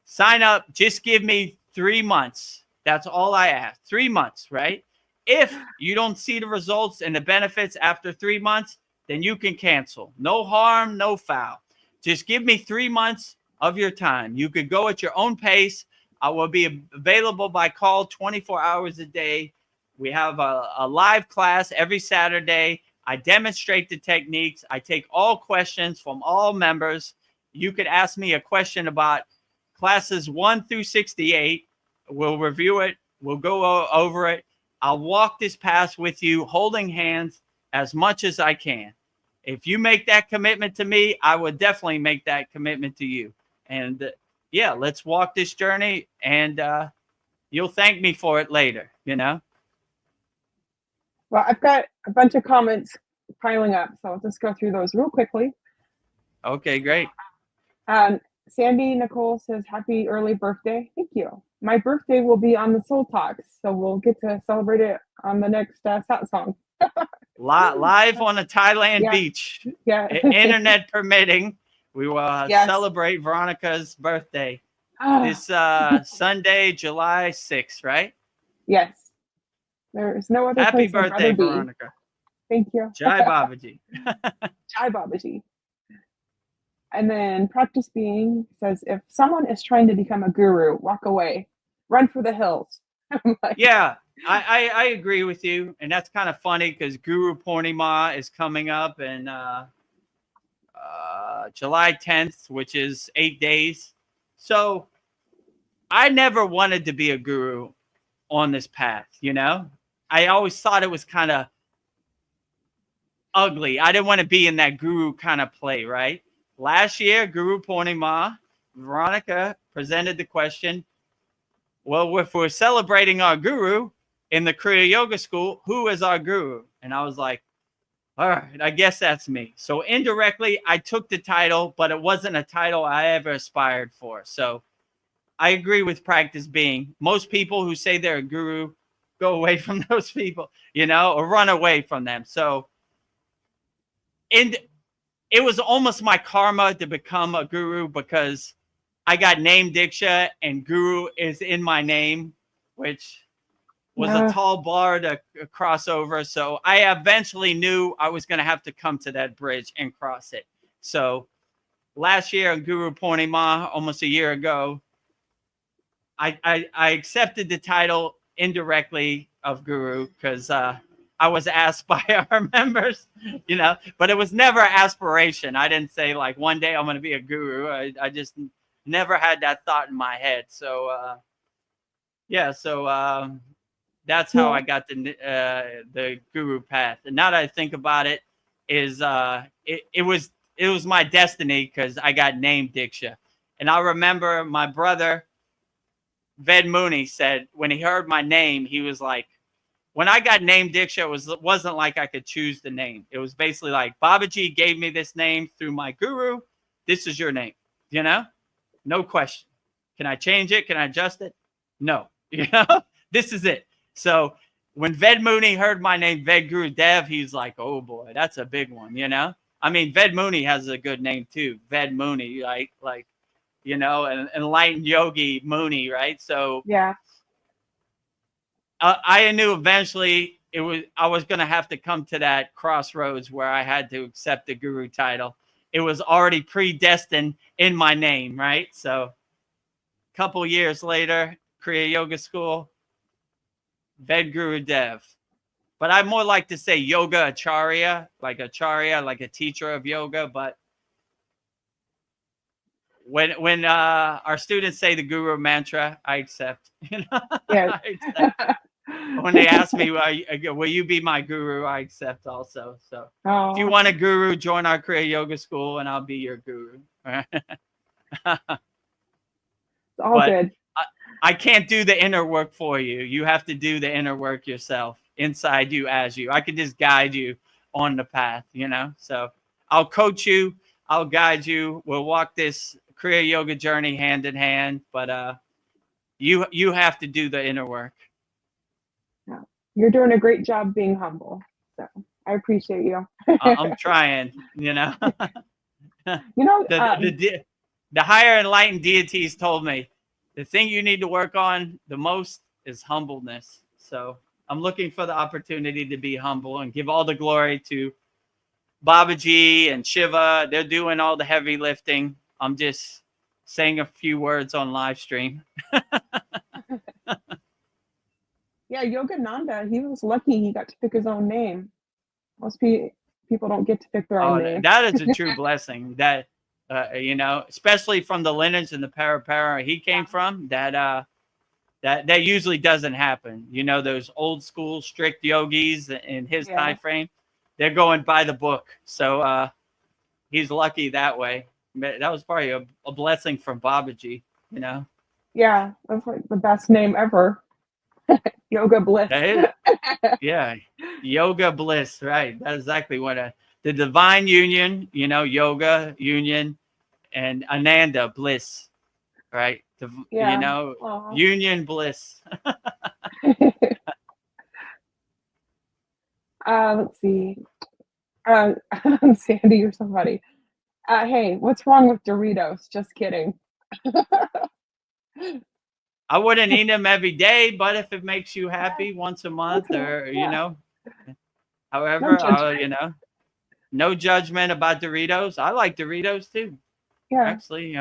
sign up. Just give me 3 months. That's all I ask. 3 months, right? If you don't see the results and the benefits after 3 months, then you can cancel. No harm, no foul. Just give me 3 months of your time. You could go at your own pace. I will be available by call 24 hours a day. We have a live class every Saturday. I demonstrate the techniques. I take all questions from all members. You could ask me a question about classes 1 through 68. We'll review it. We'll go over it. I'll walk this path with you, holding hands as much as I can. If you make that commitment to me, I would definitely make that commitment to you. And yeah, let's walk this journey, and you'll thank me for it later, you know? Well, I've got a bunch of comments piling up, so I'll just go through those real quickly. Okay, great. Sandy Nicole says, happy early birthday. Thank you. My birthday will be on the Soul Talks, so we'll get to celebrate it on the next Satsang. Live on a Thailand Yeah. beach. Yeah. Internet permitting, we will Yes. celebrate Veronica's birthday Ah, this Sunday, July 6th, right? yes. There's no other Happy place I'd birthday, rather be. Veronica. Thank you. Jai Babaji. Jai Babaji. And then Practice Being says, if someone is trying to become a guru, walk away. Run for the hills. I'm like, Yeah, I agree with you. And that's kind of funny because Guru Purnima is coming up in July 10th, which is 8 days. So I never wanted to be a guru on this path, you know? I always thought it was kind of ugly. I didn't want to be in that guru kind of play, right? Last year, Guru Purnima, Veronica presented the question, well, if we're celebrating our guru in the Kriya Yoga School, who is our guru? And I was like, all right, I guess that's me. So indirectly, I took the title, but it wasn't a title I ever aspired for. So I agree with Practice Being. Most people who say they're a guru go away from those people, you know, or run away from them. So it was almost my karma to become a guru because I got named Diksha and guru is in my name, which was a tall bar to cross over. So I eventually knew I was going to have to come to that bridge and cross it. So last year on Guru Purnima, almost a year ago, I accepted the title indirectly of guru because I was asked by our members, you know, but it was never an aspiration. I didn't say like one day I'm going to be a guru. I just never had that thought in my head. So yeah, so that's how I got the guru path. And now that I think about it, it was my destiny because I got named Diksha. And I remember my brother Ved Mooney said when he heard my name, he was like, when I got named Diksha, it wasn't like I could choose the name. It was basically like Babaji gave me this name through my guru. This is your name, you know? No question. Can I change it? Can I adjust it? No. You know, this is it. So when Ved Mooney heard my name, Vedagurudev, he's like, oh boy, that's a big one, you know? I mean, Ved Mooney has a good name too. Ved Mooney, like, you know, an enlightened yogi Mooney, right? So yeah. I knew eventually I was going to have to come to that crossroads where I had to accept the guru title. It was already predestined in my name, right? So a couple years later, Kriya Yoga School, Vedagurudev. But I more like to say yoga acharya, like a teacher of yoga. But when our students say the guru mantra, I accept. You know? Yeah. I accept. When they ask me, will you be my guru? I accept also. So if you want a guru, join our Kriya Yoga School and I'll be your guru. It's all good. I can't do the inner work for you. You have to do the inner work yourself, inside you, as you. I can just guide you on the path, you know? So I'll coach you. I'll guide you. We'll walk this Kriya Yoga journey hand in hand, but you have to do the inner work. You're doing a great job being humble. So I appreciate you. I'm trying, you know. You know, the higher enlightened deities told me the thing you need to work on the most is humbleness. So I'm looking for the opportunity to be humble and give all the glory to Babaji and Shiva. They're doing all the heavy lifting. I'm just saying a few words on live stream. Yeah, Yogananda, he was lucky he got to pick his own name. Most people don't get to pick their own Oh, name. that is a true blessing. That you know, especially from the lineage and the para he came from. That usually doesn't happen. You know, those old school strict yogis in his Yeah. time frame, they're going by the book. So he's lucky that way. That was probably a blessing from Babaji. You know. Yeah, that's like the best name ever. Yoga Bliss. That is, yeah, yoga bliss, right? That's exactly what the divine union, you know, yoga union, and Ananda bliss, right? You Yeah. know, Aw. union bliss. Let's see. Sandy, you're so funny. Hey, what's wrong with Doritos? Just kidding. I wouldn't eat them every day, but if it makes you happy once a month, Once a or month, you yeah. know, No however, judgment. you know, no judgment about Doritos. I like Doritos too. Yeah. Actually,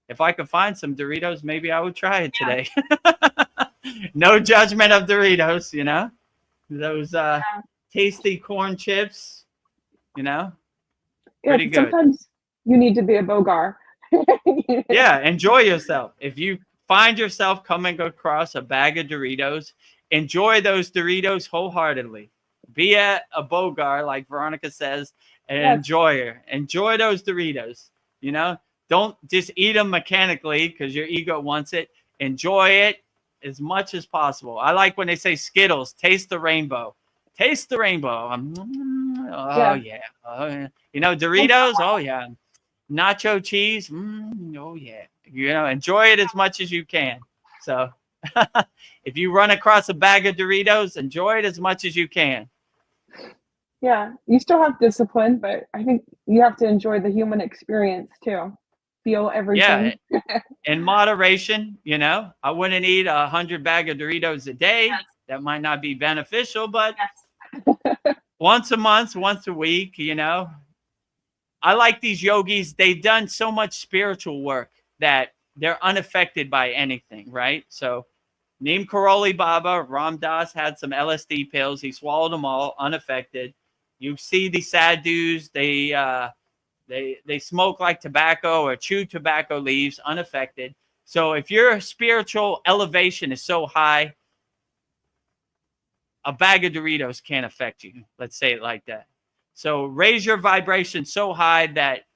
if I could find some Doritos, maybe I would try it today. No judgment of Doritos, you know, those tasty corn chips, you know, Yeah, pretty good. sometimes you need to be a bogar. Yeah, enjoy yourself. If you find yourself coming across a bag of Doritos, enjoy those Doritos wholeheartedly. Be a bogar, like Veronica says, and Yes. enjoy those Doritos. You know, don't just eat them mechanically because your ego wants it. Enjoy it as much as possible. I like when they say Skittles, taste the rainbow. Taste the rainbow. Oh yeah. Oh, yeah. You know, Doritos. Oh yeah. Nacho cheese. Oh yeah. You know, enjoy it as much as you can. So if you run across a bag of Doritos, enjoy it as much as you can. Yeah, you still have discipline, but I think you have to enjoy the human experience too. Feel everything. Yeah, in moderation. You know, I wouldn't eat 100 bag of Doritos a day. Yes. That might not be beneficial, but Yes. once a month, once a week, you know. I like these yogis. They've done so much spiritual work that they're unaffected by anything, right? So Neem Karoli Baba, Ram Das had some LSD pills. He swallowed them all, unaffected. You see these sadhus, they smoke like tobacco or chew tobacco leaves, unaffected. So if your spiritual elevation is so high, a bag of Doritos can't affect you. Let's say it like that. So raise your vibration so high that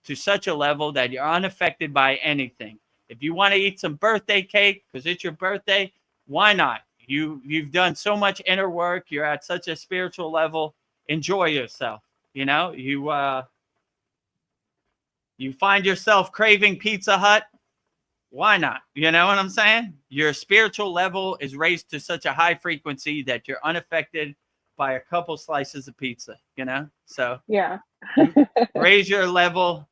to such a level that you're unaffected by anything. If you want to eat some birthday cake because it's your birthday, why not? You've done so much inner work. You're at such a spiritual level. Enjoy yourself. You know, you find yourself craving Pizza Hut. Why not? You know what I'm saying? Your spiritual level is raised to such a high frequency that you're unaffected by a couple slices of pizza, you know? So Yeah. raise your level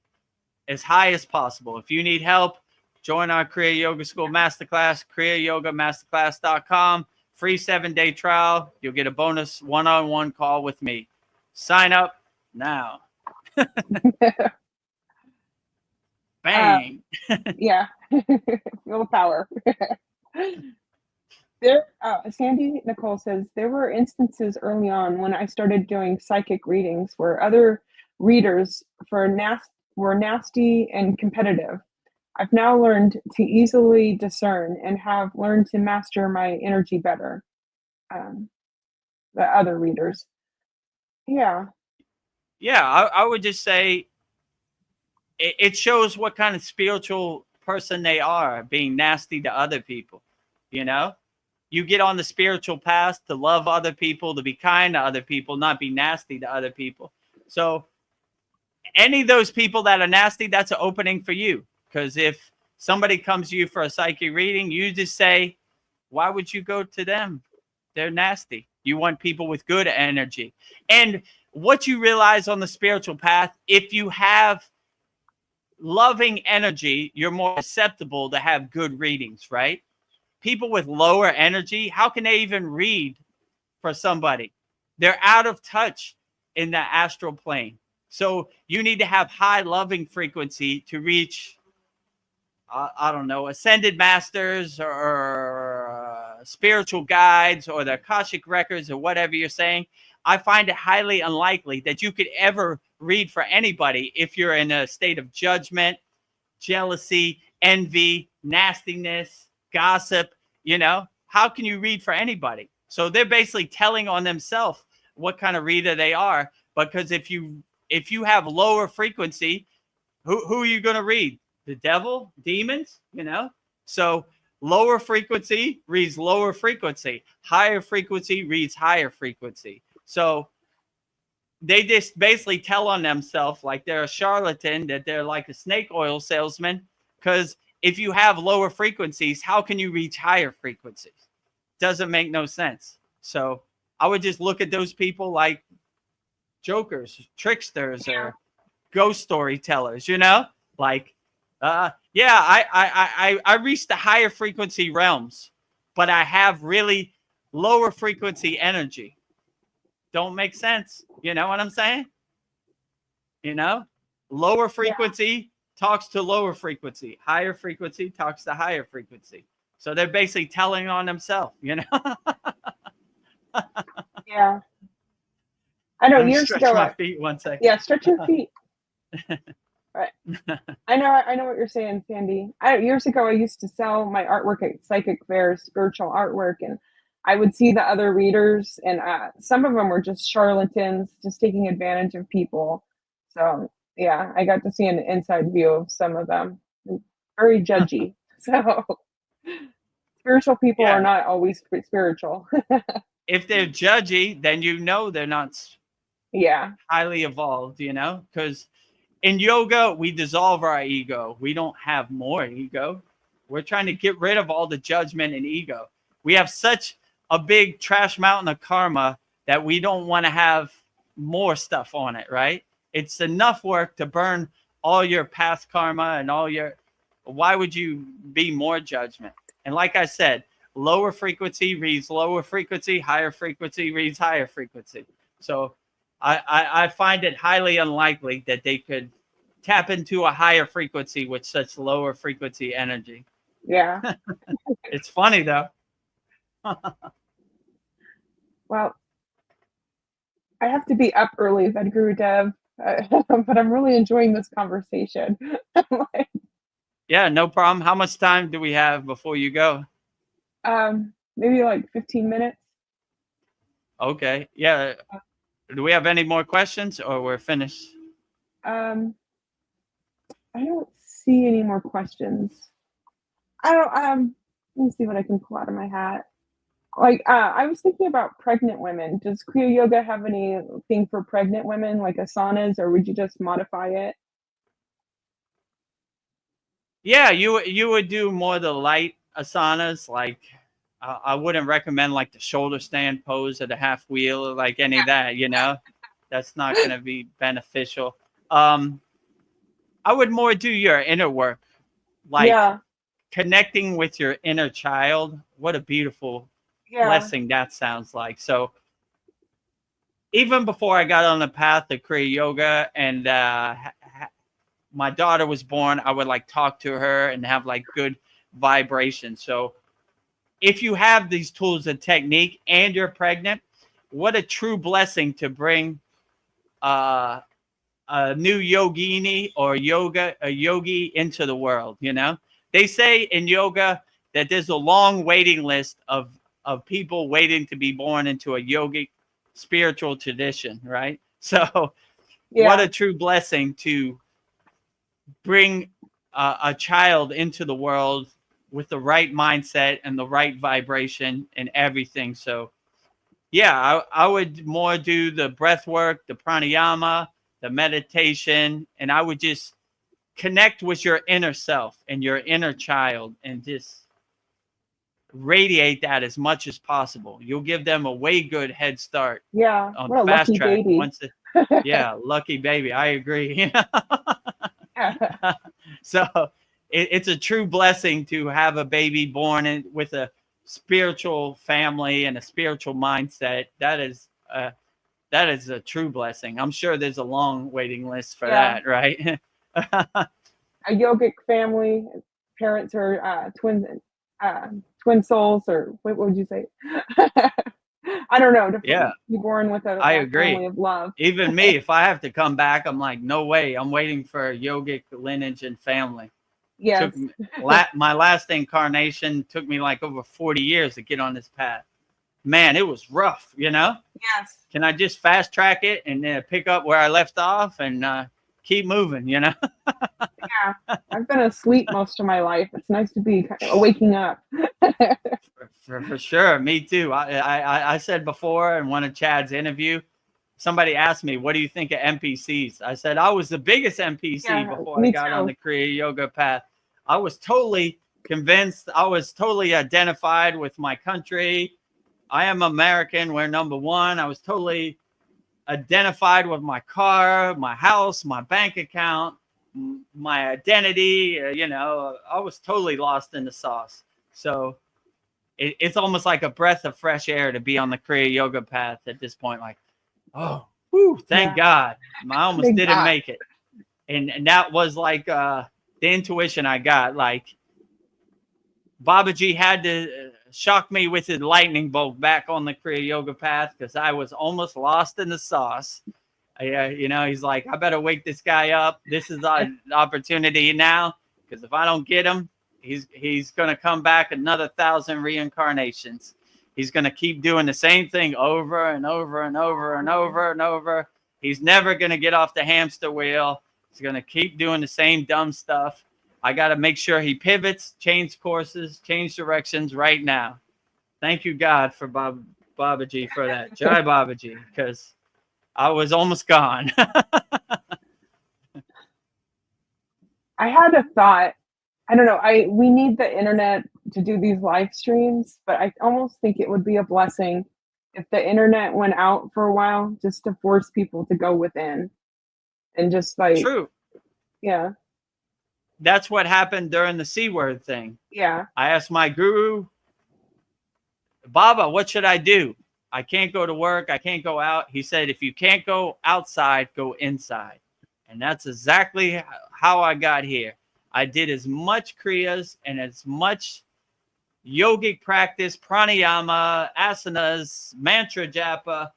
as high as possible. If you need help, join our Kriya Yoga School Masterclass, KriyaYogaMasterclass.com. Free 7-day trial. You'll get a bonus one-on-one call with me. Sign up now. Bang. Yeah. Feel the power. Sandy Nicole says there were instances early on when I started doing psychic readings where other readers were nasty and competitive. I've now learned to easily discern and have learned to master my energy better. The other readers. Yeah. Yeah, I would just say it shows what kind of spiritual person they are, being nasty to other people. You know, you get on the spiritual path to love other people, to be kind to other people, not be nasty to other people. So any of those people that are nasty, that's an opening for you. Because if somebody comes to you for a psychic reading, you just say, why would you go to them? They're nasty. You want people with good energy. And what you realize on the spiritual path, if you have loving energy, you're more susceptible to have good readings, right? People with lower energy, how can they even read for somebody? They're out of touch in the astral plane. So you need to have high loving frequency to reach, I don't know, ascended masters or spiritual guides or the Akashic records or whatever you're saying, I find it highly unlikely that you could ever read for anybody if you're in a state of judgment, jealousy, envy, nastiness, gossip. How can you read for anybody? So they're basically telling on themselves what kind of reader they are, because if you have lower frequency, who are you going to read? The devil, demons, So lower frequency reads lower frequency. Higher frequency reads higher frequency. So they just basically tell on themselves like they're a charlatan, that they're like a snake oil salesman. Because if you have lower frequencies, how can you reach higher frequencies? Doesn't make no sense. So I would just look at those people like jokers, tricksters, or ghost storytellers, like, I reach the higher frequency realms, but I have really lower frequency energy. Don't make sense. You know what I'm saying? Lower frequency talks to lower frequency. Higher frequency talks to higher frequency. So they're basically telling on themselves, Yeah. I know Let me years stretch ago. my feet 1 second. Yeah, stretch your feet. Right. I know what you're saying, Sandy. Years ago, I used to sell my artwork at psychic fairs, spiritual artwork, and I would see the other readers, and some of them were just charlatans, just taking advantage of people. So yeah, I got to see an inside view of some of them. Very judgy. So spiritual people are not always spiritual. If they're judgy, then they're not highly evolved, because in yoga, we dissolve our ego. We don't have more ego. We're trying to get rid of all the judgment and ego. We have such a big trash mountain of karma that we don't want to have more stuff on it, right? It's enough work to burn all your past karma and why would you be more judgment? And like I said, lower frequency reads lower frequency, higher frequency reads higher frequency. So I find it highly unlikely that they could tap into a higher frequency with such lower frequency energy. Yeah. It's funny though. Well, I have to be up early, Vedagurudev, but I'm really enjoying this conversation. Yeah, no problem. How much time do we have before you go? Maybe like 15 minutes. Okay. Yeah. Do we have any more questions, or we're finished? I don't see any more questions. Let me see what I can pull out of my hat. Like, I was thinking about pregnant women. Does Kriya Yoga have anything for pregnant women, like asanas, or would you just modify it? Yeah, you would do more the light asanas. Like, I wouldn't recommend like the shoulder stand pose or the half wheel or like any of that. That's not going to be beneficial. I would more do your inner work, like connecting with your inner child. What a beautiful blessing that sounds like. So even before I got on the path of Kriya Yoga and my daughter was born, I would like talk to her and have like good vibration. So if you have these tools and technique and you're pregnant, what a true blessing to bring a new yogini or a yogi into the world. They say in yoga that there's a long waiting list of people waiting to be born into a yogic spiritual tradition, right? So what a true blessing to bring a child into the world with the right mindset and the right vibration and everything. So yeah, I would more do the breath work, the pranayama, the meditation, and I would just connect with your inner self and your inner child and just radiate that as much as possible. You'll give them a way good head start. Yeah, on what a fast lucky track. baby. Lucky baby. I agree. So it's a true blessing to have a baby born with a spiritual family and a spiritual mindset. That is a true blessing. I'm sure there's a long waiting list for that, right? A yogic family, parents are twins, twin souls, or what would you say? I don't know. To Yeah, be born with I a family agree. of love. Even me, if I have to come back, I'm like, no way. I'm waiting for yogic lineage and family. Yes. Took me, my last incarnation took me like over 40 years to get on this path. Man, it was rough, you know? Yes. Can I just fast track it and then pick up where I left off and keep moving, you know? Yeah. I've been asleep most of my life. It's nice to be kind of waking up. For sure. Me too. I said before in one of Chad's interview, somebody asked me, what do you think of NPCs? I said, I was the biggest NPC Yeah, before I me got too. on the Kriya Yoga path. I was totally convinced. I was totally identified with my country. I am American. We're number one. I was totally identified with my car, my house, my bank account, my identity. You know, I was totally lost in the sauce. So it's almost like a breath of fresh air to be on the Kriya Yoga path at this point. Like, oh, whew, thank God. I almost Thank didn't God. make it. And that was like the intuition I got. Like, Babaji had to shock me with his lightning bolt back on the Kriya Yoga path because I was almost lost in the sauce. You know, he's like, I better wake this guy up. This is our opportunity now, because if I don't get him, he's going to come back another 1,000 reincarnations. He's going to keep doing the same thing over and over and over and over and over. He's never going to get off the hamster wheel. He's going to keep doing the same dumb stuff. I got to make sure he pivots, change courses, change directions right now. Thank you, God, for Babaji for that. Jai Babaji, because I was almost gone. I had a thought. I don't know. We need the internet to do these live streams, but I almost think it would be a blessing if the internet went out for a while, just to force people to go within and just like, True. yeah, That's what happened during the C word thing. yeah, I asked my guru, Baba, what should I do? I can't go to work. I can't go out. He said, if you can't go outside, go inside. And that's exactly how I got here. I did as much kriyas and as much yogic practice, pranayama, asanas, mantra japa.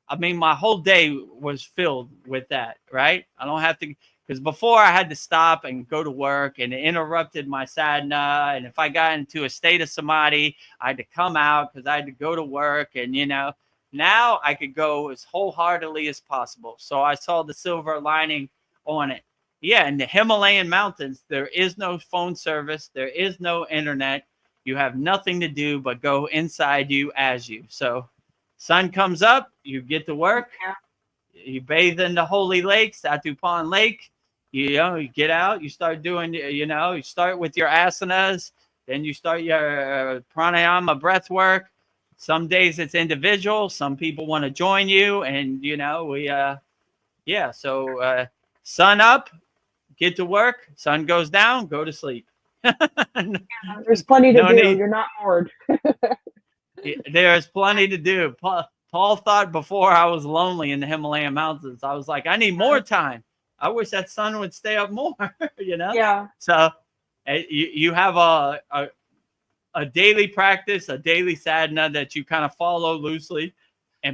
I mean, my whole day was filled with that, right? I don't have to, because before I had to stop and go to work, and it interrupted my sadhana. And if I got into a state of samadhi, I had to come out because I had to go to work. And, you know, now I could go as wholeheartedly as possible. So I saw the silver lining on it. Yeah, in the Himalayan mountains, there is no phone service. There is no internet. You have nothing to do but go inside you as you. So sun comes up, you get to work. yeah. You bathe in the holy lake, Satupon Lake. You know, you get out, you start doing, you know, you start with your asanas, then you start your pranayama breath work. Some days it's individual. Some people want to join you. And, you know, so sun up, get to work. Sun goes down, go to sleep. There's plenty to No do. need. You're not bored. There's plenty to do. Paul thought before I was lonely in the Himalayan mountains. I was like, I need more time. I wish that sun would stay up more, you know? Yeah. So you have a daily practice, a daily sadhana that you kind of follow loosely,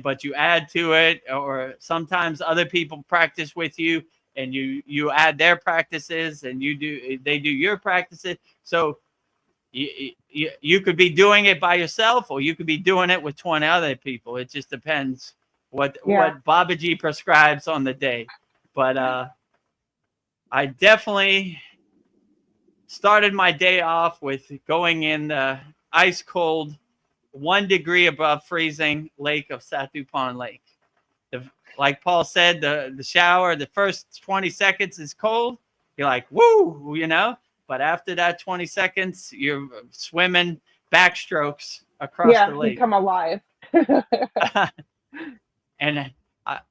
but you add to it, or sometimes other people practice with you and you add their practices and they do your practices. So you could be doing it by yourself, or you could be doing it with 20 other people. It just depends what Babaji prescribes on the day. But I definitely started my day off with going in the ice cold, 1 degree above freezing lake of Satupon Lake. Like Paul said, the shower, the first 20 seconds is cold. You're like, woo, you know. But after that 20 seconds, you're swimming backstrokes across the lake. Become alive. And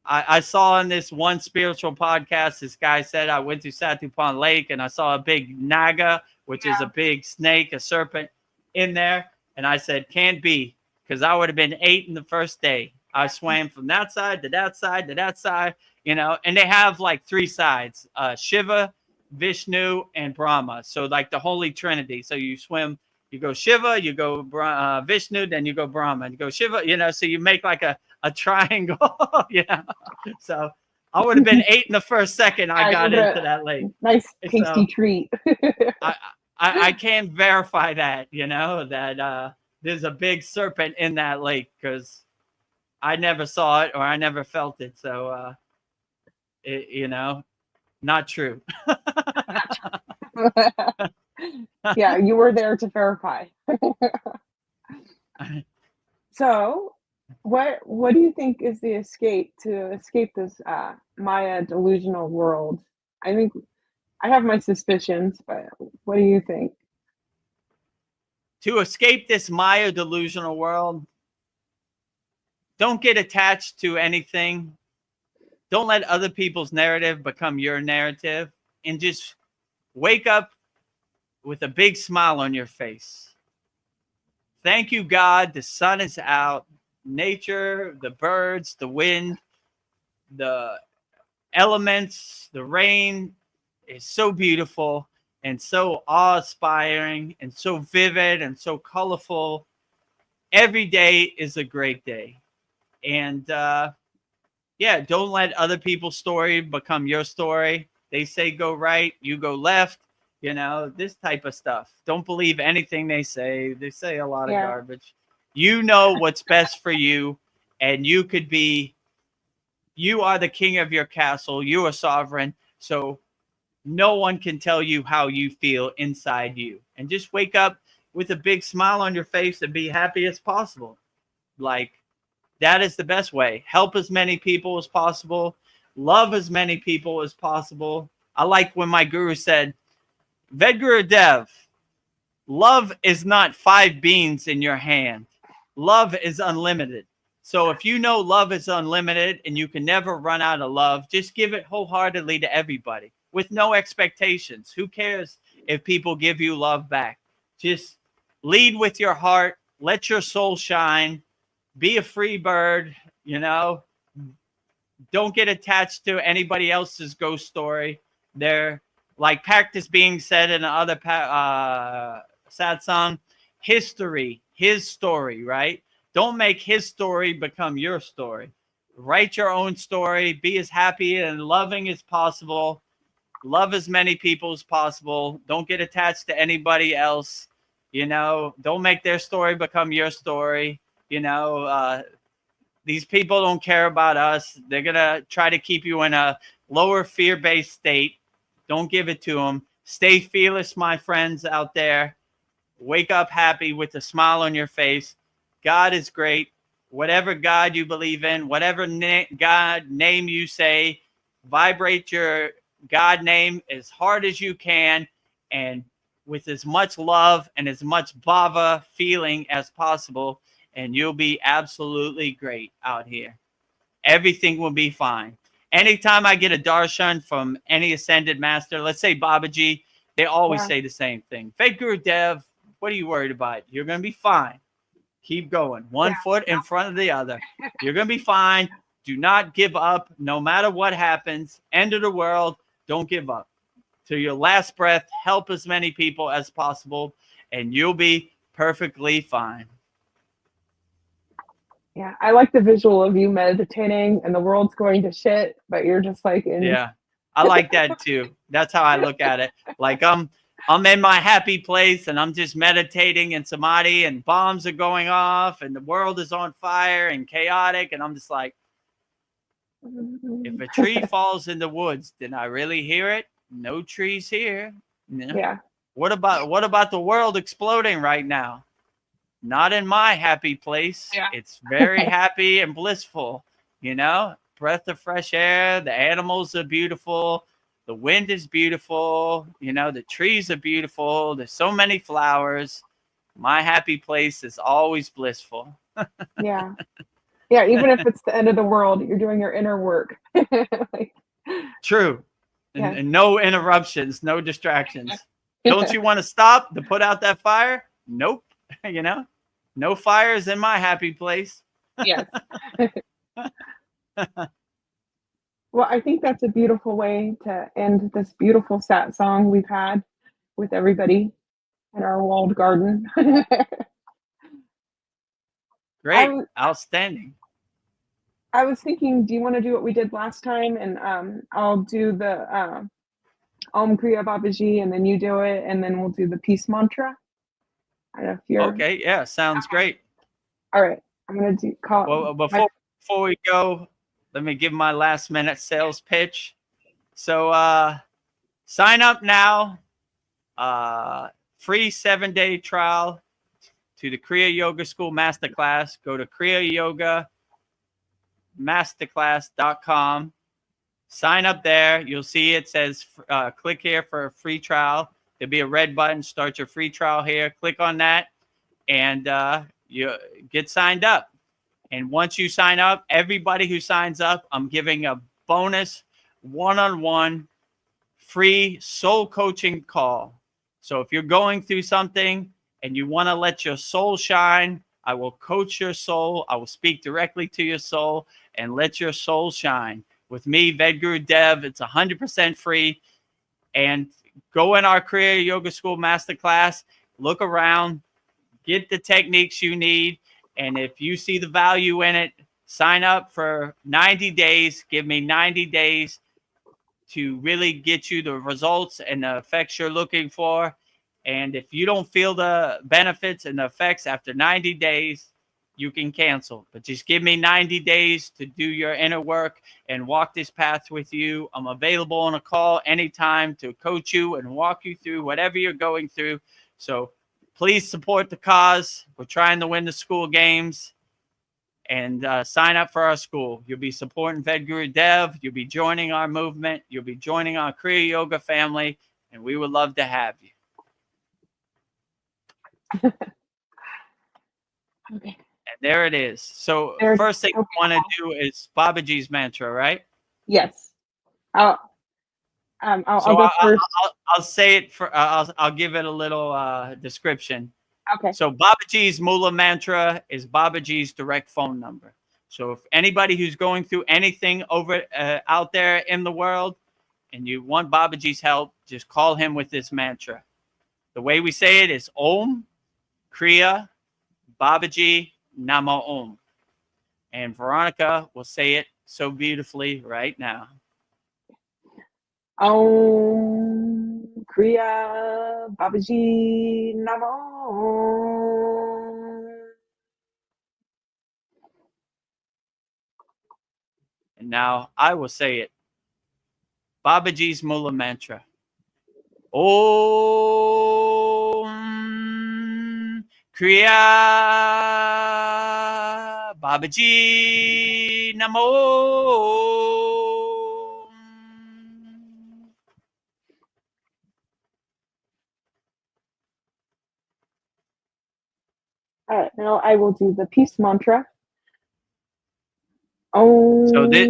I saw in this one spiritual podcast, this guy said, I went to Satupon Lake and I saw a big naga, which is a big snake, a serpent in there. And I said, can't be, because I would have been 8 in the first day. I swam from that side to that side to that side, you know, and they have like 3 sides, Shiva, Vishnu, and Brahma. So like the Holy Trinity. So you swim You go Shiva, you go Vishnu, then you go Brahma. You go Shiva, so you make like a triangle, So I would have been 8 in the first second I Yeah, got give it into that lake. nice tasty So treat. I can't verify that, that there's a big serpent in that lake, because I never saw it or I never felt it. So, not true. Yeah, you were there to verify. So, what do you think is the escape to escape this Maya delusional world? I think I have my suspicions, but what do you think? To escape this Maya delusional world, don't get attached to anything. Don't let other people's narrative become your narrative, and just wake up with a big smile on your face. Thank you, God. The sun is out. Nature, the birds, the wind, the elements, the rain is so beautiful and so awe-inspiring and so vivid and so colorful. Every day is a great day. And don't let other people's story become your story. They say go right, you go left, this type of stuff. Don't believe anything they say. They say a lot of garbage. You know what's best for you, and you are the king of your castle. You are sovereign. So no one can tell you how you feel inside you. And just wake up with a big smile on your face and be happy as possible. Like, that is the best way. Help as many people as possible. Love as many people as possible. I like when my guru said, Vedagurudev, love is not 5 beans in your hand. Love is unlimited. So if you know love is unlimited and you can never run out of love, just give it wholeheartedly to everybody with no expectations. Who cares if people give you love back? Just lead with your heart. Let your soul shine. Be a free bird, Don't get attached to anybody else's ghost story. They're like practice being said in other Satsang, history, his story, right? Don't make his story become your story. Write your own story. Be as happy and loving as possible. Love as many people as possible. Don't get attached to anybody else. Don't make their story become your story. These people don't care about us. They're going to try to keep you in a lower fear-based state. Don't give it to them. Stay fearless, my friends out there. Wake up happy with a smile on your face. God is great. Whatever God you believe in, whatever God name you say, vibrate your God name as hard as you can and with as much love and as much bhava feeling as possible, and you'll be absolutely great out here. Everything will be fine. Anytime I get a darshan from any ascended master, let's say Babaji, they always say the same thing. Vedagurudev, what are you worried about? You're going to be fine. Keep going. One foot in front of the other. You're going to be fine. Do not give up no matter what happens. End of the world. Don't give up. To your last breath, help as many people as possible, and you'll be perfectly fine. Yeah, I like the visual of you meditating and the world's going to shit, but you're just like in. Yeah, I like that too. That's how I look at it. Like I'm in my happy place and I'm just meditating in samadhi and bombs are going off and the world is on fire and chaotic. And I'm just like, if a tree falls in the woods, did I really hear it? No trees here. Yeah. What about the world exploding right now? Not in my happy place. Yeah. It's very happy and blissful, breath of fresh air. The animals are beautiful. The wind is beautiful. The trees are beautiful. There's so many flowers. My happy place is always blissful. Yeah. Yeah. Even if it's the end of the world, you're doing your inner work. True. And no interruptions, no distractions. Don't you want to stop to put out that fire? Nope. No fires in my happy place. Yes. Well, I think that's a beautiful way to end this beautiful satsang we've had with everybody. in our walled garden. Great. Outstanding. I was thinking, do you want to do what we did last time? And I'll do the Om Kriya Babaji, and then you do it, and then we'll do the peace mantra. I don't know if you're Okay. Yeah. Sounds great. all right. I'm gonna do call. Well, before we go, let me give my last minute sales pitch. So sign up now. Free 7-day trial to the Kriya Yoga School Masterclass. Go to KriyaYogaMasterclass.com. Sign up there. You'll see it says click here for a free trial. There'll be a red button. Start your free trial here. Click on that, and you get signed up. And once you sign up, everybody who signs up, I'm giving a bonus one-on-one free soul coaching call. So if you're going through something and you want to let your soul shine, I will coach your soul. I will speak directly to your soul and let your soul shine. With me, Vedagurudev, it's 100% free. And go in our Kriya Yoga School Masterclass, look around, get the techniques you need. And if you see the value in it, sign up for 90 days. Give me 90 days to really get you the results and the effects you're looking for. And if you don't feel the benefits and the effects after 90 days, you can cancel. But just give me 90 days to do your inner work and walk this path with you. I'm available on a call anytime to coach you and walk you through whatever you're going through. So please support the cause. We're trying to win the school games. And sign up for our school. You'll be supporting Vedagurudev. You'll be joining our movement. You'll be joining our Kriya Yoga family. And we would love to have you. Okay. And there it is. So first thing we want to do is Babaji's mantra, right? Yes. I'll go first. I'll say it for. I'll give it a little description. Okay. So Babaji's Moola mantra is Babaji's direct phone number. So if anybody who's going through anything over out there in the world and you want Babaji's help, just call him with this mantra. The way we say it is Om, Kriya, Babaji, Namo Om. And Veronica will say it so beautifully right now. Om Kriya Babaji Namo. And now I will say it. Babaji's Moola mantra. Om Kriya Babaji Namo. All right, now I will do the peace mantra. Om. So this,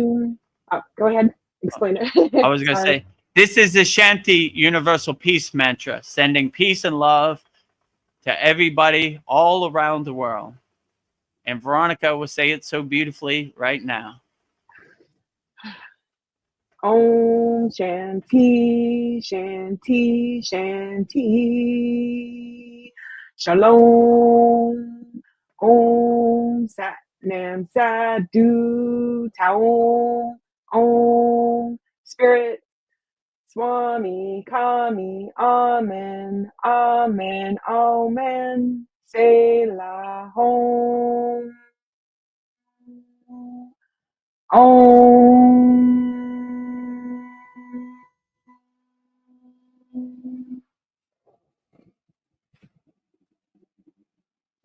go ahead, explain it. I was going to say, this is the Shanti Universal Peace Mantra, sending peace and love to everybody all around the world. And Veronica will say it so beautifully right now. Om Shanti, Shanti, Shanti. Shalom. Om Sat Nam Sadhu Tao. Om Spirit. Swami Kami. Amen. Amen. Amen. Selah Hom. Om.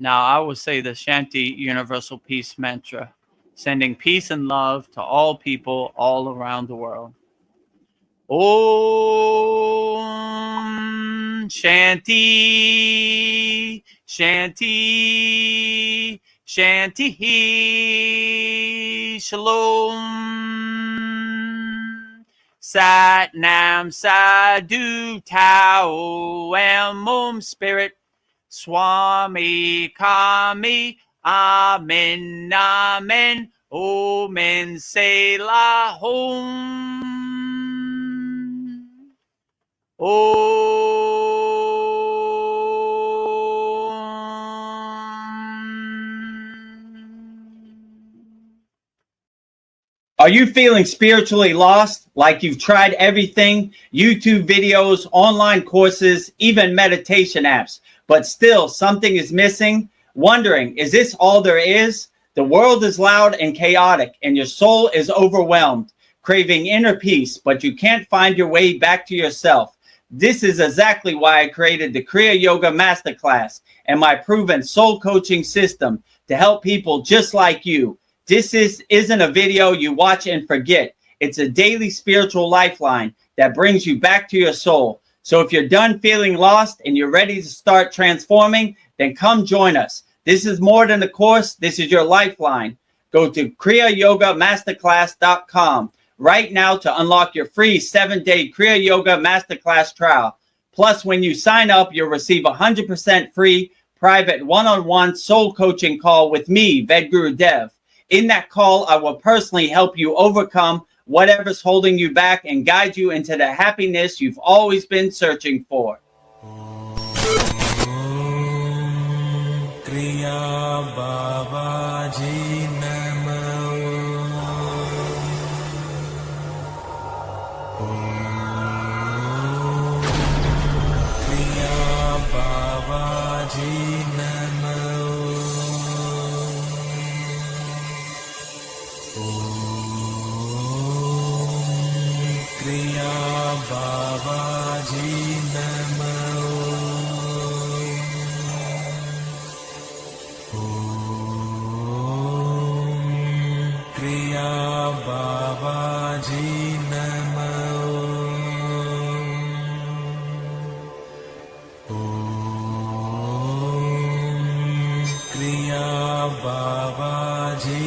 Now I will say the Shanti Universal Peace Mantra, sending peace and love to all people all around the world. Om Shanti, Shanti, Shanti, Shalom. Sat Nam Sadhu Tao Om Spirit. Swami Kami, Amen, Amen, Omen, Selah Hom. Om. Are you feeling spiritually lost, like you've tried everything, YouTube videos, online courses, even meditation apps, but still something is missing? Wondering, is this all there is? The world is loud and chaotic, and your soul is overwhelmed, craving inner peace, but you can't find your way back to yourself. This is exactly why I created the Kriya Yoga Masterclass and my proven soul coaching system to help people just like you. This isn't a video you watch and forget. It's a daily spiritual lifeline that brings you back to your soul. So if you're done feeling lost and you're ready to start transforming, then come join us. This is more than a course. This is your lifeline. Go to KriyaYogaMasterclass.com right now to unlock your free 7-day Kriya Yoga Masterclass trial. Plus, when you sign up, you'll receive 100% free private one-on-one soul coaching call with me, Vedagurudev. In that call, I will personally help you overcome whatever's holding you back and guide you into the happiness you've always been searching for. Kriya Babaji Namo. Kriya Babaji Namo. Kriya Babaji Namo. Kriya Babaji Namo. Kriya Babaji